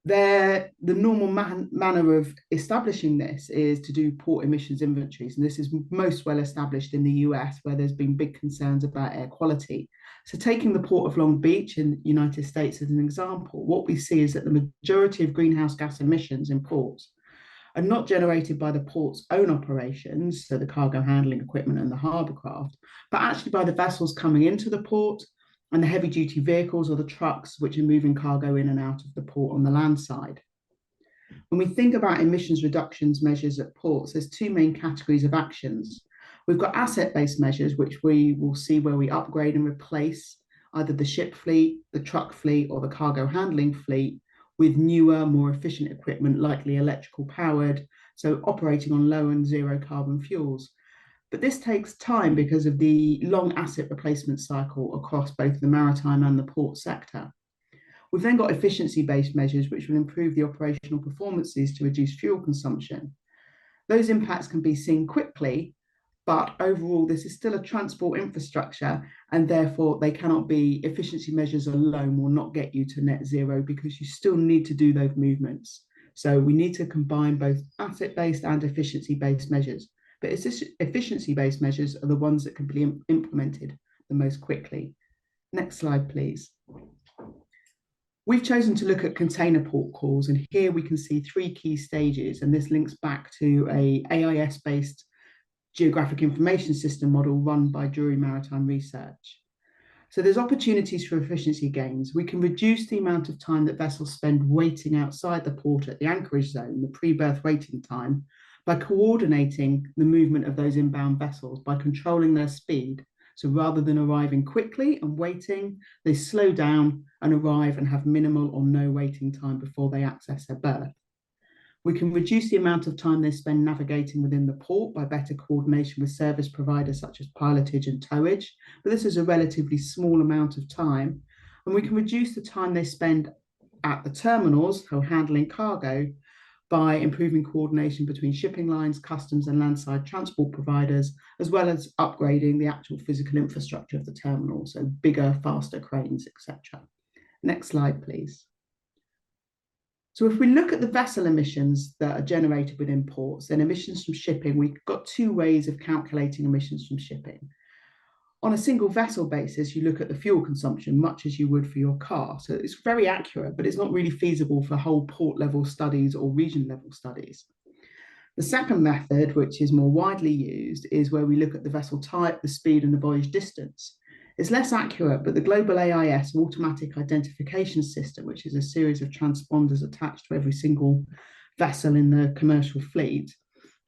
The normal manner of establishing this is to do port emissions inventories, and this is most well established in the US, where there's been big concerns about air quality. So taking the Port of Long Beach in the United States as an example, what we see is that the majority of greenhouse gas emissions in ports are not generated by the port's own operations, so the cargo handling equipment and the harbour craft, but actually by the vessels coming into the port and the heavy duty vehicles or the trucks which are moving cargo in and out of the port on the land side. When we think about emissions reductions measures at ports, there's two main categories of actions. We've got asset-based measures, which we will see where we upgrade and replace either the ship fleet, the truck fleet, or the cargo handling fleet with newer, more efficient equipment, likely electrical powered, so operating on low and zero carbon fuels. But this takes time because of the long asset replacement cycle across both the maritime and the port sector. We've then got efficiency-based measures which will improve the operational performances to reduce fuel consumption. Those impacts can be seen quickly, but overall this is still a transport infrastructure, and therefore they cannot be efficiency measures alone will not get you to net zero because you still need to do those movements. So we need to combine both asset-based and efficiency-based measures. But efficiency-based measures are the ones that can be implemented the most quickly. Next slide, please. We've chosen to look at container port calls, and here we can see three key stages, and this links back to a AIS-based geographic information system model run by Drury Maritime Research. So there's opportunities for efficiency gains. We can reduce the amount of time that vessels spend waiting outside the port at the anchorage zone, the pre-berth waiting time, by coordinating the movement of those inbound vessels, by controlling their speed. So rather than arriving quickly and waiting, they slow down and arrive and have minimal or no waiting time before they access their berth. We can reduce the amount of time they spend navigating within the port by better coordination with service providers such as pilotage and towage, but this is a relatively small amount of time. And we can reduce the time they spend at the terminals, so handling cargo, by improving coordination between shipping lines, customs and landside transport providers, as well as upgrading the actual physical infrastructure of the terminal, so bigger, faster cranes, etc. Next slide, please. So if we look at the vessel emissions that are generated within ports, then emissions from shipping, we've got two ways of calculating emissions from shipping. On a single vessel basis, you look at the fuel consumption, much as you would for your car. So it's very accurate, but it's not really feasible for whole port level studies or region level studies. The second method, which is more widely used, is where we look at the vessel type, the speed and the voyage distance. It's less accurate, but the global AIS, automatic identification system, which is a series of transponders attached to every single vessel in the commercial fleet,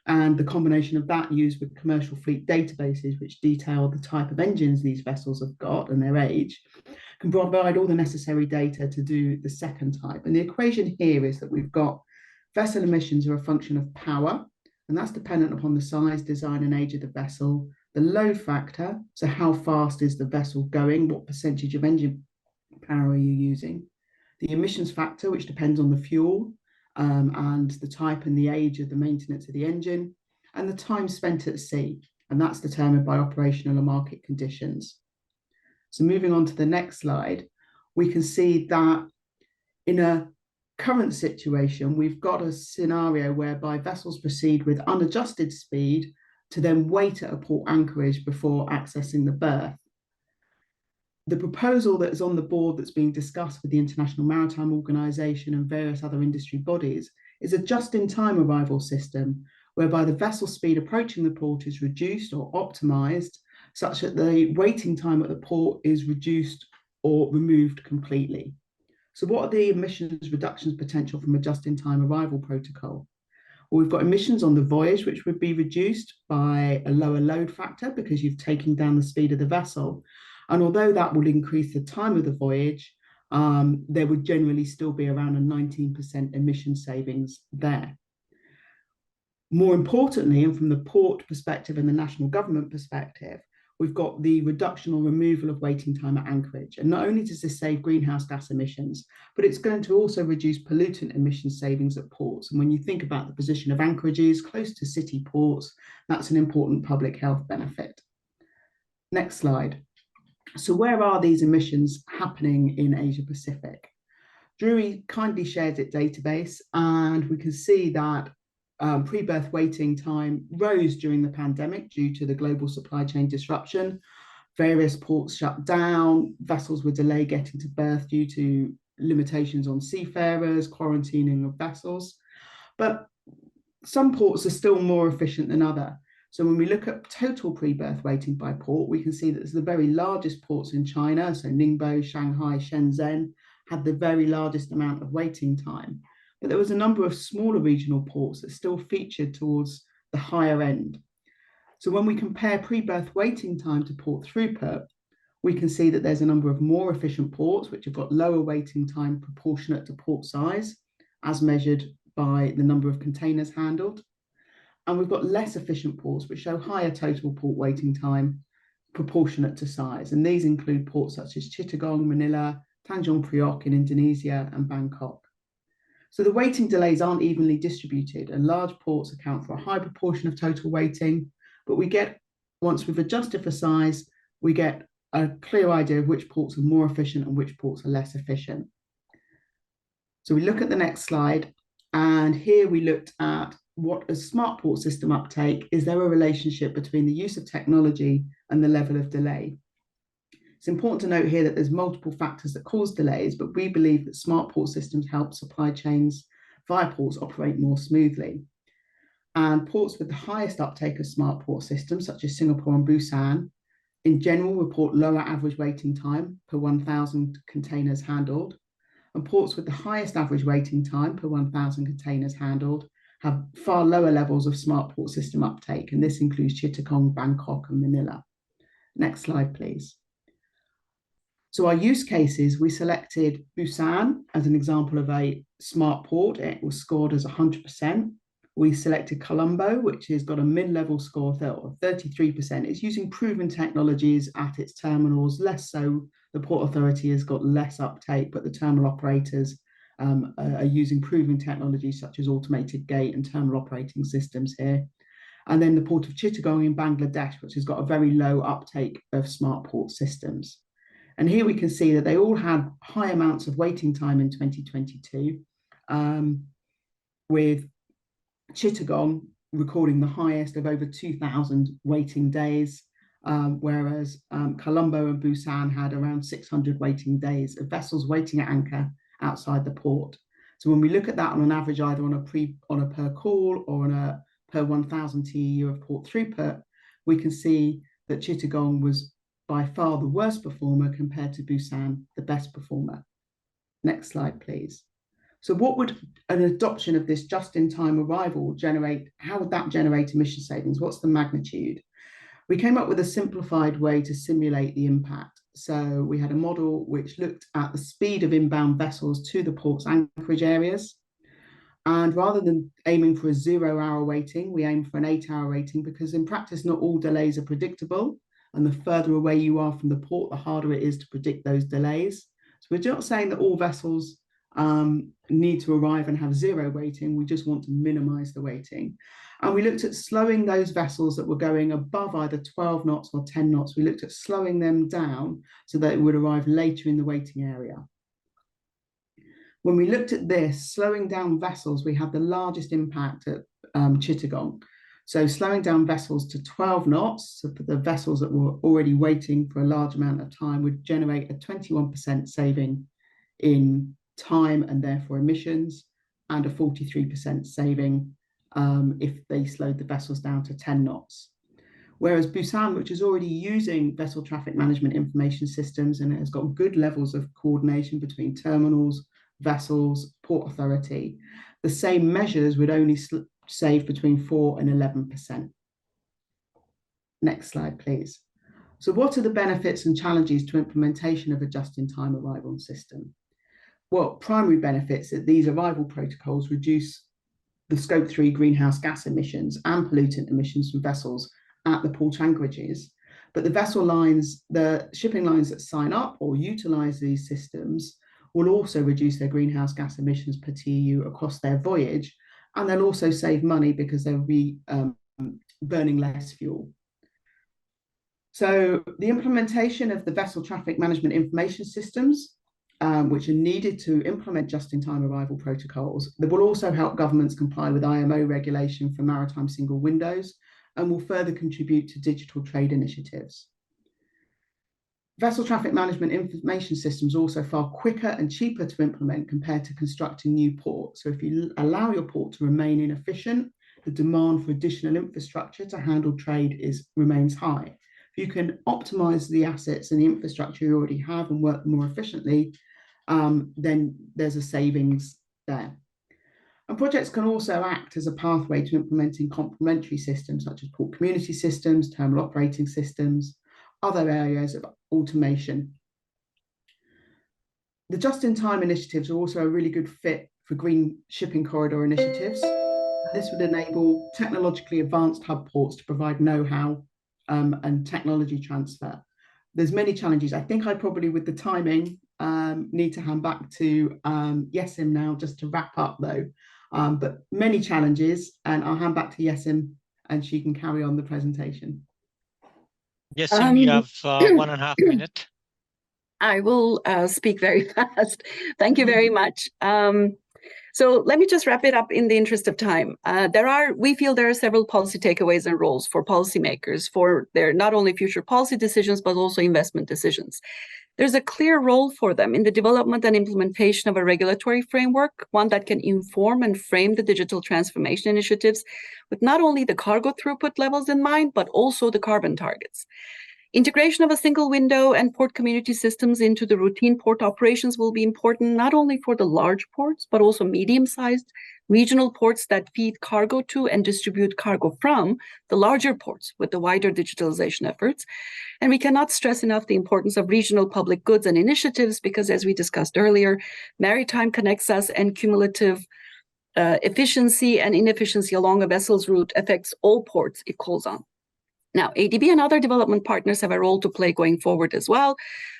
and the combination of that used with commercial fleet databases, which detail the type of engines these vessels have got and their age, can provide all the necessary data to do the second type. And the equation here is that we've got vessel emissions are a function of power, and that's dependent upon the size, design, and age of the vessel, the load factor, so how fast is the vessel going, what percentage of engine power are you using, the emissions factor, which depends on the fuel, and the type and the age of the maintenance of the engine, and the time spent at sea, and that's determined by operational and market conditions. So moving on to the next slide, we can see that in a current situation, we've got a scenario whereby vessels proceed with unadjusted speed to then wait at a port anchorage before accessing the berth. The proposal that is on the board that's being discussed with the International Maritime Organization and various other industry bodies is a just-in-time arrival system whereby the vessel speed approaching the port is reduced or optimized such that the waiting time at the port is reduced or removed completely. So what are the emissions reductions potential from a just-in-time arrival protocol? Well, we've got emissions on the voyage, which would be reduced by a lower load factor because you've taken down the speed of the vessel. And although that would increase the time of the voyage, there would generally still be around a 19% emission savings there. More importantly, and from the port perspective and the national government perspective, we've got the reduction or removal of waiting time at anchorage. And not only does this save greenhouse gas emissions, but it's going to also reduce pollutant emission savings at ports. And when you think about the position of anchorages close to city ports, that's an important public health benefit. Next slide. So where are these emissions happening in Asia Pacific? Drury kindly shared its database, and we can see that pre-birth waiting time rose during the pandemic due to the global supply chain disruption. Various ports shut down, vessels were delayed getting to berth due to limitations on seafarers, quarantining of vessels. But some ports are still more efficient than others. So when we look at total pre-birth waiting by port, we can see that it's the very largest ports in China, so Ningbo, Shanghai, Shenzhen, had the very largest amount of waiting time. But there was a number of smaller regional ports that still featured towards the higher end. So when we compare pre-birth waiting time to port throughput, we can see that there's a number of more efficient ports which have got lower waiting time proportionate to port size, as measured by the number of containers handled. And we've got less efficient ports which show higher total port waiting time proportionate to size. And these include ports such as Chittagong, Manila, Tanjung Priok in Indonesia, and Bangkok. So the waiting delays aren't evenly distributed, and large ports account for a high proportion of total waiting, but we get, once we've adjusted for size, we get a clear idea of which ports are more efficient and which ports are less efficient. So we look at the next slide, and here we looked at what a smart port system uptake. Is there a relationship between the use of technology and the level of delay? It's important to note here that there's multiple factors that cause delays, but we believe that smart port systems help supply chains via ports operate more smoothly. And ports with the highest uptake of smart port systems, such as Singapore and Busan, in general report lower average waiting time per 1,000 containers handled. And ports with the highest average waiting time per 1,000 containers handled have far lower levels of smart port system uptake, and this includes Chittagong, Bangkok, and Manila. Next slide, please. So our use cases, we selected Busan as an example of a smart port. It was scored as 100%. We selected Colombo, which has got a mid-level score of 33%. It's using proven technologies at its terminals, less so. The Port Authority has got less uptake, but the terminal operators are using proven technologies such as automated gate and terminal operating systems here. And then the Port of Chittagong in Bangladesh, which has got a very low uptake of smart port systems. And here we can see that they all had high amounts of waiting time in 2022, with Chittagong recording the highest of over 2,000 waiting days, whereas Colombo and Busan had around 600 waiting days of vessels waiting at anchor outside the port. So when we look at that on an average, either on a per call or on a per 1,000 TEU of port throughput, we can see that Chittagong was by far the worst performer compared to Busan, the best performer. Next slide, please. So what would an adoption of this just-in-time arrival generate? How would that generate emission savings? What's the magnitude? We came up with a simplified way to simulate the impact. So we had a model which looked at the speed of inbound vessels to the port's anchorage areas. And rather than aiming for a 0-hour waiting, we aim for an 8-hour waiting, because in practice, not all delays are predictable. And the further away you are from the port, the harder it is to predict those delays. So we're not saying that all vessels need to arrive and have 0 waiting. We just want to minimize the waiting. And we looked at slowing those vessels that were going above either 12 knots or 10 knots. We looked at slowing them down so that it would arrive later in the waiting area. When we looked at this, slowing down vessels, we had the largest impact at Chittagong. So slowing down vessels to 12 knots, so for the vessels that were already waiting for a large amount of time, would generate a 21% saving in time and therefore emissions, and a 43% saving if they slowed the vessels down to 10 knots. Whereas Busan, which is already using vessel traffic management information systems, and it has got good levels of coordination between terminals, vessels, Port Authority, the same measures would only save between 4 and 11%. Next slide, please. So what are the benefits and challenges to implementation of a just-in-time arrival system? Well, primary benefits that these arrival protocols reduce the Scope 3 greenhouse gas emissions and pollutant emissions from vessels at the port anchorages. But the vessel lines, the shipping lines that sign up or utilize these systems will also reduce their greenhouse gas emissions per TEU across their voyage, and they'll also save money because they'll be burning less fuel. So the implementation of the vessel traffic management information systems, which are needed to implement just-in-time arrival protocols, that will also help governments comply with IMO regulation for maritime single windows and will further contribute to digital trade initiatives. Vessel traffic management information systems are also far quicker and cheaper to implement compared to constructing new ports. So if you allow your port to remain inefficient, the demand for additional infrastructure to handle trade remains high. If you can optimize the assets and the infrastructure you already have and work more efficiently, then there's a savings there. And projects can also act as a pathway to implementing complementary systems such as port community systems, terminal operating systems, other areas of automation. The just-in-time initiatives are also a really good fit for green shipping corridor initiatives. This would enable technologically advanced hub ports to provide know-how and technology transfer. There's many challenges. I think I probably, with the timing, need to hand back to Yesim now just to wrap up though. But many challenges, and I'll hand back to Yesim and she can carry on the presentation. Yesim, you have 1.5 minutes. I will speak very fast. Thank you very much. So let me just wrap it up in the interest of time. We feel there are several policy takeaways and roles for policymakers for their not only future policy decisions, but also investment decisions. There's a clear role for them in the development and implementation of a regulatory framework, one that can inform and frame the digital transformation initiatives with not only the cargo throughput levels in mind, but also the carbon targets. Integration of a single window and port community systems into the routine port operations will be important not only for the large ports, but also medium-sized regional ports that feed cargo to and distribute cargo from the larger ports with the wider digitalization efforts. And we cannot stress enough the importance of regional public goods and initiatives because, as we discussed earlier, maritime connects us and cumulative efficiency and inefficiency along a vessel's route affects all ports it calls on. Now, ADB and other development partners have a role to play going forward as well,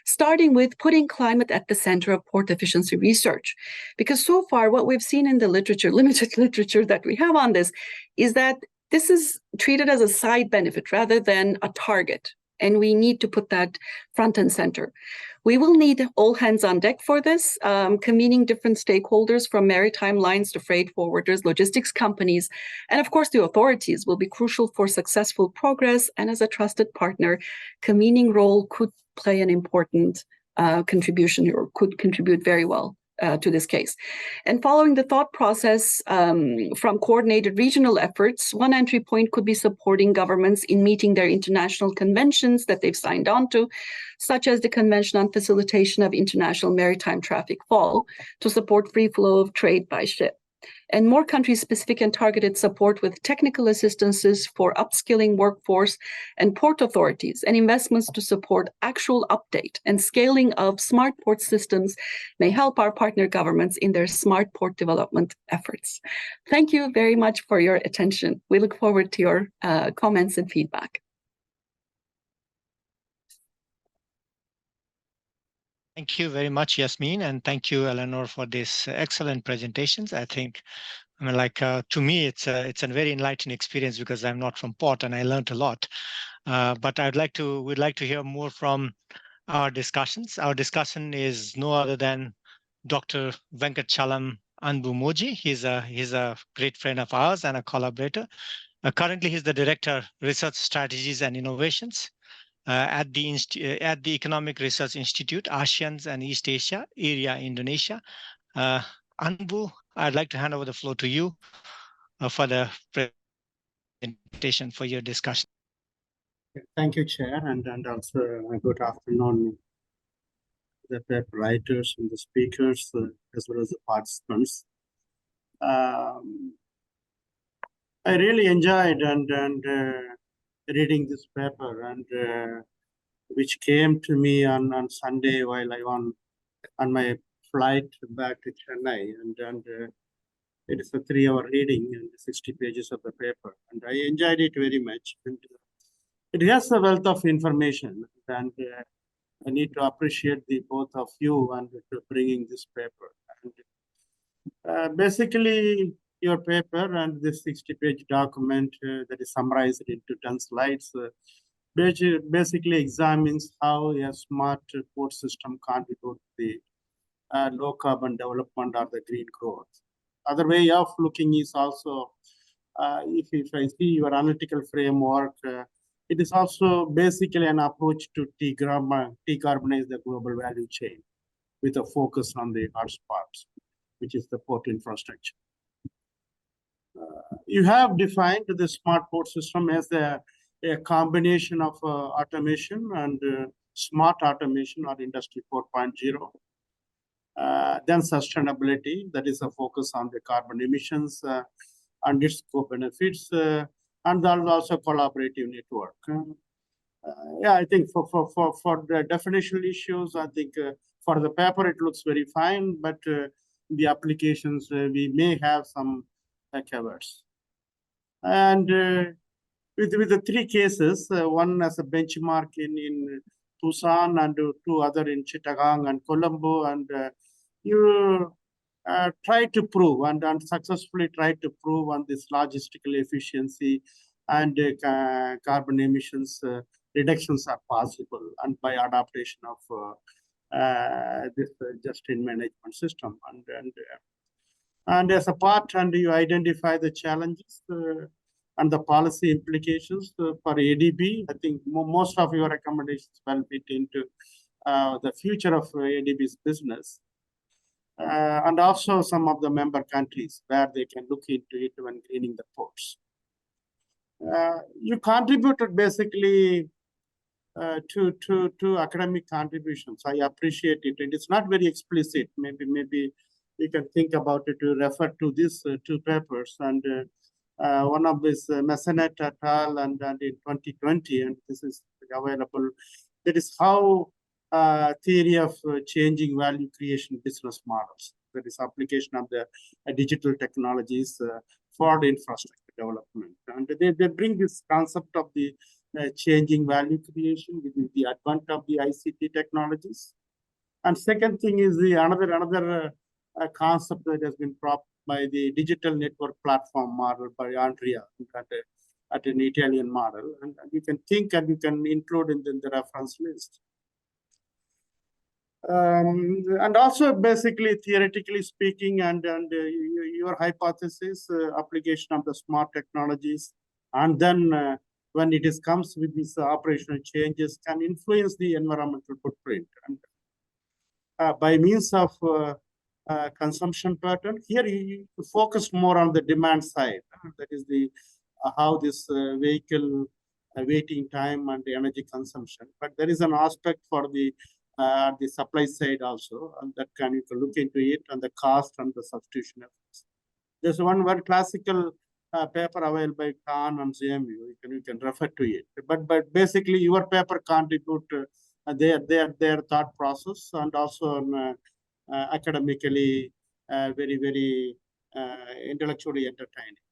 starting with putting climate at the center of port efficiency research. Because so far, what we've seen in the literature, limited literature that we have on this, is that this is treated as a side benefit rather than a target. And we need to put that front and center. We will need all hands on deck for this, convening different stakeholders from maritime lines to freight forwarders, logistics companies, and of course the authorities will be crucial for successful progress. And as a trusted partner, convening role could play an important contribution or could contribute very well to this case. And following the thought process from coordinated regional efforts, one entry point could be supporting governments in meeting their international conventions that they've signed on to, such as the Convention on Facilitation of International Maritime Traffic, FAL, to support free flow of trade by ship. And more country-specific and targeted support with technical assistances for upskilling workforce and port authorities and investments to support actual update and scaling of smart port systems may help our partner governments in their smart port development efforts. Thank you very much for your attention. We look forward to your comments and feedback. Thank you very much, Yasmin, and thank you, Eleanor, for these excellent presentations. I think, to me, it's a very enlightening experience because I'm not from port and I learned a lot. But we'd like to hear more from our discussions. Our discussion is no other than Dr. Venkatchalam Anbumoji. He's a great friend of ours and a collaborator. Currently, he's the Director, Research Strategies and Innovations at the Economic Research Institute, ASEAN and East Asia area, Indonesia. Anbu, I'd like to hand over the floor to you for the presentation for your discussion. Thank you, Chair, and also good afternoon to the paper writers and the speakers, as well as the participants. I really enjoyed reading this paper, and which came to me on Sunday while I was on my flight back to Chennai, and it is a 3-hour reading and 60 pages of the paper, and I enjoyed it very much. And it has a wealth of information, and I need to appreciate the both of you and bringing this paper. And basically, your paper and this 60-page document that is summarized into 10 slides basically examines how a smart port system contributes to the low carbon development or the green growth. Other way of looking is also, if I see your analytical framework, it is also basically an approach to decarbonize the global value chain with a focus on the hotspots, which is the port infrastructure. You have defined the smart port system as a combination of automation and smart automation or Industry 4.0. Then sustainability, that is a focus on the carbon emissions and its co-benefits, and also collaborative network. Yeah, I think for the definitional issues, I think for the paper it looks very fine, but the applications we may have some caveats. And with the three cases, one as a benchmark in Tucson and two other in Chittagong and Colombo, and you try to prove and successfully try to prove on this logistical efficiency and carbon emissions reductions are possible, and by adaptation of this just-in-management system. And as a part, and you identify the challenges and the policy implications for ADB. I think most of your recommendations will fit into the future of ADB's business. And also some of the member countries where they can look into it when greening the ports. You contributed basically to academic contributions. I appreciate it, and it's not very explicit. Maybe you can think about it to refer to these two papers, and one of this Massenet et al. And in 2020, and this is available. That is how theory of changing value creation business models. That is application of the digital technologies for the infrastructure development, and they bring this concept of the changing value creation with the advent of the ICT technologies. And second thing is the another concept that has been brought by the digital network platform model by Andrea at an Italian model, and you can think and you can include in the reference list. And also basically theoretically speaking, and your hypothesis, application of the smart technologies, and then when it comes with these operational changes, can influence the environmental footprint. And by means of consumption pattern, here you focus more on the demand side. That is the how this vehicle waiting time and the energy consumption. But there is an aspect for the supply side also, and that you can look into it, and the cost and the substitution effects. There's one very classical paper available by Khan and CMU. You can refer to it. But basically, your paper contribute their thought process, and also academically very intellectually entertaining.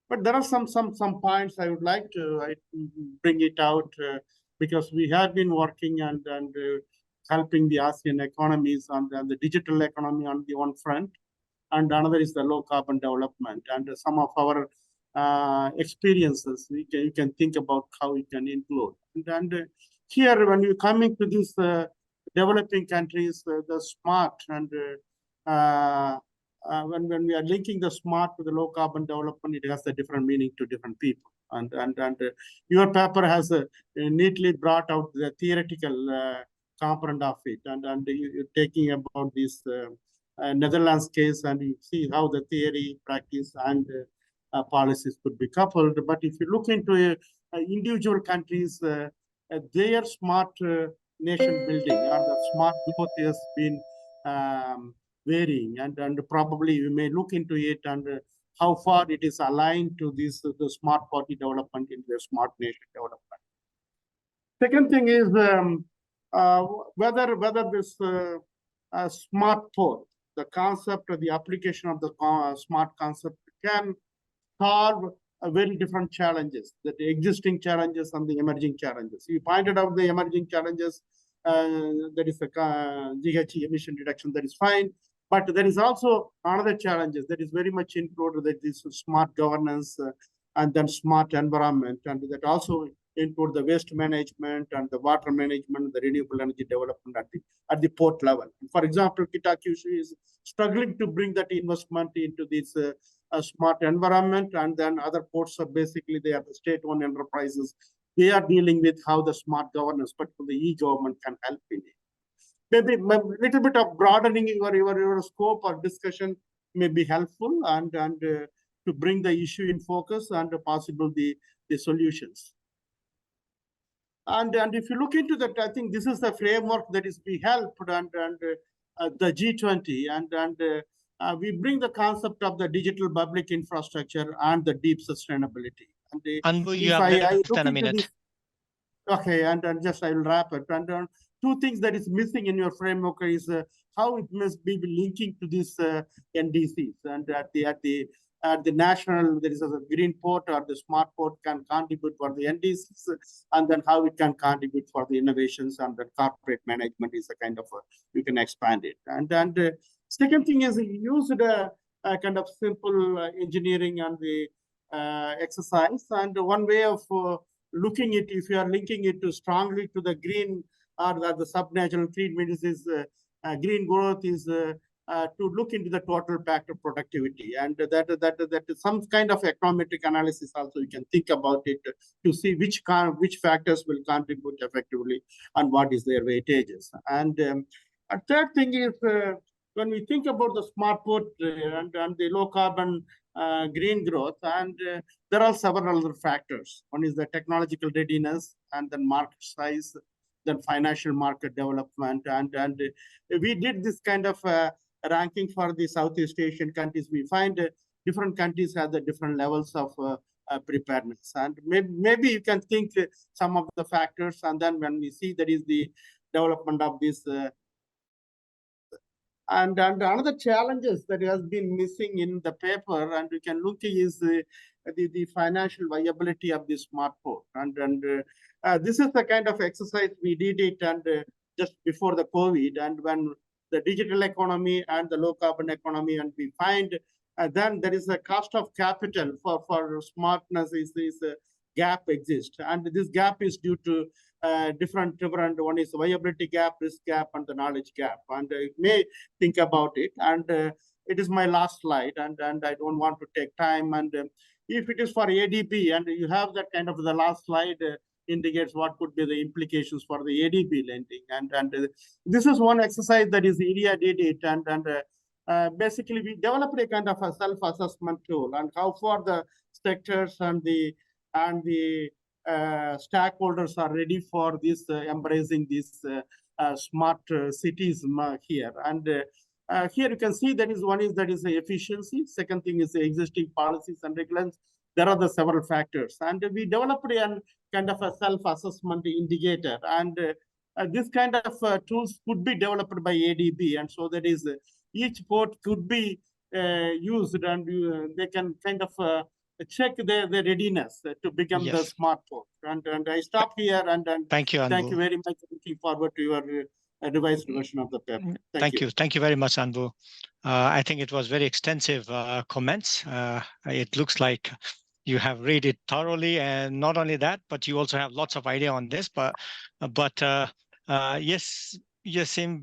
But there are some points I would like to bring it out because we have been working and helping the ASEAN economies on the digital economy on the one front, and another is the low carbon development. And some of our experiences, you can think about how we can include. And here, when you coming to these developing countries, the smart, and when we are linking the smart to the low carbon development, it has a different meaning to different people. And your paper has neatly brought out the theoretical component of it, and you're taking about this Netherlands case, and you see how the theory, practice, and policies could be coupled. But if you look into individual countries, their smart nation building or the smart growth has been varying, and probably we may look into it and how far it is aligned to this the smart party development in the smart nation development. Second thing is whether this smart port, the concept or the application of the smart concept can solve very different challenges, the existing challenges and the emerging challenges. You pointed out the emerging challenges, that is the GHG emission reduction, that is fine. But there is also another challenges that is very much included, that is smart governance and then smart environment, and that also include the waste management and the water management, the renewable energy development at the port level. For example, Kitakyushu is struggling to bring that investment into this smart environment, and then other ports are basically they are the state-owned enterprises. They are dealing with how the smart governance, particularly e-government, can help in it. Maybe a little bit of broadening your scope or discussion may be helpful, and to bring the issue in focus and possible the solutions. And if you look into that, I think this is the framework that is being helped and the G20, and we bring the concept of the digital public infrastructure and the deep sustainability. And Anbu, you have less than a minute. Okay, and just I will wrap it. And two things that is missing in your framework is how it must be linking to these NDCs, and at the national, there is a green port or the smart port can contribute for the NDCs, and then how it can contribute for the innovations and the corporate management is a kind of you can expand it. And second thing is use the kind of simple engineering and the exercise. And one way of looking at, if you are linking it to strongly to the green or the sub-natural treatment is green growth is to look into the total factor productivity, and that is some kind of econometric analysis also you can think about it to see which factors will contribute effectively and what is their weightages. And a third thing is when we think about the smart port and the low carbon green growth, and there are several other factors. One is the technological readiness, and then market size, then financial market development, and we did this kind of ranking for the Southeast Asian countries. We find different countries have the different levels of preparedness, and maybe you can think some of the factors, and then when we see that is the development of this and another challenges that has been missing in the paper, and we can look is the financial viability of the smart port, and this is the kind of exercise we did it, and just before the COVID, and when the digital economy and the low carbon economy, and we find then there is a cost of capital for smartness is gap exists, and this gap is due to different one is viability gap, risk gap, and the knowledge gap. And you may think about it, and it is my last slide, and I don't want to take time. And if it is for ADB, and you have that kind of the last slide indicates what could be the implications for the ADB lending, and this is one exercise that is India did it, and basically we developed a kind of a self-assessment tool, and how far the sectors and the stakeholders are ready for this embracing this smart cities here. And here you can see that is one is the efficiency. Second thing is the existing policies and regulations. There are the several factors, and we developed a kind of a self-assessment indicator, and this kind of tools could be developed by ADB, and so that is each port could be used, and they can kind of check their readiness to become the smart port. And I stop here, and thank you, Anbu. Thank you very much. Looking forward to your revised version of the paper. Thank you. Thank you very much, Anbu. I think it was very extensive comments. It looks like you have read it thoroughly, and not only that, but you also have lots of idea on this. But yes,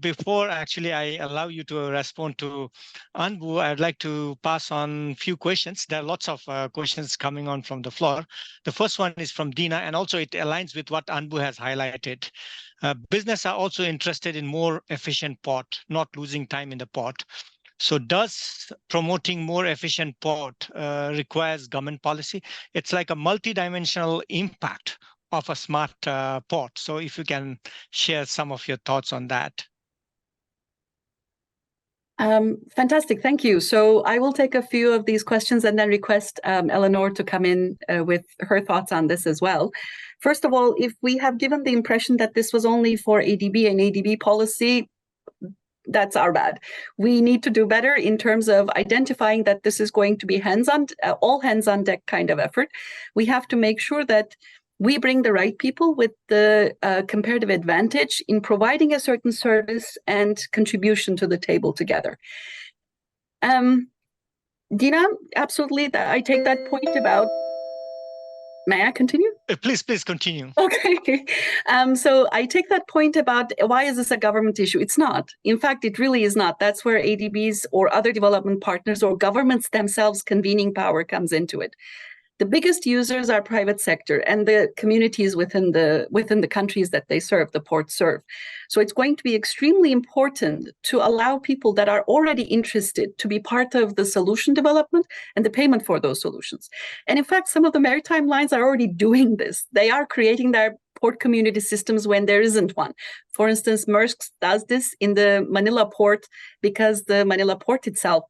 before actually I allow you to respond to Anbu, I'd like to pass on a few questions. There are lots of questions coming on from the floor. The first one is from Dina, and also it aligns with what Anbu has highlighted. Business are also interested in more efficient port, not losing time in the port. So does promoting more efficient port requires government policy? It's like a multidimensional impact of a smart port. So if you can share some of your thoughts on that. Fantastic, thank you. So I will take a few of these questions and then request Eleanor to come in with her thoughts on this as well. First of all, if we have given the impression that this was only for ADB and ADB policy, that's our bad. We need to do better in terms of identifying that this is going to be all hands on deck kind of effort. We have to make sure that we bring the right people with the comparative advantage in providing a certain service and contribution to the table together. Dina, absolutely, I take that point about May I continue? Please continue. Okay. So I take that point about why is this a government issue? It's not. In fact, it really is not. That's where ADBs or other development partners or governments themselves convening power comes into it. The biggest users are private sector and the communities within the countries that they serve, the ports serve. So it's going to be extremely important to allow people that are already interested to be part of the solution development and the payment for those solutions. And in fact, some of the maritime lines are already doing this. They are creating their port community systems when there isn't one. For instance, Maersk does this in the Manila port because the Manila port itself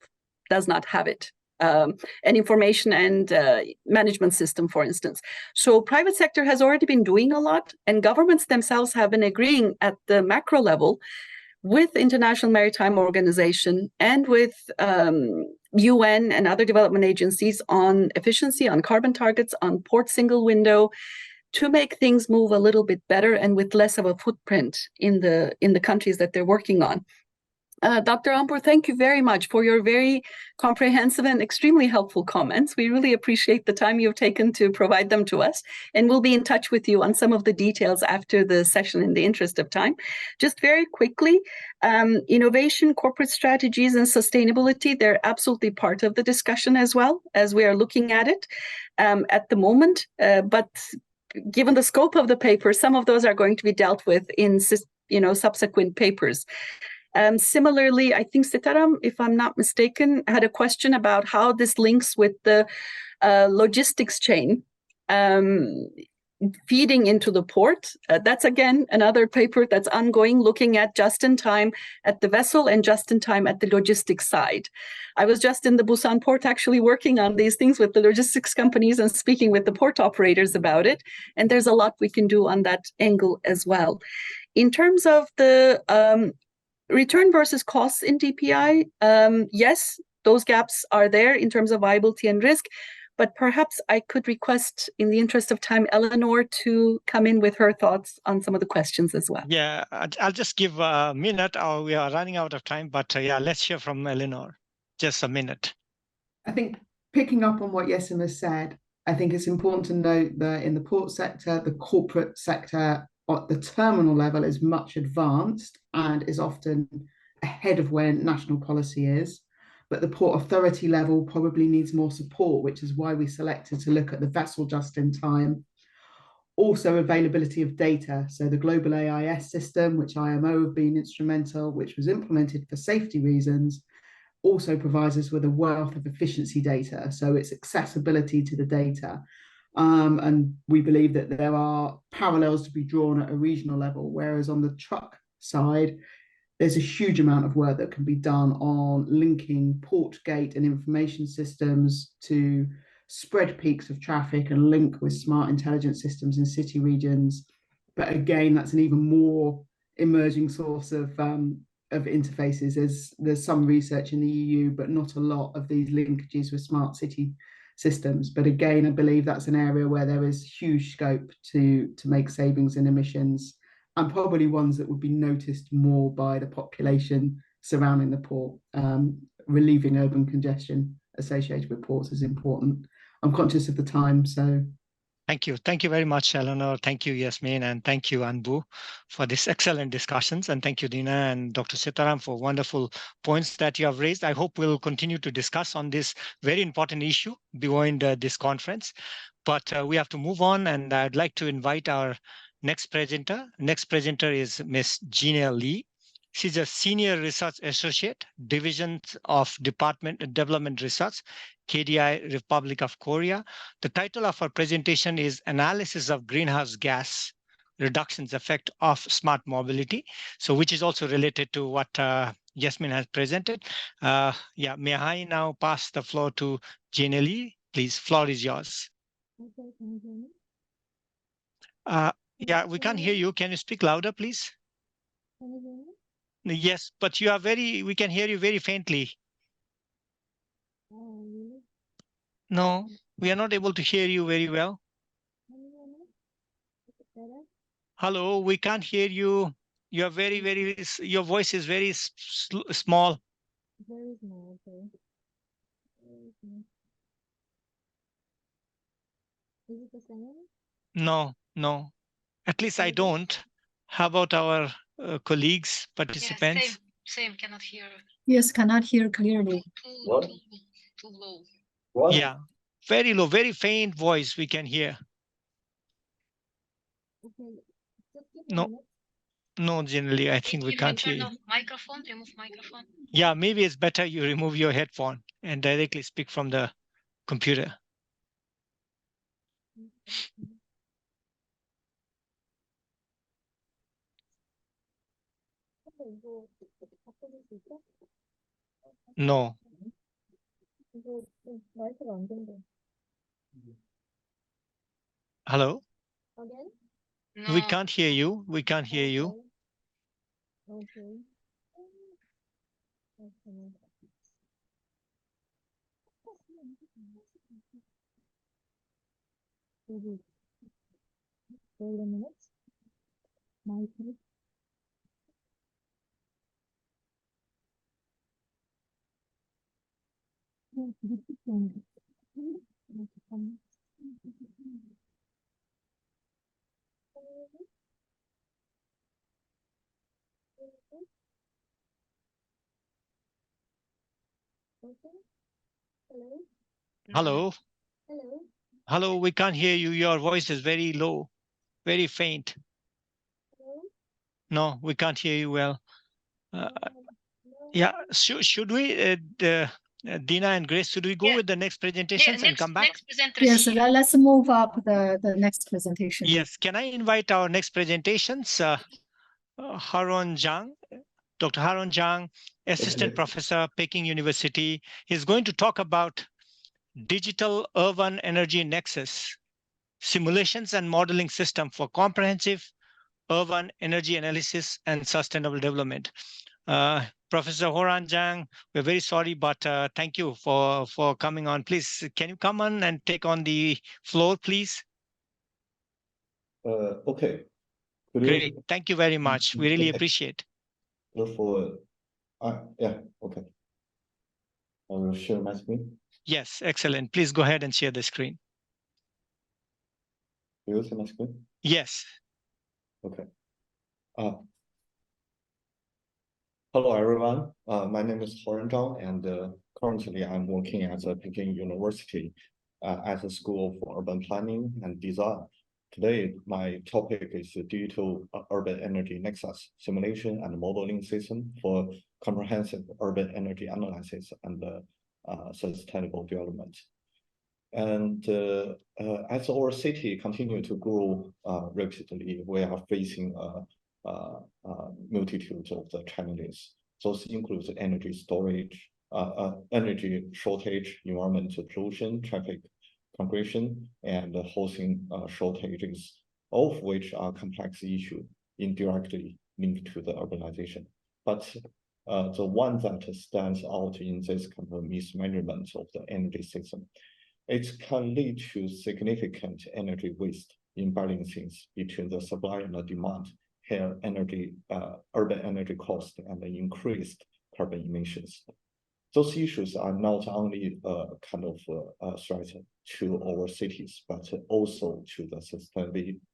does not have it. An information and management system, for instance. So private sector has already been doing a lot, and governments themselves have been agreeing at the macro level with International Maritime Organization and with UN and other development agencies on efficiency, on carbon targets, on port single window, to make things move a little bit better and with less of a footprint in the countries that they're working on. Dr. Ampur, thank you very much for your very comprehensive and extremely helpful comments. We really appreciate the time you've taken to provide them to us, and we'll be in touch with you on some of the details after the session in the interest of time. Just very quickly, innovation, corporate strategies, and sustainability, they're absolutely part of the discussion as well as we are looking at it at the moment. But given the scope of the paper, some of those are going to be dealt with in subsequent papers. Similarly, I think Sitaram, if I'm not mistaken, had a question about how this links with the logistics chain feeding into the port. That's, again, another paper that's ongoing, looking at just-in-time at the vessel and just-in-time at the logistics side. I was just in the Busan port actually working on these things with the logistics companies and speaking with the port operators about it. And there's a lot we can do on that angle as well. In terms of the return versus costs in DPI, yes, those gaps are there in terms of viability and risk, but perhaps I could request, in the interest of time, Eleanor to come in with her thoughts on some of the questions as well. Yeah, I'll just give a minute. We are running out of time, but yeah, let's hear from Eleanor. Just a minute. I think picking up on what Yesim has said, I think it's important to note that in the port sector, the corporate sector at the terminal level is much advanced and is often ahead of where national policy is. But the port authority level probably needs more support, which is why we selected to look at the vessel just in time. Also, availability of data. So the global AIS system, which IMO have been instrumental, which was implemented for safety reasons, also provides us with a wealth of efficiency data. So it's accessibility to the data. And we believe that there are parallels to be drawn at a regional level, whereas on the truck side, there's a huge amount of work that can be done on linking port gate and information systems to spread peaks of traffic and link with smart intelligence systems in city regions. But again, that's an even more emerging source of interfaces. There's some research in the EU, but not a lot of these linkages with smart city systems. But again, I believe that's an area where there is huge scope to make savings in emissions, and probably ones that would be noticed more by the population surrounding the port. Relieving urban congestion associated with ports is important. I'm conscious of the time, so. Thank you. Thank you very much, Eleanor. Thank you, Yasmin, and thank you, Anbu, for this excellent discussions. And thank you, Dina and Dr. Sitaram, for wonderful points that you have raised. I hope we'll continue to discuss on this very important issue beyond this conference. But we have to move on, and I'd like to invite our next presenter. Next presenter is Ms. Gina Lee. She's a Senior Research Associate, Division of Department of Development Research, KDI, Republic of Korea. The title of her presentation is Analysis of Greenhouse Gas Reductions Effect of Smart Mobility, so which is also related to what Yasmin has presented. Yeah, may I now pass the floor to Gina Lee? Please, floor is yours. Okay, can you hear me? Yeah, we can't hear you. Can you speak louder, please? Can you hear me? Yes, but you are we can hear you very faintly. Oh, really? No, we are not able to hear you very well. Can you hear me? Is it better? Hello, we can't hear you. You are your voice is very small. Very small, okay. Is it the same? No, no. At least I don't. How about our colleagues, Yeah, participants? same, cannot hear. Yes, cannot hear clearly. Too low. What? Yeah, very low, very faint voice we can hear. Okay, just give me a No, minute. no, generally, I think we can't hear you. Microphone, remove microphone. Yeah, maybe it's better you remove your headphone and directly speak from the computer. No, 이거 마이크가 안 된대. hello? Again? We can't hear you. We can't hear you. Okay. Wait a minute. Michael. Hello? Hello? Hello, we can't hear you. Your voice is very low, very faint. Hello? No, we can't hear you well. Yeah, should we, Dina and Grace, should we go with the next presentations and come back? Next presenter Yes, is here. let's move up the next presentation. Yes, can I invite our next presentations? Haron Zhang, Dr. Haron Zhang, Assistant Professor, Peking University. He's going to talk about digital urban energy nexus, simulations and modeling system for comprehensive urban energy analysis and sustainable development. Professor Horan Zhang, we're very sorry, but thank you for coming on. Please, can you come on and take on the floor, please? Okay. Great. Thank you very much. We really appreciate. Therefore, yeah, okay. I will share my screen. Yes, excellent. Please go ahead and share the screen. Do you see my screen? Yes. Okay. Hello, everyone. My name is Horan Zhang, and currently I'm working at Peking University at the School for Urban Planning and Design. Today, my topic is the digital urban energy nexus simulation and modeling system for comprehensive urban energy analysis and sustainable development. And as our city continues to grow rapidly, we are facing multitude of the challenges. Those include energy storage, energy shortage, environmental pollution, traffic congestion, and housing shortages, all of which are complex issues indirectly linked to the urbanization. But the one that stands out in this kind of mismanagement of the energy system, it can lead to significant energy waste, imbalances between the supply and the demand, higher energy, urban energy cost, and increased carbon emissions. Those issues are not only a kind of threat to our cities, but also to the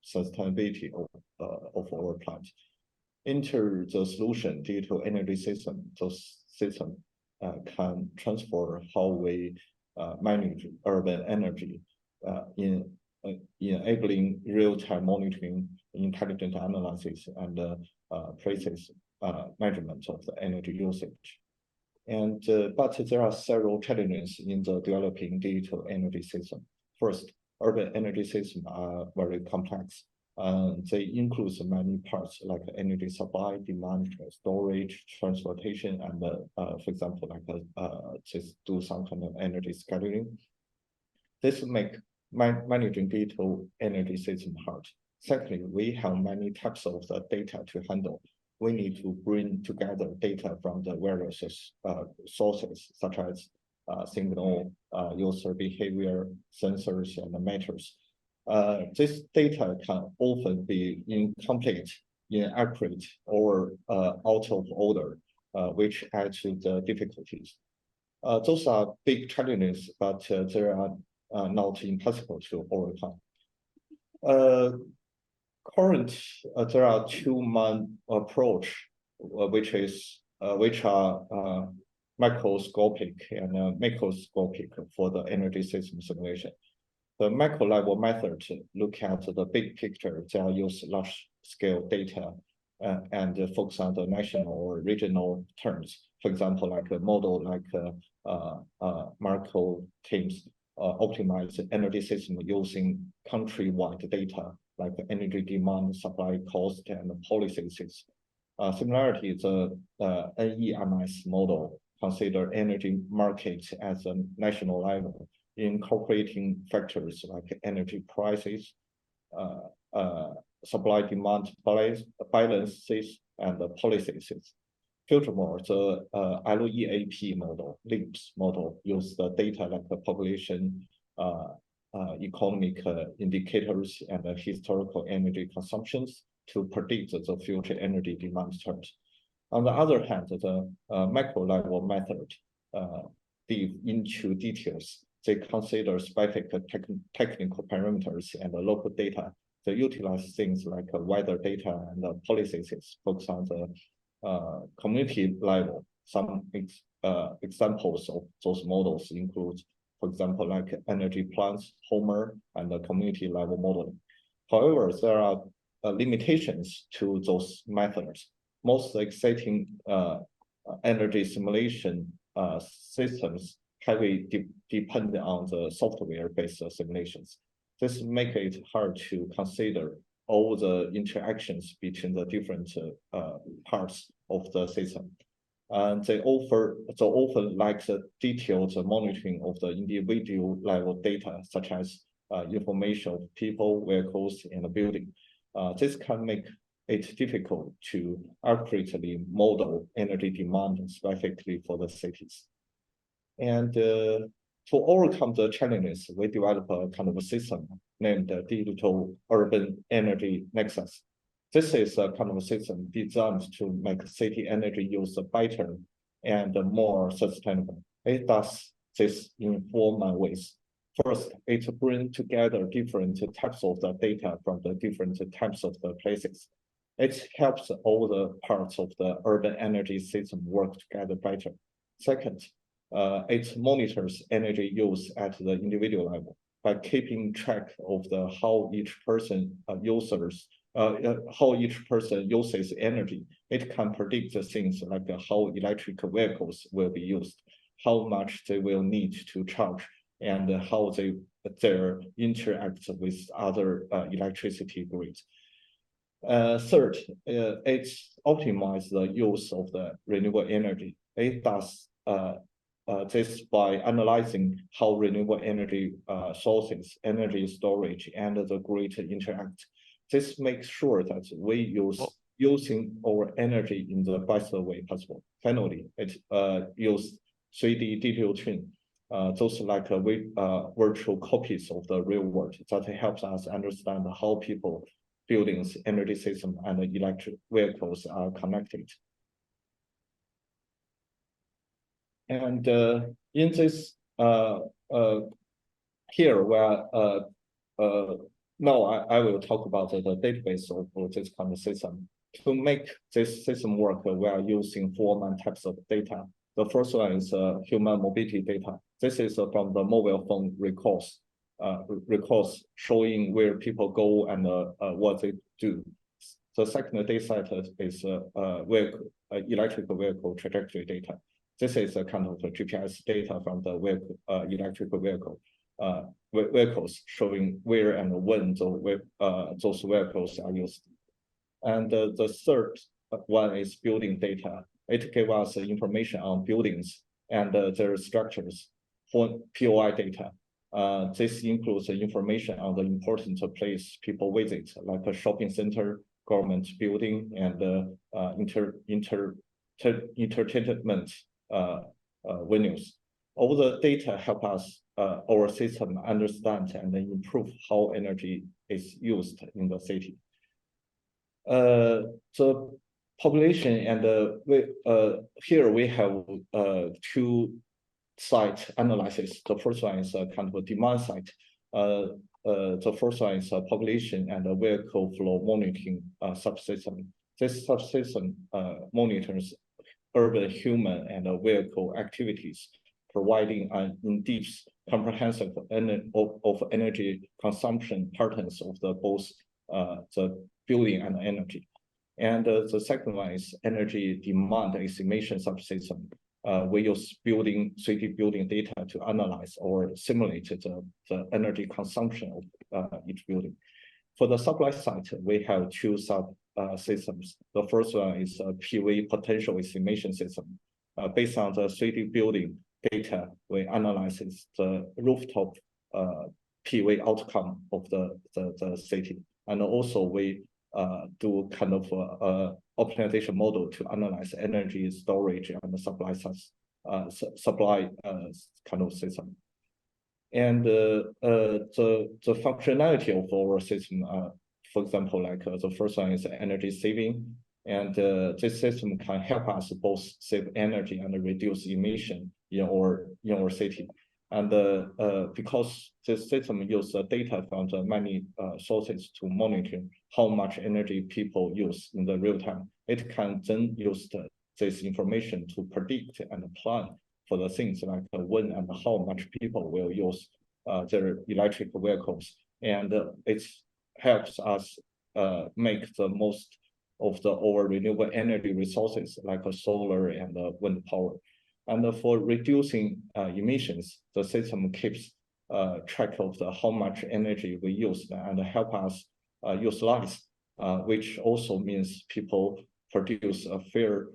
sustainability of our planet. Enter the solution, digital energy system. Those systems can transfer how we manage urban energy in enabling real-time monitoring, intelligent analysis, and precise measurement of the energy usage. And but there are several challenges in the developing digital energy system. First, urban energy systems are very complex. They include many parts like energy supply, demand, storage, transportation, and for example, like just do some kind of energy scheduling. This make managing digital energy system hard. Secondly, we have many types of the data to handle. We need to bring together data from the various sources, such as signal, user behavior, sensors, and matters. This data can often be incomplete, inaccurate, or out of order, which add to the difficulties. Those are big challenges, but they are not impossible to overcome. There are two main approach, which are microscopic and macroscopic for the energy system simulation. The macro level method look at the big picture. They use large scale data and focus on the national or regional terms. For example, like a model like Marco teams optimize energy system using countrywide data like energy demand, supply cost, and policies. Similarly, the NEMS model consider energy market as a national level, incorporating factors like energy prices, supply-demand balances, and policies. Furthermore, the LEAP model, LEAPS model, use the data like the population, economic indicators, and historical energy consumptions to predict the future energy demand terms. On the other hand, the macro level method dive into details. They consider specific technical parameters and local data. They utilize things like weather data and policies, focus on the community level. Some examples of those models include, for example, like energy plans, Homer, and the community level modeling. However, there are limitations to those methods. Most exciting energy simulation systems heavily depend on the software-based simulations. This makes it hard to consider all the interactions between the different parts of the system. And they often lack the detailed monitoring of the individual level data, such as information of people, vehicles, and the building. This can make it difficult to accurately model energy demand specifically for the cities. And to overcome the challenges, we developed a kind of a system named the Digital Urban Energy Nexus. This is a kind of a system designed to make city energy use better and more sustainable. It does this in four main ways. First, it brings together different types of the data from the different types of the places. It helps all the parts of the urban energy system work together better. Second, it monitors energy use at the individual level by keeping track of the how each person uses energy. It can predict the things like how electric vehicles will be used, how much they will need to charge, and how they interact with other electricity grids. Third, it optimizes the use of the renewable energy. It does this by analyzing how renewable energy sources, energy storage, and the grid interact. This makes sure that we using our energy in the best way possible. Finally, it uses 3D digital twin, those like virtual copies of the real world that helps us understand how people, buildings, energy system, and electric vehicles are connected. And in this here, where now I will talk about the database of this kind of system. To make this system work, we are using four main types of data. The first one is human mobility data. This is from the mobile phone records showing where people go and what they do. The second data set is electric vehicle trajectory data. This is a kind of GPS data from the electric vehicles showing where and when those vehicles are used. And the third one is building data. It gives us information on buildings and their structures for POI data. This includes information on the important place people visit, like a shopping center, government building, and entertainment venues. All the data help us, our system, understand and improve how energy is used in the city. The population and here we have two site analysis. The first one is kind of a demand side. The first one is population and vehicle flow monitoring subsystem. This subsystem monitors urban human and vehicle activities, providing an in-depth comprehensive of energy consumption patterns of both the building and energy. And the second one is energy demand estimation subsystem. We use city building data to analyze or simulate the energy consumption of each building. For the supply side, we have two systems. The first one is a PV potential estimation system. Based on the city building data, we analyze the rooftop PV outcome of the city. And also we do kind of optimization model to analyze energy storage and the supply kind of system. And the functionality of our system, for example, like the first one is energy saving, and this system can help us both save energy and reduce emission in our city. And because this system uses data from the many sources to monitor how much energy people use in the real time, it can then use this information to predict and plan for the things like when and how much people will use their electric vehicles. And it helps us make the most of our renewable energy resources like solar and wind power. And for reducing emissions, the system keeps track of how much energy we use and help us use less, which also means people produce a fair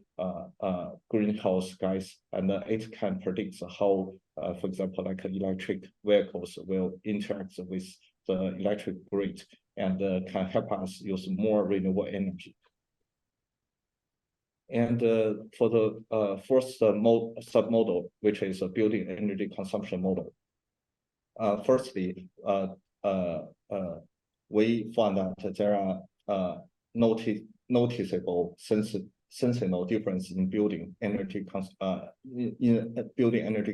greenhouse gas, and it can predict how, for example, like electric vehicles will interact with the electric grid and can help us use more renewable energy. And for the first submodel, which is a building energy consumption model, firstly, we found that there are noticeable sensible difference in building energy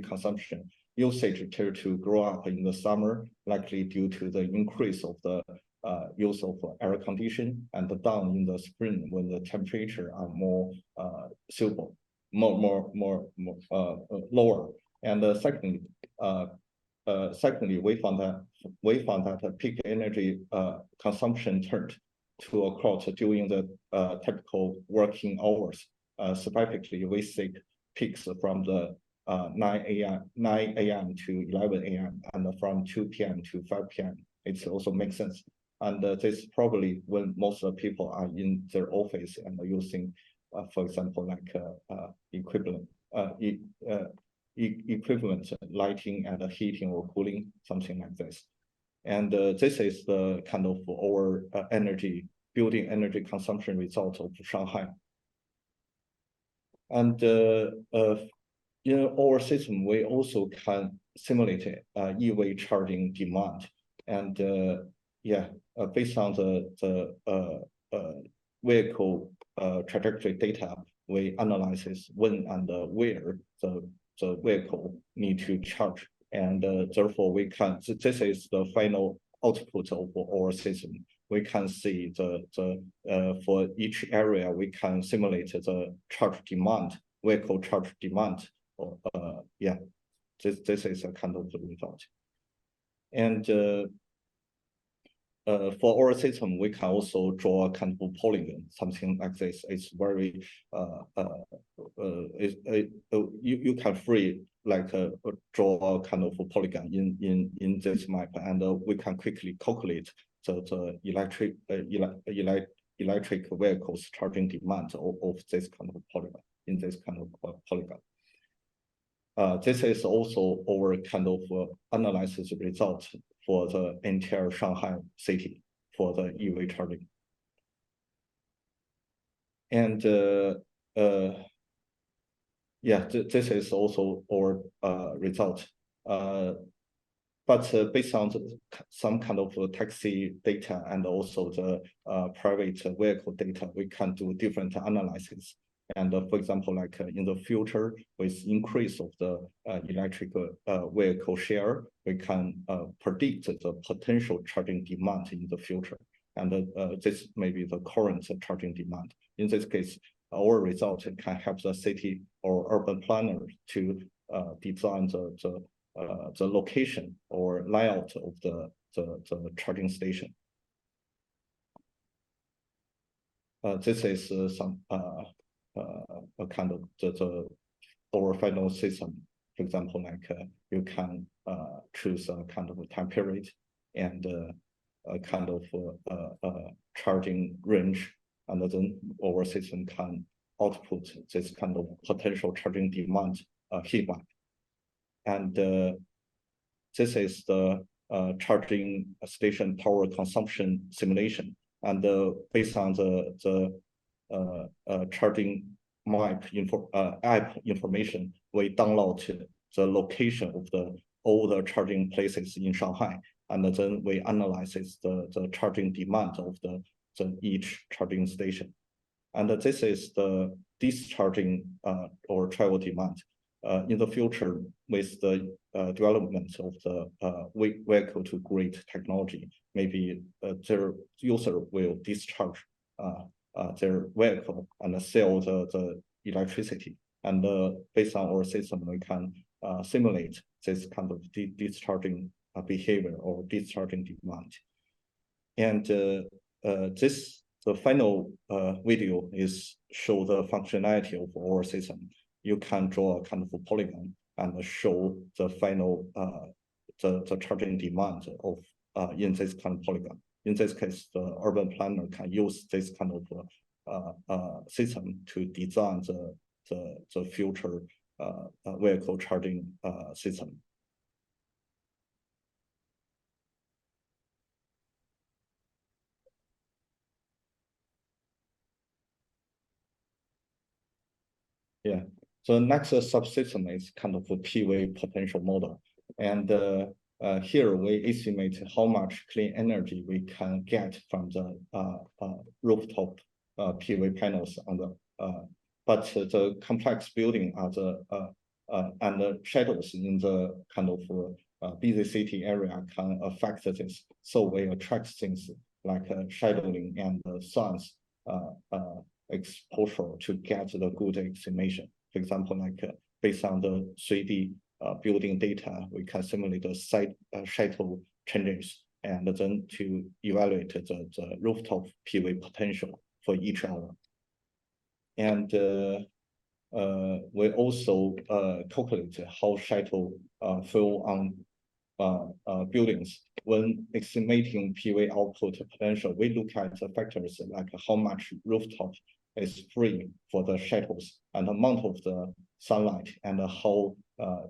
consumption. Usage tend to grow up in the summer, likely due to the increase of the use of air conditioning, and down in the spring when the temperature are more suitable, lower. And secondly, we found that peak energy consumption turned to occur during the typical working hours. Specifically, we see peaks from the 9 a.m. to 11 a.m. and from 2 p.m. to 5 p.m. It also makes sense. And this is probably when most of the people are in their office and using, for example, like equivalent lighting and heating or cooling, something like this. And this is the kind of our building energy consumption result of Shanghai. And in our system, we also can simulate EV charging demand. And based on the vehicle trajectory data, we analyze when and where the vehicle need to charge. And therefore, we can, this is the final output of our system. We can see for each area, we can simulate the charge demand, vehicle charge demand. This is a kind of the result. And for our system, we can also draw a kind of polygon, something like this. It's very, you can free like draw a kind of a polygon in this map, and we can quickly calculate the electric vehicles charging demand of this kind of polygon, in this kind of polygon. This is also our kind of analysis result for the entire Shanghai city for the EV charging. And this is also our result. But based on some kind of taxi data and also the private vehicle data, we can do different analysis. And for example, like in the future, with increase of the electric vehicle share, we can predict the potential charging demand in the future. And this may be the current charging demand. In this case, our result can help the city or urban planners to design the location or layout of the charging station. This is some a kind of our final system. For example, like you can choose a kind of a time period and a kind of charging range, and then our system can output this kind of potential charging demand heat map. And this is the charging station power consumption simulation. And based on the charging map app information, we download the location of all the charging places in Shanghai, and then we analyze the charging demand of each charging station. And this is the discharging or travel demand. In the future, with the development of the vehicle to grid technology, maybe their user will discharge their vehicle and sell the electricity. And based on our system, we can simulate this kind of discharging behavior or discharging demand. And the final video is show the functionality of our system. You can draw a kind of a polygon and show the final the charging demand of in this kind of polygon. In this case, the urban planner can use this kind of system to design the future vehicle charging system. Yeah. So next subsystem is kind of a PV potential model. And here we estimate how much clean energy we can get from the rooftop PV panels on the but the complex building are and the shadows in the kind of busy city area can affect this. So we attract things like shadowing and the sun's exposure to get the good estimation. For example, like based on the 3D building data, we can simulate the site shadow changes and then to evaluate the rooftop PV potential for each hour. And we also calculate how shadow fall on buildings. When estimating PV output potential, we look at the factors like how much rooftop is free for the shadows and the amount of the sunlight and how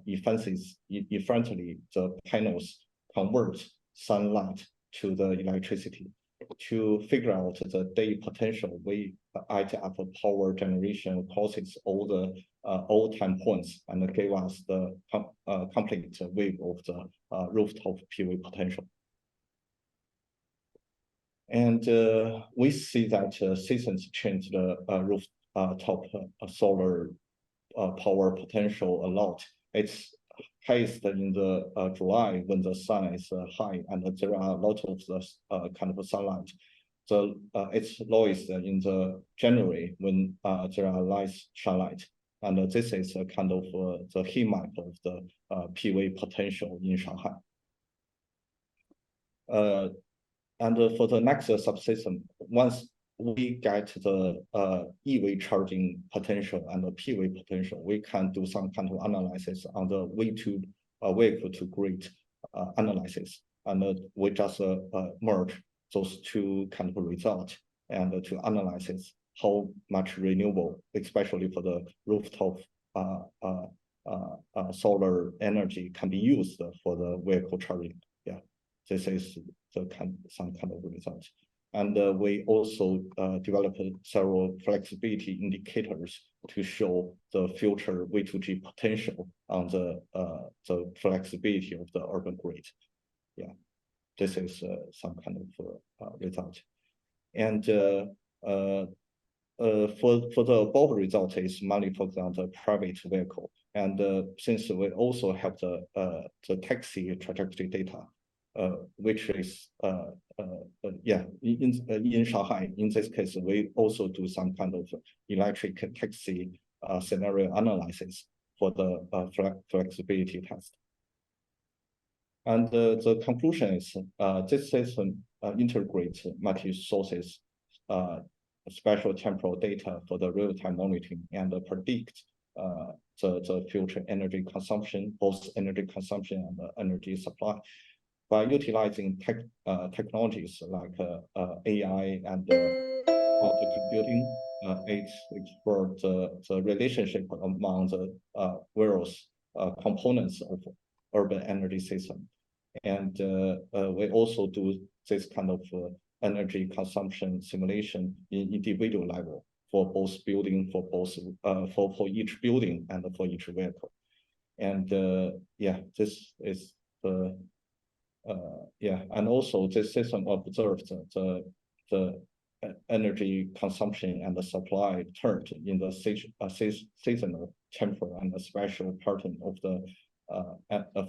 efficiently the panels convert sunlight to the electricity. To figure out the day potential, we add up power generation causes all time points and gave us the complete wave of the rooftop PV potential. And we see that systems change the rooftop solar power potential a lot. It's highest in the July when the sun is high and there are a lot of the kind of sunlight. So it's lowest in the January when there are less sunlight. And this is a kind of the heat map of the PV potential in Shanghai. And for the next subsystem, once we get the EV charging potential and the PV potential, we can do some kind of analysis on the vehicle to grid analysis. And we just merge those two kind of results and to analyze how much renewable, especially for the rooftop solar energy can be used for the vehicle charging. Yeah, this is the some kind of result. And we also developed several flexibility indicators to show the future V2G potential on the flexibility of the urban grid. Yeah, this is some kind of result. And for the above result is mainly focused on the private vehicle. And since we also have the taxi trajectory data, which is in Shanghai, in this case, we also do some kind of electric taxi scenario analysis for the flexibility test. And the conclusion is this system integrates multi-sources spatial temporal data for the real-time monitoring and predict the future energy consumption, both energy consumption and energy supply, by utilizing technologies like AI and quantum computing. It explores the relationship among the various components of urban energy system. And we also do this kind of energy consumption simulation in individual level for both building, for each building and for each vehicle. And this is the and also this system observes the energy consumption and the supply turned in the seasonal, temporal, and the spatial pattern of the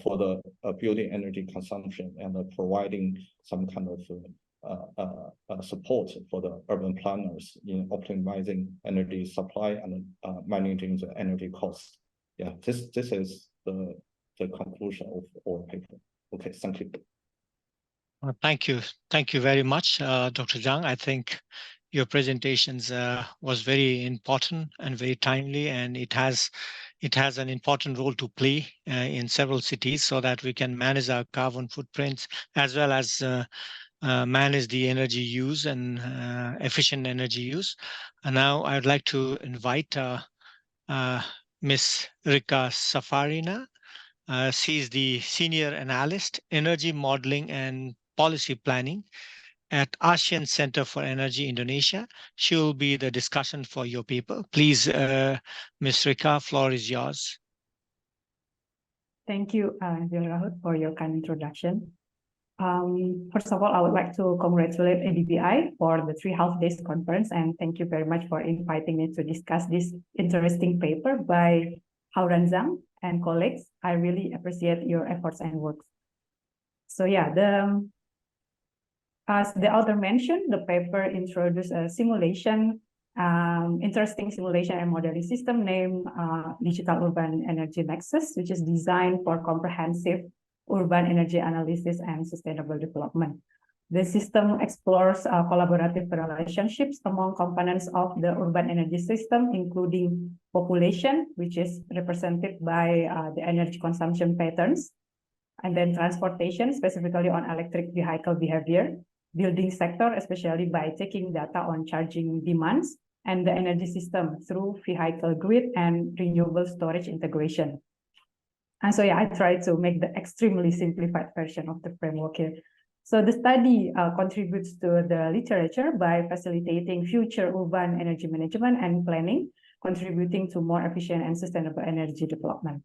for the building energy consumption, and providing some kind of support for the urban planners in optimizing energy supply and managing the energy costs. Yeah, this is the conclusion of our paper. Okay, thank you. Thank you very much, Dr. Zhang. I think your presentations was very important and very timely, and it has an important role to play in several cities, so that we can manage our carbon footprints as well as manage the energy use and efficient energy use. And now I would like to invite Ms. Rika Safarina. She is the Senior Analyst, Energy Modeling and Policy Planning at ASEAN Center for Energy Indonesia. She will be the discussion for your paper. Please, Ms. Rika, floor is yours. Thank you, Rahul, for your kind introduction. First of all, I would like to congratulate ADBI for the 3 half days conference, and thank you very much for inviting me to discuss this interesting paper by Hauran Zhang and colleagues. I really appreciate your efforts and work. So yeah, as the author mentioned, the paper introduced a simulation, interesting simulation and modeling system named Digital Urban Energy Nexus, which is designed for comprehensive urban energy analysis and sustainable development. The system explores collaborative relationships among components of the urban energy system, including population, which is represented by the energy consumption patterns, and then transportation, specifically on electric vehicle behavior, building sector, especially by taking data on charging demands, and the energy system through vehicle grid and renewable storage integration. And so, yeah, I tried to make the extremely simplified version of the framework here. So the study contributes to the literature by facilitating future urban energy management and planning, contributing to more efficient and sustainable energy development.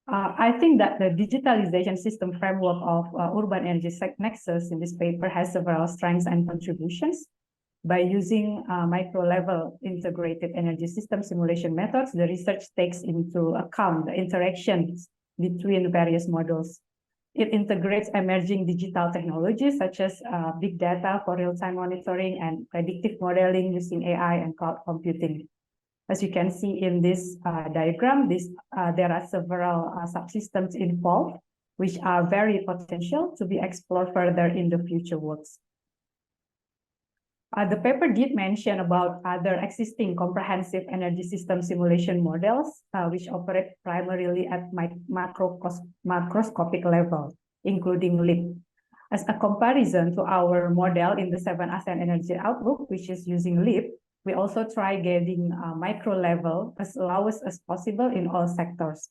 I think that the digitalization system framework of urban energy nexus in this paper has several strengths and contributions. By using micro-level integrated energy system simulation methods, the research takes into account the interactions between various models. It integrates emerging digital technologies such as big data for real-time monitoring and predictive modeling using AI and cloud computing. As you can see in this diagram, there are several subsystems involved, which are very potential to be explored further in the future works. The paper did mention about other existing comprehensive energy system simulation models, which operate primarily at macroscopic level, including LEAP. As a comparison to our model in the 7 ASEAN Energy Outlook, which is using LEAP, we also try getting micro level as lowest as possible in all sectors.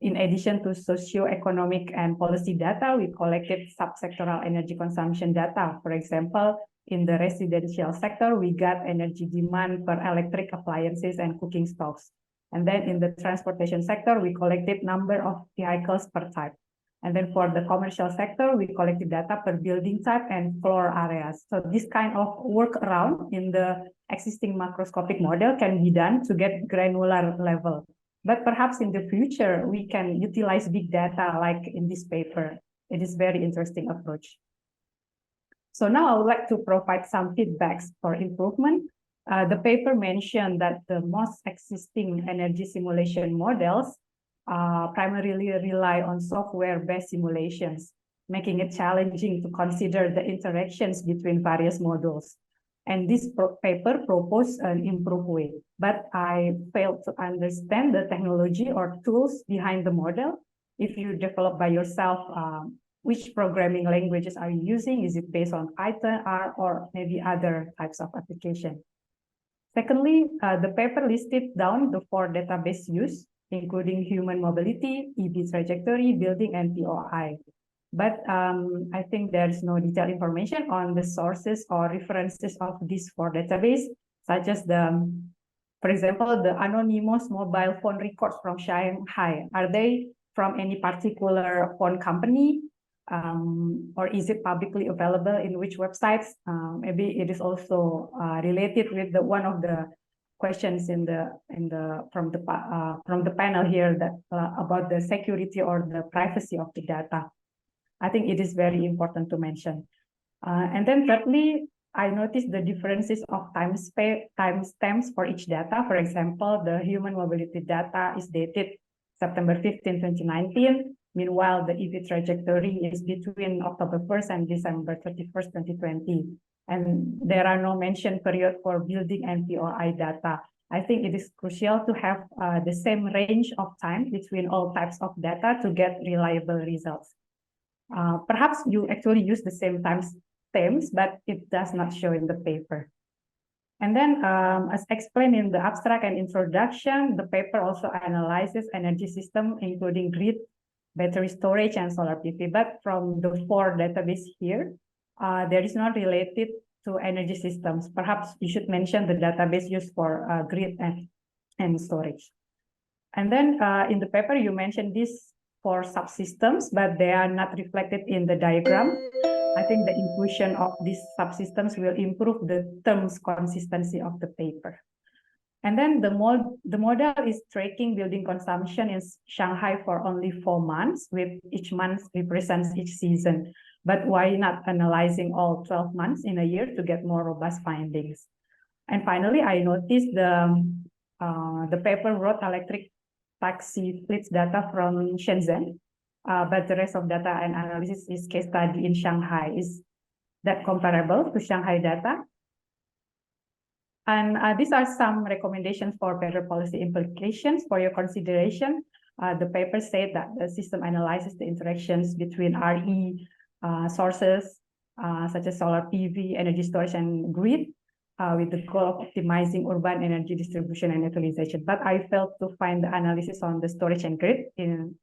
In addition to socio-economic and policy data, we collected subsectoral energy consumption data. For example, in the residential sector, we got energy demand per electric appliances and cooking stoves. And then in the transportation sector, we collected number of vehicles per type. And then for the commercial sector, we collected data per building type and floor areas. So this kind of workaround in the existing macroscopic model can be done to get granular level. But perhaps in the future, we can utilize big data like in this paper. It is very interesting approach. So now I would like to provide some feedbacks for improvement. The paper mentioned that the most existing energy simulation models primarily rely on software-based simulations, making it challenging to consider the interactions between various modules. And this paper proposed an improved way, but I failed to understand the technology or tools behind the model. If you develop by yourself, which programming languages are you using? Is it based on Python, R, or maybe other types of application? Secondly, the paper listed down the 4 database use, including human mobility, EV trajectory, building, and POI. But I think there's no detailed information on the sources or references of these 4 databases, such as for example, the anonymous mobile phone records from Shanghai. Are they from any particular phone company? Or is it publicly available in which websites? Maybe it is also related with one of the questions from the panel here that about the security or the privacy of the data. I think it is very important to mention. And then thirdly, I noticed the differences of timestamps for each data. For example, the human mobility data is dated September 15, 2019. Meanwhile, the EV trajectory is between October 1st and December 31st, 2020. And there are no mention period for building and POI data. I think it is crucial to have the same range of time between all types of data to get reliable results. Perhaps you actually use the same timestamps, but it does not show in the paper. And then, as explained in the abstract and introduction, the paper also analyzes energy system, including grid, battery storage, and solar PV. But from the 4 databases here, there is not related to energy systems. Perhaps you should mention the database used for grid and storage. And then in the paper, you mentioned this for subsystems, but they are not reflected in the diagram. I think the inclusion of these subsystems will improve the terms consistency of the paper. And then the model is tracking building consumption in Shanghai for only 4 months, with each month represents each season. But why not analyzing all 12 months in a year to get more robust findings? And finally, I noticed the paper wrote electric taxi fleets data from Shenzhen, but the rest of data and analysis is case study in Shanghai. Is that comparable to Shanghai data? And these are some recommendations for better policy implications for your consideration. The paper said that the system analyzes the interactions between RE sources, such as solar PV, energy storage, and grid, with the goal of optimizing urban energy distribution and utilization. But I failed to find the analysis on the storage and grid. The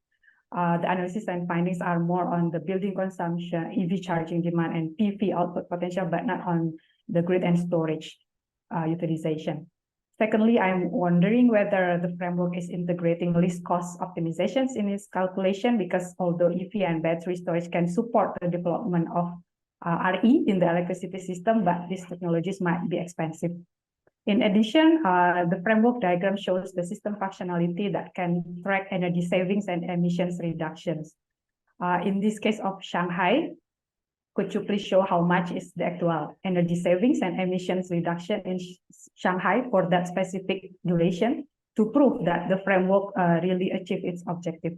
analysis and findings are more on the building consumption, EV charging demand, and PV output potential, but not on the grid and storage utilization. Secondly, I'm wondering whether the framework is integrating least cost optimizations in its calculation, because although EV and battery storage can support the development of RE in the electricity system, but these technologies might be expensive. In addition, the framework diagram shows the system functionality that can track energy savings and emissions reductions. In this case of Shanghai, could you please show how much is the actual energy savings and emissions reduction in Shanghai for that specific duration to prove that the framework really achieved its objective?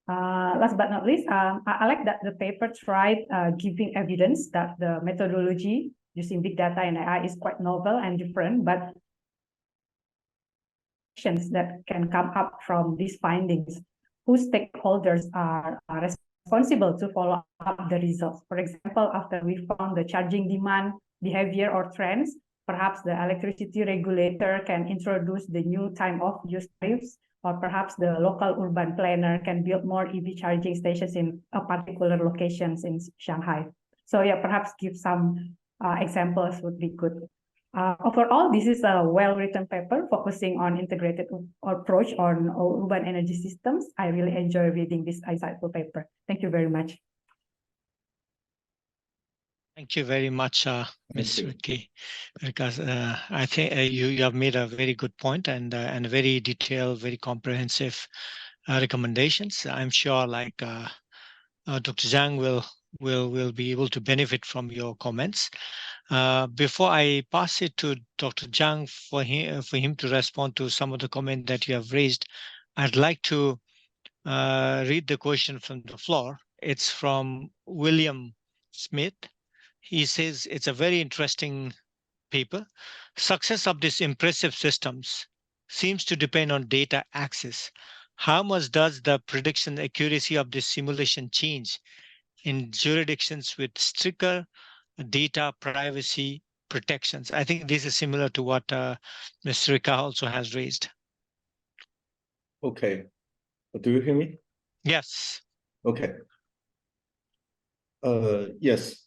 Last but not least, I like that the paper tried giving evidence that the methodology using big data and AI is quite novel and different, but that can come up from these findings, whose stakeholders are responsible to follow up the results. For example, after we found the charging demand, behavior, or trends, perhaps the electricity regulator can introduce the new time of use tariffs, or perhaps the local urban planner can build more EV charging stations in a particular locations in Shanghai. So yeah, perhaps give some examples would be good. Overall, this is a well-written paper focusing on integrated approach on urban energy systems. I really enjoy reading this insightful paper. Thank you very much. Thank you very much, Ms. Ricky, because I think you have made a very good point and very detailed, very comprehensive recommendations. I'm sure, like Dr. Zhang will be able to benefit from your comments. Before I pass it to Dr. Zhang for him to respond to some of the comments that you have raised, I'd like to read the question from the floor. It's from William Smith. He says it's a very interesting paper. Success of these impressive systems seems to depend on data access. How much does the prediction accuracy of this simulation change in jurisdictions with stricter data privacy protections? I think this is similar to what Ms. Rika also has raised. Okay. Do you hear me? Yes. Okay. Yes.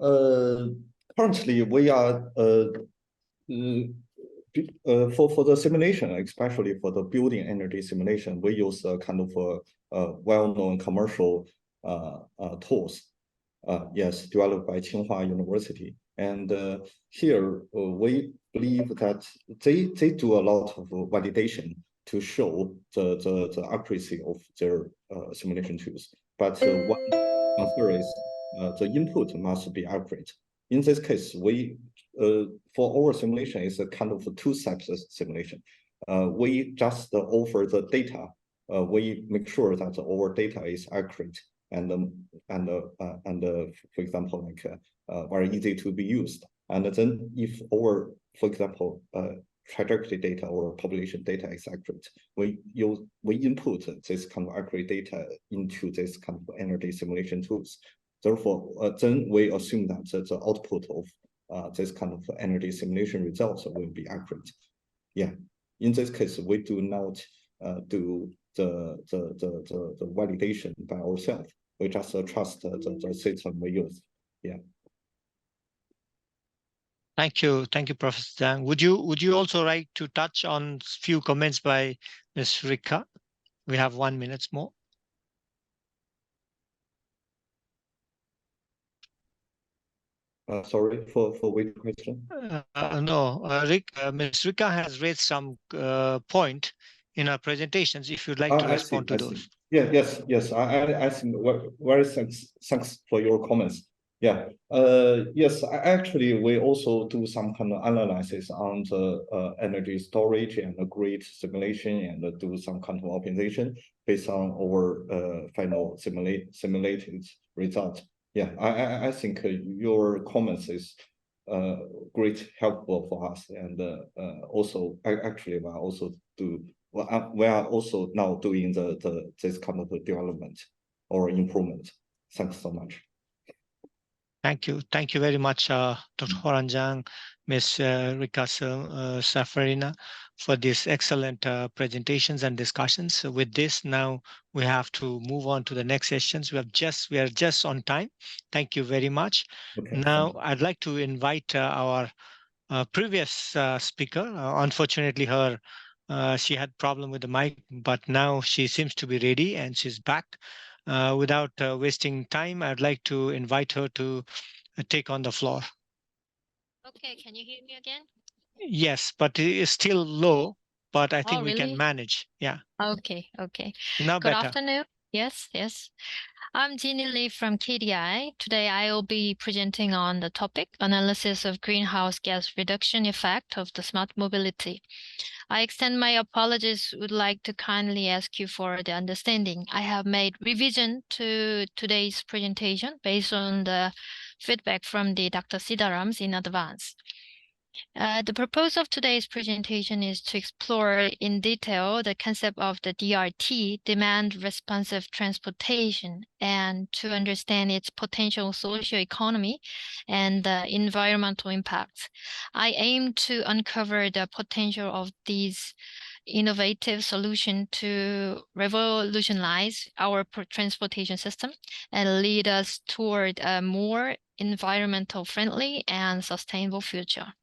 Currently, we are for the simulation, especially for the building energy simulation, we use a kind of well-known commercial tools. Yes, developed by Tsinghua University, and here we believe that they do a lot of validation to show the accuracy of their simulation tools. But one answer is the input must be accurate. In this case, we for our simulation is a kind of two steps simulation. We just offer the data. We make sure that our data is accurate and for example, like very easy to be used. And then if our, for example, trajectory data or population data is accurate, we input this kind of accurate data into this kind of energy simulation tools. Therefore, then we assume that the output of this kind of energy simulation results will be accurate. Yeah, in this case, we do not do the validation by ourselves. We just trust the system we use. Yeah. Thank you, Professor Zhang. Would you also like to touch on a few comments by Ms. Rika? We have 1 minute more. Sorry, for which question? No, Ms. Rika has raised some point in her presentations. If you'd like to respond to those. Yeah, yes. I think very thanks for your comments. Yeah, yes. Actually, we also do some kind of analysis on the energy storage and the grid simulation, and do some kind of optimization based on our final simulated result. Yeah, I think your comments is great helpful for us, and also actually we are also we are also now doing this kind of development or improvement. Thanks so much. Thank you very much, Dr. Horan Zhang, Ms. Rika Safarina, for these excellent presentations and discussions. So with this, now we have to move on to the next sessions. We are just on time. Thank you very much. Okay, now I'd like to invite our previous speaker. Unfortunately, she had problem with the mic, but now she seems to be ready and she's back. Without wasting time, I'd like to invite her to take on the floor. Okay, can you hear me again? Yes, but it is still low, but I think we really? can manage. Yeah. Okay. Now Good better. afternoon. Yes. I'm Jeannie Lee from KDI. Today I will be presenting on the topic analysis of greenhouse gas reduction effect of the smart mobility. I extend my apologies, would like to kindly ask you for the understanding. I have made revision to today's presentation based on the feedback from the Dr. Sidarams in advance. The purpose of today's presentation is to explore in detail the concept of the DRT, demand responsive transportation, and to understand its potential socio-economy and the environmental impacts. I aim to uncover the potential of these innovative solution to revolutionize our transportation system and lead us toward a more environmental friendly and sustainable future.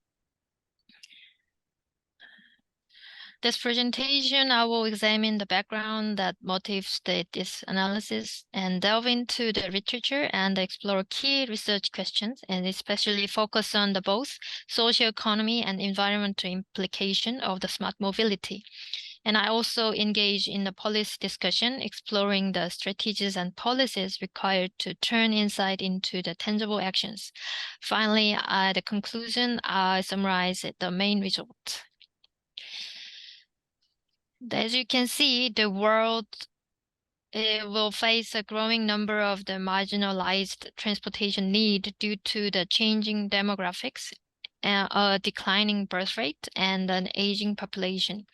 This presentation, I will examine the background that motivates this analysis and delve into the literature and explore key research questions, and especially focus on the both socio-economy and environmental implication of the smart mobility. And I also engage in the policy discussion, exploring the strategies and policies required to turn insight into the tangible actions. Finally, at the conclusion, I summarize the main result. As you can see, the world will face a growing number of the marginalized transportation need due to the changing demographics, a declining birth rate, and an aging population.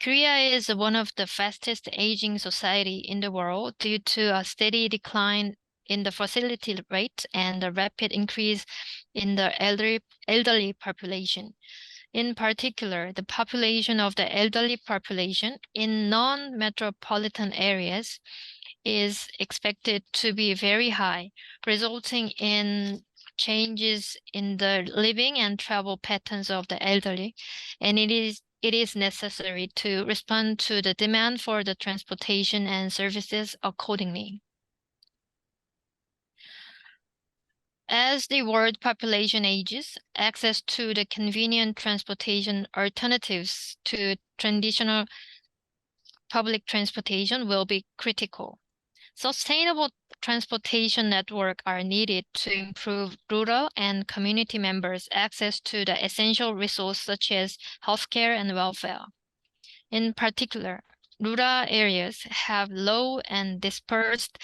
Korea is one of the fastest aging society in the world due to a steady decline in the fertility rate and a rapid increase in the elderly population. In particular, the population of the elderly population in non-metropolitan areas is expected to be very high, resulting in changes in the living and travel patterns of the elderly, and it is necessary to respond to the demand for the transportation and services accordingly. As the world population ages, access to the convenient transportation alternatives to traditional public transportation will be critical. Sustainable transportation networks are needed to improve rural and community members' access to the essential resources such as healthcare and welfare. In particular, rural areas have low and dispersed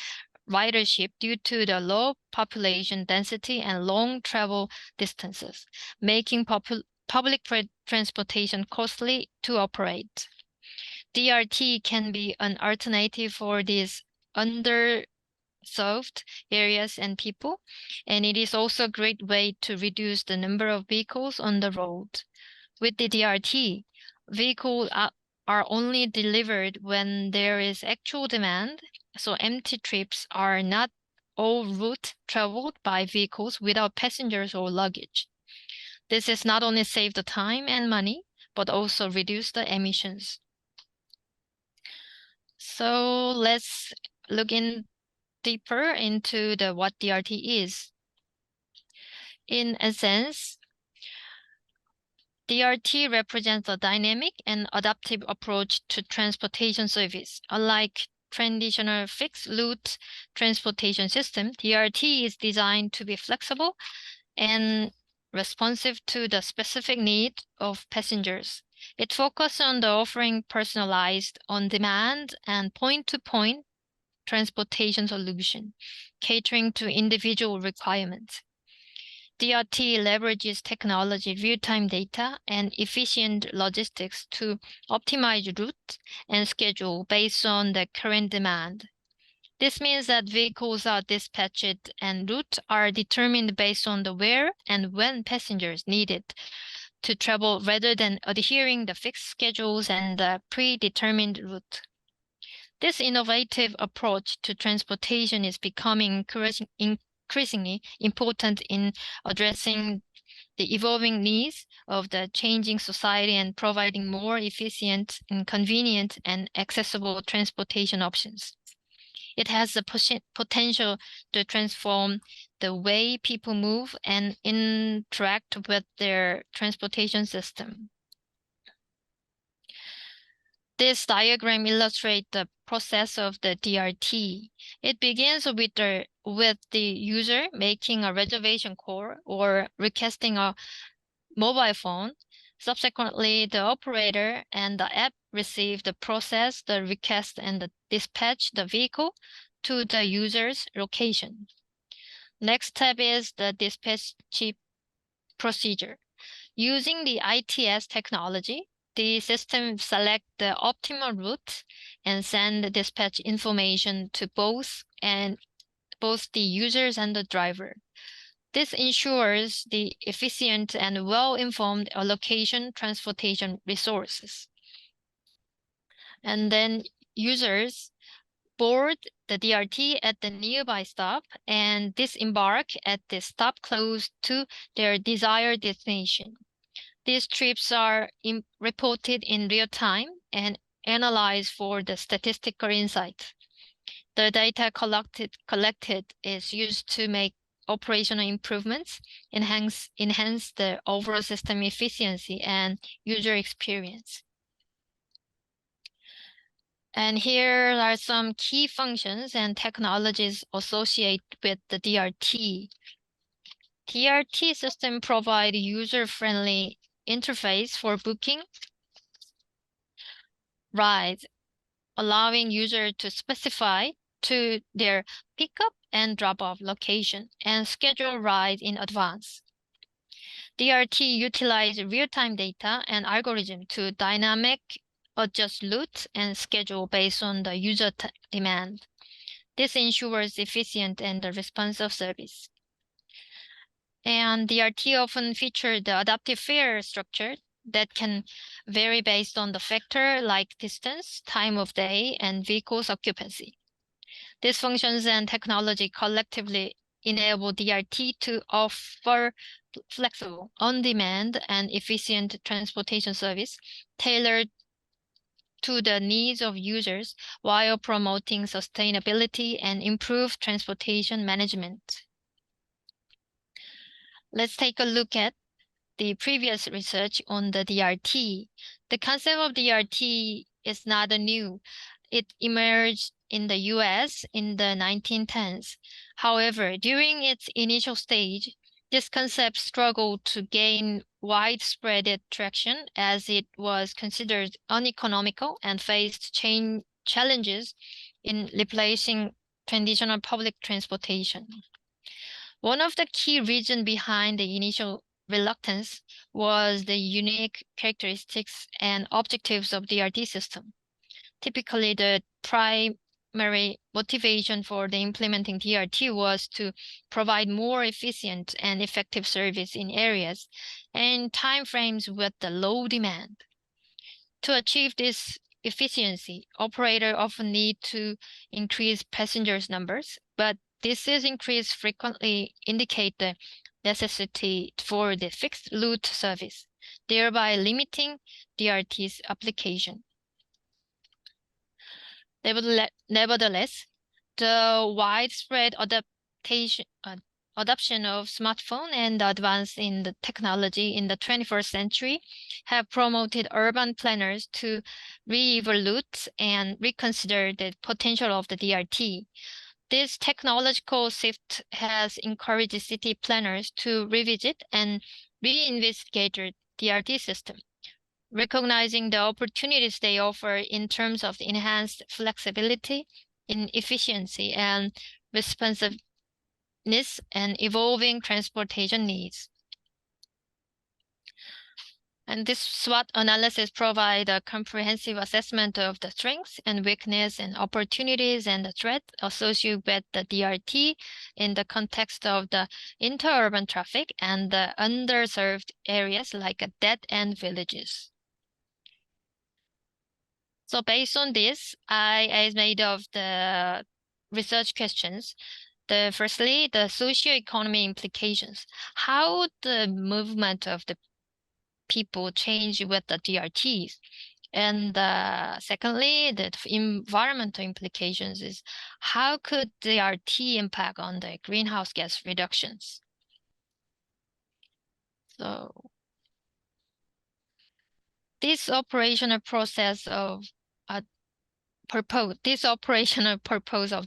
ridership due to the low population density and long travel distances, making public transportation costly to operate. DRT can be an alternative for these underserved areas and people, and it is also a great way to reduce the number of vehicles on the road. With the DRT, vehicles are only delivered when there is actual demand, so empty trips are not all route traveled by vehicles without passengers or luggage. This is not only save the time and money, but also reduce the emissions. So let's look in deeper into what DRT is. In a sense, DRT represents a dynamic and adaptive approach to transportation service. Unlike traditional fixed route transportation system, DRT is designed to be flexible and responsive to the specific needs of passengers. It focuses on the offering personalized, on-demand, and point-to-point transportation solution, catering to individual requirements. DRT leverages technology, real-time data, and efficient logistics to optimize route and schedule based on the current demand. This means that vehicles are dispatched and routes are determined based on the where and when passengers need it to travel rather than adhering the fixed schedules and the predetermined route. This innovative approach to transportation is becoming increasingly important in addressing the evolving needs of the changing society and providing more efficient and convenient and accessible transportation options. It has the potential to transform the way people move and interact with their transportation system. This diagram illustrates the process of the DRT. It begins with the user making a reservation call or requesting a mobile phone. Subsequently, the operator and the app receive the process, the request, and dispatch the vehicle to the user's location. Next step is the dispatch procedure. Using the ITS technology, the system selects the optimal route and send the dispatch information to both the users and the driver. This ensures the efficient and well-informed allocation transportation resources. And then users board the DRT at the nearby stop and disembark at the stop close to their desired destination. These trips are reported in real time and analyzed for the statistical insight. The data collected is used to make operational improvements, enhance the overall system efficiency and user experience. And here are some key functions and technologies associated with the DRT. DRT system provide user-friendly interface for booking rides, allowing user to specify to their pickup and drop-off location and schedule rides in advance. DRT utilize real-time data and algorithm to dynamic adjust routes and schedule based on the user demand. This ensures efficient and responsive service. And DRT often feature the adaptive fare structure that can vary based on the factor like distance, time of day, and vehicle's occupancy. These functions and technology collectively enable DRT to offer flexible, on-demand, and efficient transportation service tailored to the needs of users while promoting sustainability and improved transportation management. Let's take a look at the previous research on the DRT. The concept of DRT is not new. It emerged in the US in the 1910s. However, during its initial stage, this concept struggled to gain widespread traction as it was considered uneconomical and faced challenges in replacing traditional public transportation. One of the key reasons behind the initial reluctance was the unique characteristics and objectives of the DRT system. Typically, the primary motivation for the implementing DRT was to provide more efficient and effective service in areas and timeframes with the low demand. To achieve this efficiency, operators often need to increase passengers' numbers, but this increase frequently indicate the necessity for the fixed route service, thereby limiting DRT's application. Nevertheless, the widespread adoption of smartphone and the advance in the technology in the 21st century have promoted urban planners to re-evaluate and reconsider the potential of the DRT. This technological shift has encouraged city planners to revisit and reinvestigate the DRT system, recognizing the opportunities they offer in terms of enhanced flexibility, in efficiency, and responsiveness and evolving transportation needs. And this SWOT analysis provides a comprehensive assessment of the strengths and weaknesses and opportunities and the threat associated with the DRT in the context of the interurban traffic and the underserved areas like dead-end villages. So based on this, I made of the research questions. Firstly, the socio-economy implications. How the movement of the people change with the DRTs. And secondly, the environmental implications is how could DRT impact on the greenhouse gas reductions? So this operational purpose of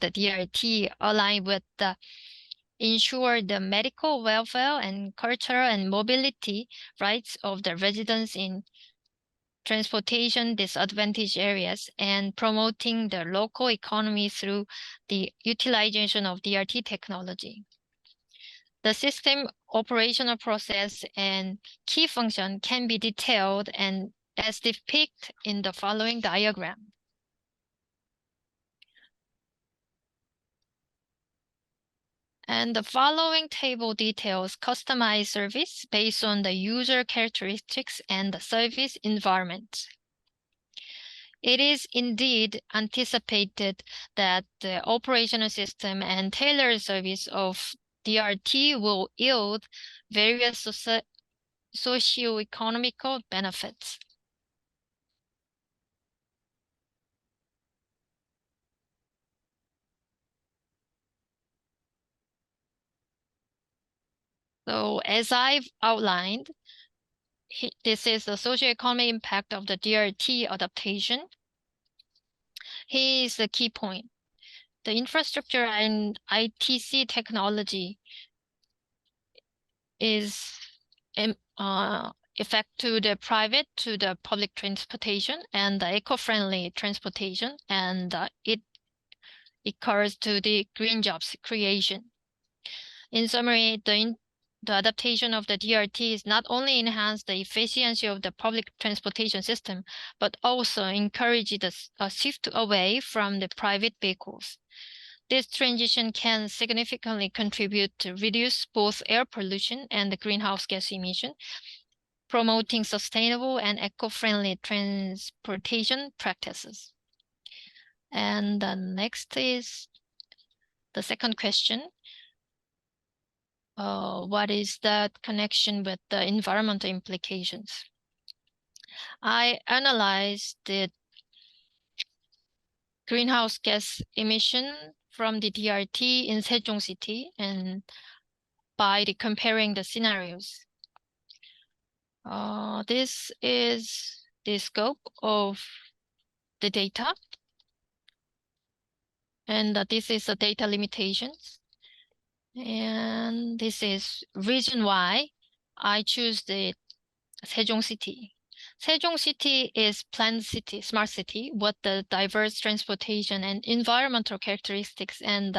the DRT align with the ensure the medical welfare and cultural and mobility rights of the residents in transportation disadvantaged areas and promoting the local economy through the utilization of DRT technology. The system operational process and key function can be detailed and as depicted in the following diagram. And the following table details customized service based on the user characteristics and the service environment. It is indeed anticipated that the operational system and tailored service of DRT will yield various socio-economical benefits. So as I've outlined, this is the socio-economic impact of the DRT adaptation. Here is the key point. The infrastructure and ITC technology is effect to the private to the public transportation and the eco-friendly transportation, and it occurs to the green jobs creation. In summary, the adaptation of the DRT is not only enhance the efficiency of the public transportation system, but also encourage a shift away from the private vehicles. This transition can significantly contribute to reduce both air pollution and the greenhouse gas emission, promoting sustainable and eco-friendly transportation practices. And the next is the second question. What is that connection with the environmental implications? I analyzed the greenhouse gas emission from the DRT in Sejong City and by comparing the scenarios. This is the scope of the data, and this is the data limitations. And this is reason why I choose the Sejong City. Sejong City is planned city, smart city, with the diverse transportation and environmental characteristics, and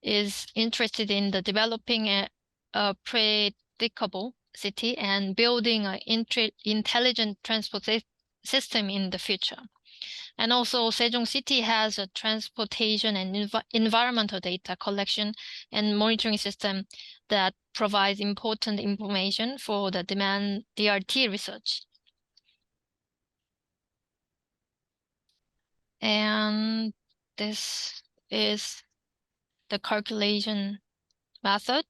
is interested in the developing a predictable city and building an intelligent transport system in the future. And also, Sejong City has a transportation and environmental data collection and monitoring system that provides important information for the demand DRT research. And this is the calculation method.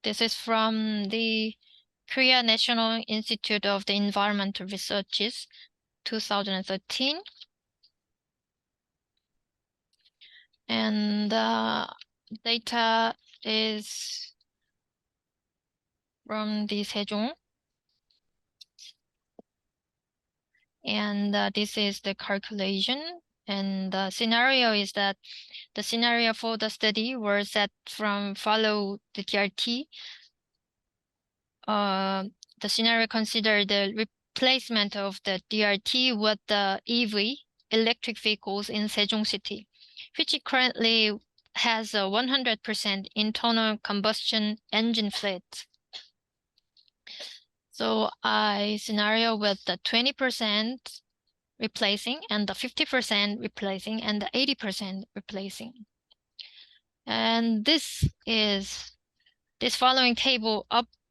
This is from the Korea National Institute of the Environmental Researches, 2013. And data is from the Sejong. And this is the calculation. And the scenario is that the scenario for the study were set from follow the DRT. The scenario considered the replacement of the DRT with the EV, electric vehicles in Sejong City, which currently has a 100% internal combustion engine fleet. So I scenario with the 20% replacing and the 50% replacing and the 80% replacing. And this following table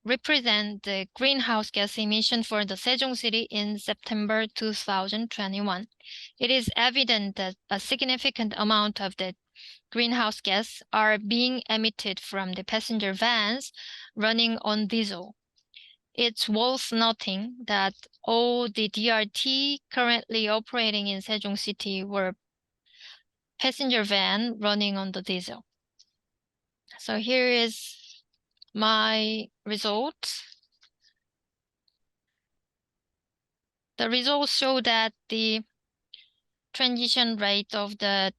represent the greenhouse gas emission for the Sejong City in September 2021. It is evident that a significant amount of the greenhouse gas are being emitted from the passenger vans running on diesel. It's worth noting that all the DRT currently operating in Sejong City were passenger van running on the diesel. So here is my results. The results show that the transition rate of the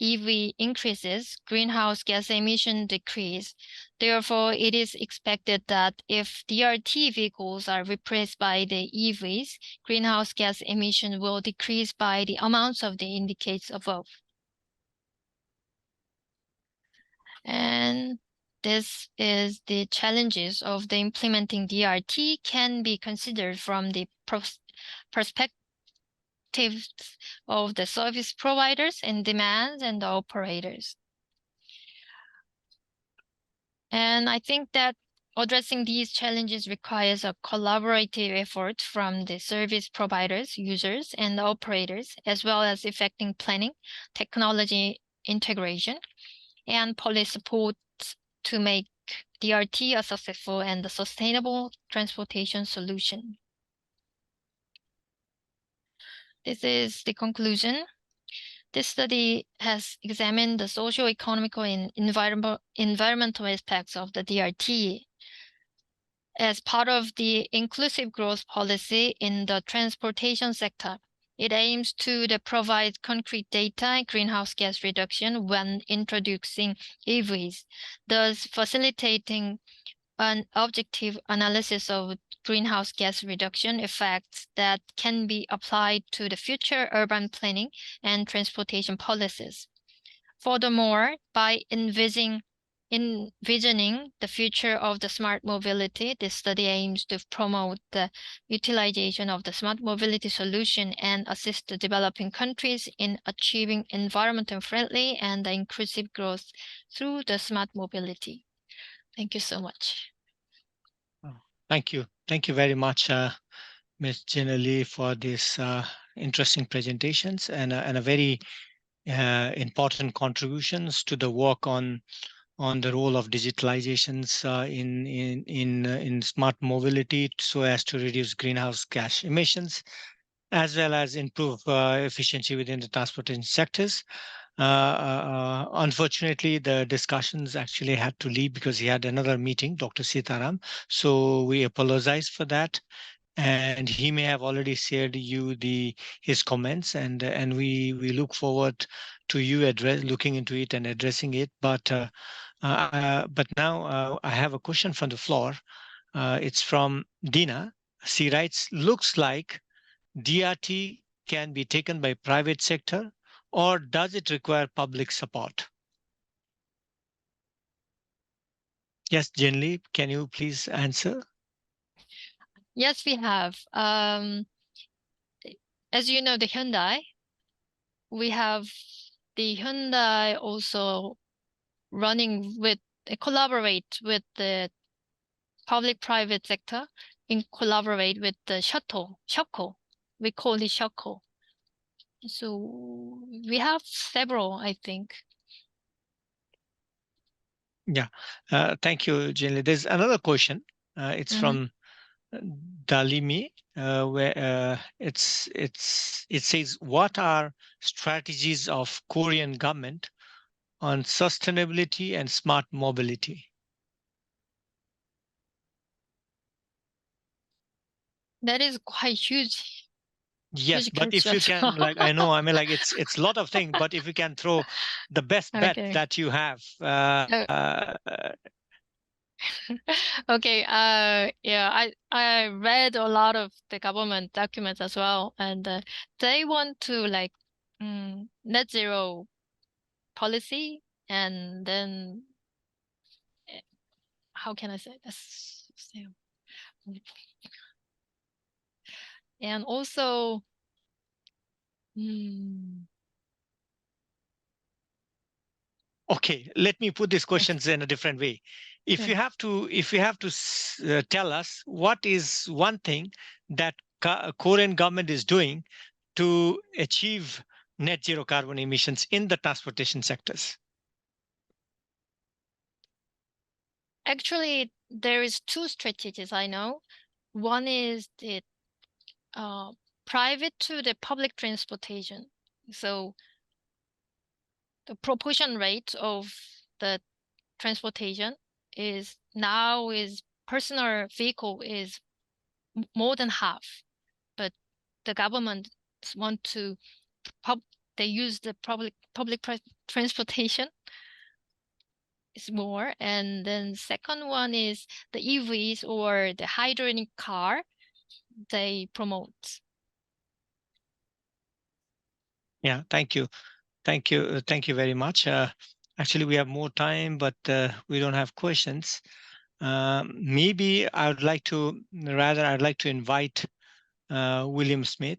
EV increases, greenhouse gas emission decrease. Therefore, it is expected that if DRT vehicles are replaced by the EVs, greenhouse gas emission will decrease by the amounts of the indicates above. And this is the challenges of the implementing DRT can be considered from the perspective of the service providers and demands and the operators. And I think that addressing these challenges requires a collaborative effort from the service providers, users, and the operators, as well as effective planning, technology integration, and policy support to make DRT a successful and sustainable transportation solution. This is the conclusion. This study has examined the socio-economical and environmental aspects of the DRT as part of the inclusive growth policy in the transportation sector. It aims to provide concrete data greenhouse gas reduction when introducing EVs, thus facilitating an objective analysis of greenhouse gas reduction effects that can be applied to the future urban planning and transportation policies. Furthermore, by envisioning the future of the smart mobility, this study aims to promote the utilization of the smart mobility solution and assist the developing countries in achieving environmentally friendly and inclusive growth through the smart mobility. Thank you so much. Thank you. Thank you very much, Ms. Jenna Lee, for this interesting presentations and a very important contributions to the work on the role of digitalizations in smart mobility so as to reduce greenhouse gas emissions, as well as improve efficiency within the transportation sectors. Unfortunately, the discussions actually had to leave because he had another meeting, Dr. Sitaram. So we apologize for that. And he may have already shared you his comments, and we look forward to you looking into it and addressing it. But now I have a question from the floor. It's from Dina. She writes, looks like DRT can be taken by private sector, or does it require public support? Yes, Jenly, can you please answer? Yes, we have. As you know, the Hyundai, we have the Hyundai also running collaborate with the public-private sector in collaborate with the shuttle. We call it shuttle. So we have several, I think. Yeah, thank you, Jenly. There's another question. It's from Dalimi, where it says, what are strategies of Korean government on sustainability and smart mobility? That is quite huge. Yes, but if you can, like, I know, I mean, like, it's a lot of things, but if you can throw the best bet that you have. Okay. Yeah, I read a lot of the government documents as well, and they want to like net zero policy, and then how can I say this? And also, okay, let me put these questions in a different way. If you have to tell us what is one thing that Korean government is doing to achieve net zero carbon emissions in the transportation sectors. Actually, there is two strategies I know. One is the private to the public transportation. So the proportion rate of the transportation is personal vehicle is more than half, but the government want to they use the public transportation is more. And then second one is the EVs or the hydrogen car they promote. Yeah, thank you. Thank you very much. Actually, we have more time, but we don't have questions. Maybe I'd like to invite William Smith.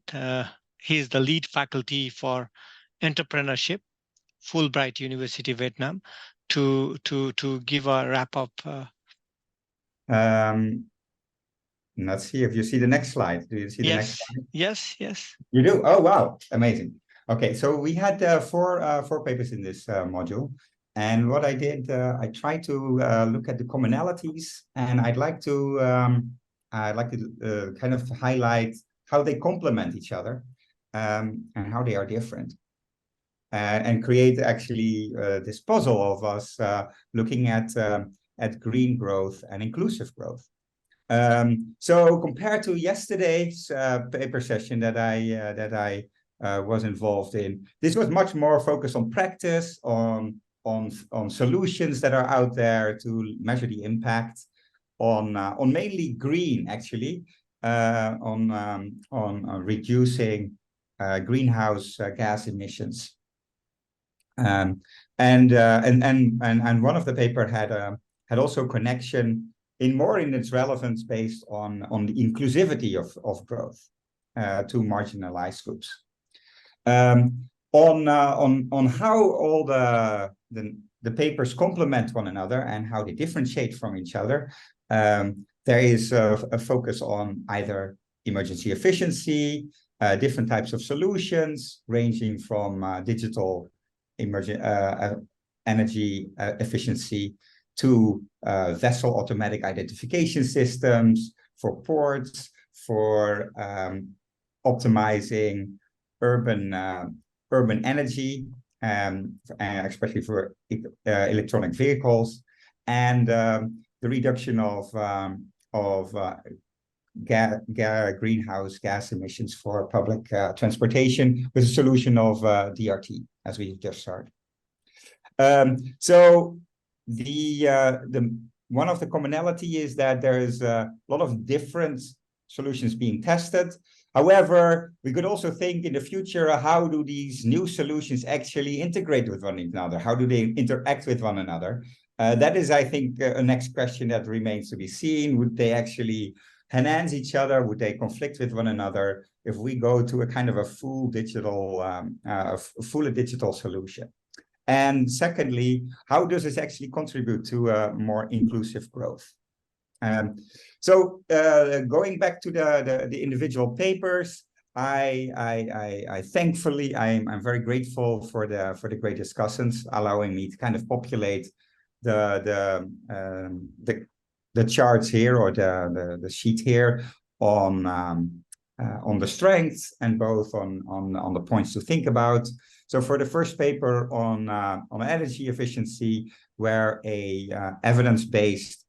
He's the lead faculty for entrepreneurship, Fulbright University, Vietnam, to give a wrap up. Let's see if you see the next slide. Do you see the next slide? Yes. You do? Oh, wow. Amazing. Okay, so we had four papers in this module. And what I did, I tried to look at the commonalities, and I'd like to kind of highlight how they complement each other and how they are different. And create actually this puzzle of us looking at green growth and inclusive growth. So compared to yesterday's paper session that I was involved in, this was much more focused on practice, on solutions that are out there to measure the impact, on mainly green actually, on reducing greenhouse gas emissions. And one of the paper had also connection in its relevance based on the inclusivity of growth to marginalized groups. On how all the papers complement one another and how they differentiate from each other, there is a focus on either emergency efficiency, different types of solutions ranging from digital energy efficiency to vessel automatic identification systems for ports, for optimizing urban energy, especially for electronic vehicles, and the reduction of greenhouse gas emissions for public transportation with a solution of DRT, as we just heard. So one of the commonality is that there is a lot of different solutions being tested. However, we could also think in the future, how do these new solutions actually integrate with one another? How do they interact with one another? That is, I think, a next question that remains to be seen. Would they actually enhance each other? Would they conflict with one another if we go to a kind of a full digital solution? And secondly, how does this actually contribute to a more inclusive growth? So going back to the individual papers, I thankfully I'm very grateful for the great discussions, allowing me to kind of populate the charts here, or the sheet here on the strengths and both on the points to think about. So for the first paper on energy efficiency, where a evidence-based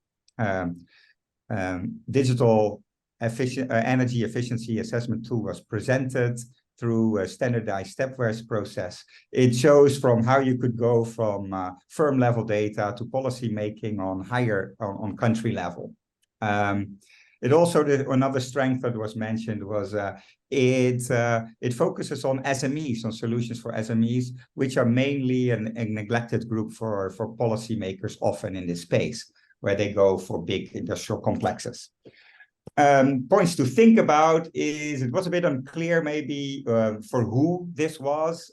digital energy efficiency assessment tool was presented through a standardized stepwise process, it shows from how you could go from firm level data to policy making on country level. It also, another strength that was mentioned was it focuses on SMEs, on solutions for SMEs, which are mainly a neglected group for policymakers often in this space, where they go for big industrial complexes. Points to think about is, it was a bit unclear maybe for who this was.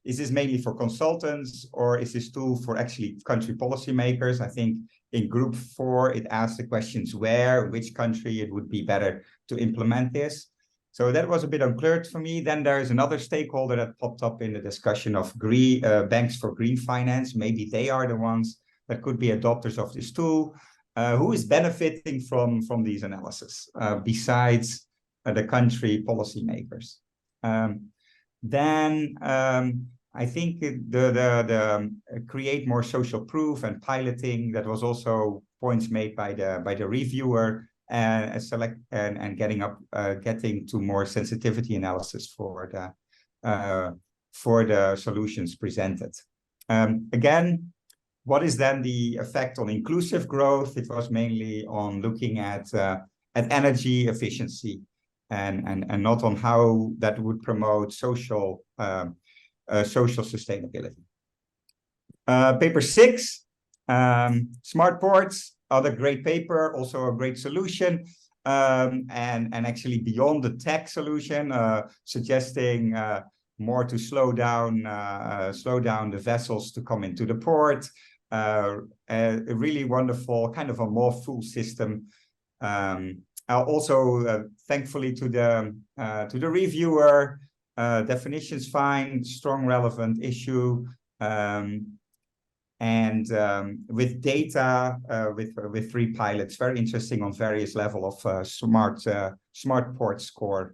Is this mainly for consultants, or is this tool for actually country policymakers? I think in group 4, it asked the questions which country it would be better to implement this. So that was a bit unclear for me. Then there is another stakeholder that popped up in the discussion of banks for green finance. Maybe they are the ones that could be adopters of this tool. Who is benefiting from these analysis besides the country policymakers? Then I think the create more social proof and piloting, that was also points made by the reviewer, and getting to more sensitivity analysis for the solutions presented. Again, what is then the effect on inclusive growth? It was mainly on looking at energy efficiency and not on how that would promote social sustainability. Paper 6, smart ports, other great paper, also a great solution, and actually beyond the tech solution, suggesting more to slow down the vessels to come into the port. A really wonderful, kind of a more full system. Also, thankfully to the reviewer, definitions fine, strong relevant issue, and with data, with 3 pilots, very interesting on various level of smart port score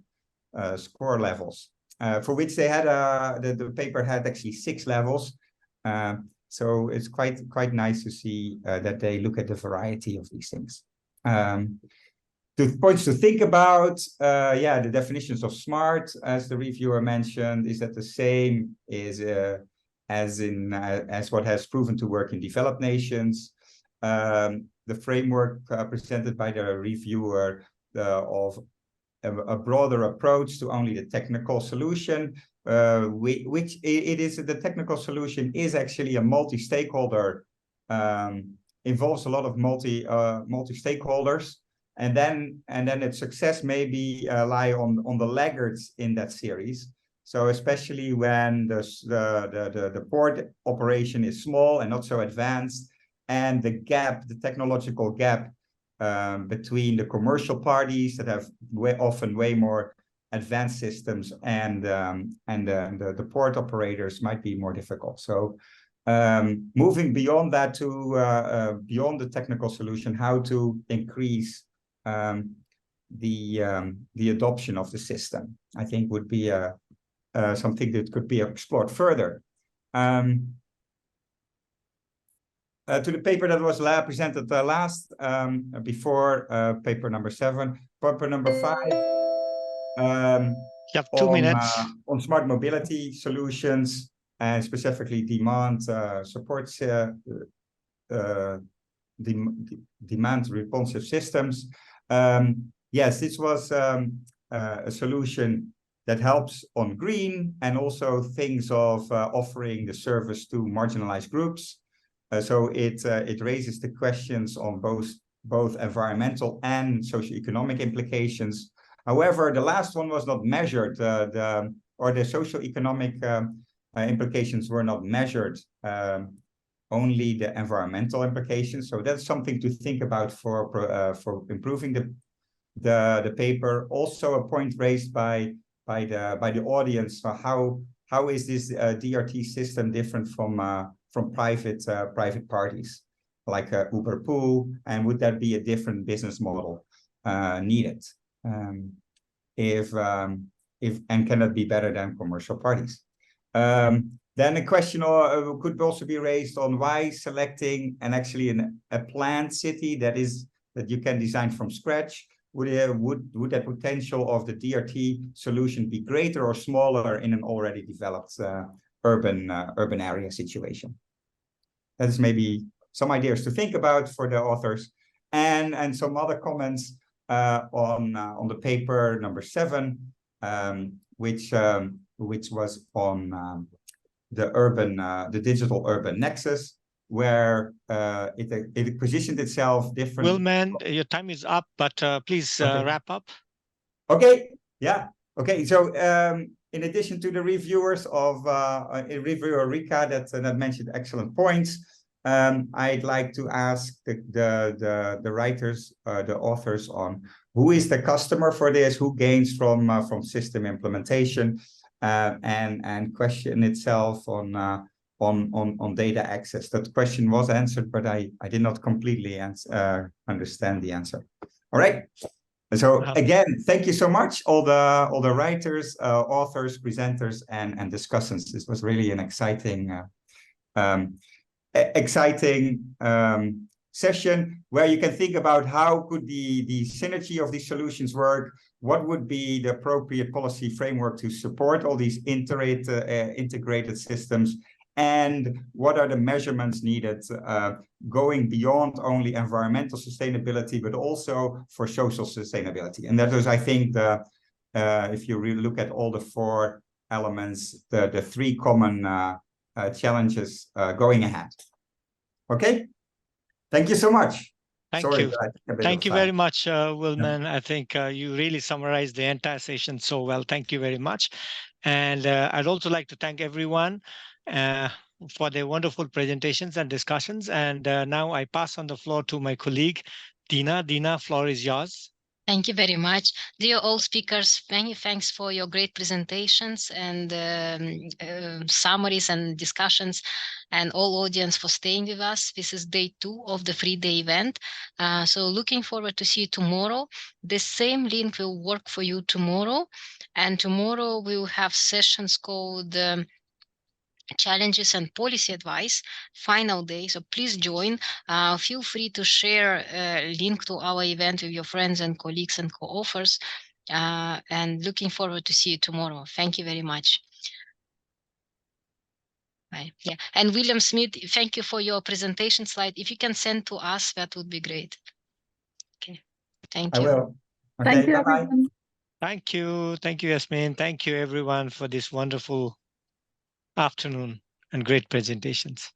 levels, for which they had the paper had actually 6 levels. So it's quite nice to see that they look at the variety of these things. The points to think about, the definitions of smart, as the reviewer mentioned, is that the same as what has proven to work in developed nations. The framework presented by the reviewer of a broader approach to only the technical solution, which it is the technical solution is actually a multi-stakeholder, involves a lot of multi-stakeholders. And then its success maybe lie on the laggards in that series. So especially when the port operation is small and not so advanced, and the technological gap between the commercial parties that have often way more advanced systems and the port operators might be more difficult. So moving beyond that to beyond the technical solution, how to increase the adoption of the system, I think would be something that could be explored further. To the paper that was presented last, before paper number 7, paper number 5. You have 2 minutes. On smart mobility solutions, and specifically demand supports demand responsive systems. Yes, this was a solution that helps on green and also things of offering the service to marginalized groups. So it raises the questions on both environmental and socioeconomic implications. However, the last one was not measured, the socioeconomic implications were not measured, only the environmental implications. So that's something to think about for improving the paper. Also, a point raised by the audience: how is this DRT system different from private parties like Uber Pool, and would that be a different business model needed? If and can it be better than commercial parties? Then a question could also be raised on why selecting a planned city that you can design from scratch. Would the potential of the DRT solution be greater or smaller in an already developed urban area situation? That is maybe some ideas to think about for the authors, and some other comments on the paper number 7, which was on the digital urban nexus, where it positioned itself different. Willman, your time is up, but please wrap up. Okay. Yeah. Okay. So in addition to the reviewers of reviewer Rika that mentioned excellent points, I'd like to ask the writers, the authors, on who is the customer for this, who gains from system implementation, and question itself on data access. That question was answered, but I did not completely understand the answer. All right. So again, thank you so much, all the writers, authors, presenters, and discussants. This was really an exciting session where you can think about how could the synergy of these solutions work, what would be the appropriate policy framework to support all these integrated systems, and what are the measurements needed going beyond only environmental sustainability, but also for social sustainability. And that is, I think, if you really look at all the 4 elements, the 3 common challenges going ahead. Okay, thank you so much. Thank you very much, Willman. I think you really summarized the entire session so well. Thank you very much. And I'd also like to thank everyone for their wonderful presentations and discussions. And now I pass on the floor to my colleague, Dina. Dina, floor is yours. Thank you very much. Dear all speakers, many thanks for your great presentations and summaries and discussions, and all audience for staying with us. This is day 2 of the 3-day event. So looking forward to see you tomorrow. The same link will work for you tomorrow. And tomorrow we will have sessions called challenges and policy advice, final day. So please join. Feel free to share a link to our event with your friends and colleagues and co-authors. And looking forward to see you tomorrow. Thank you very much. Bye. Yeah. And William Smith, thank you for your presentation slide. If you can send to us, that would be great. Okay. Thank you. I will. Okay, Thank you, bye-bye. everyone. Thank you, Yasmin. Thank you, everyone, for this wonderful afternoon and great presentations.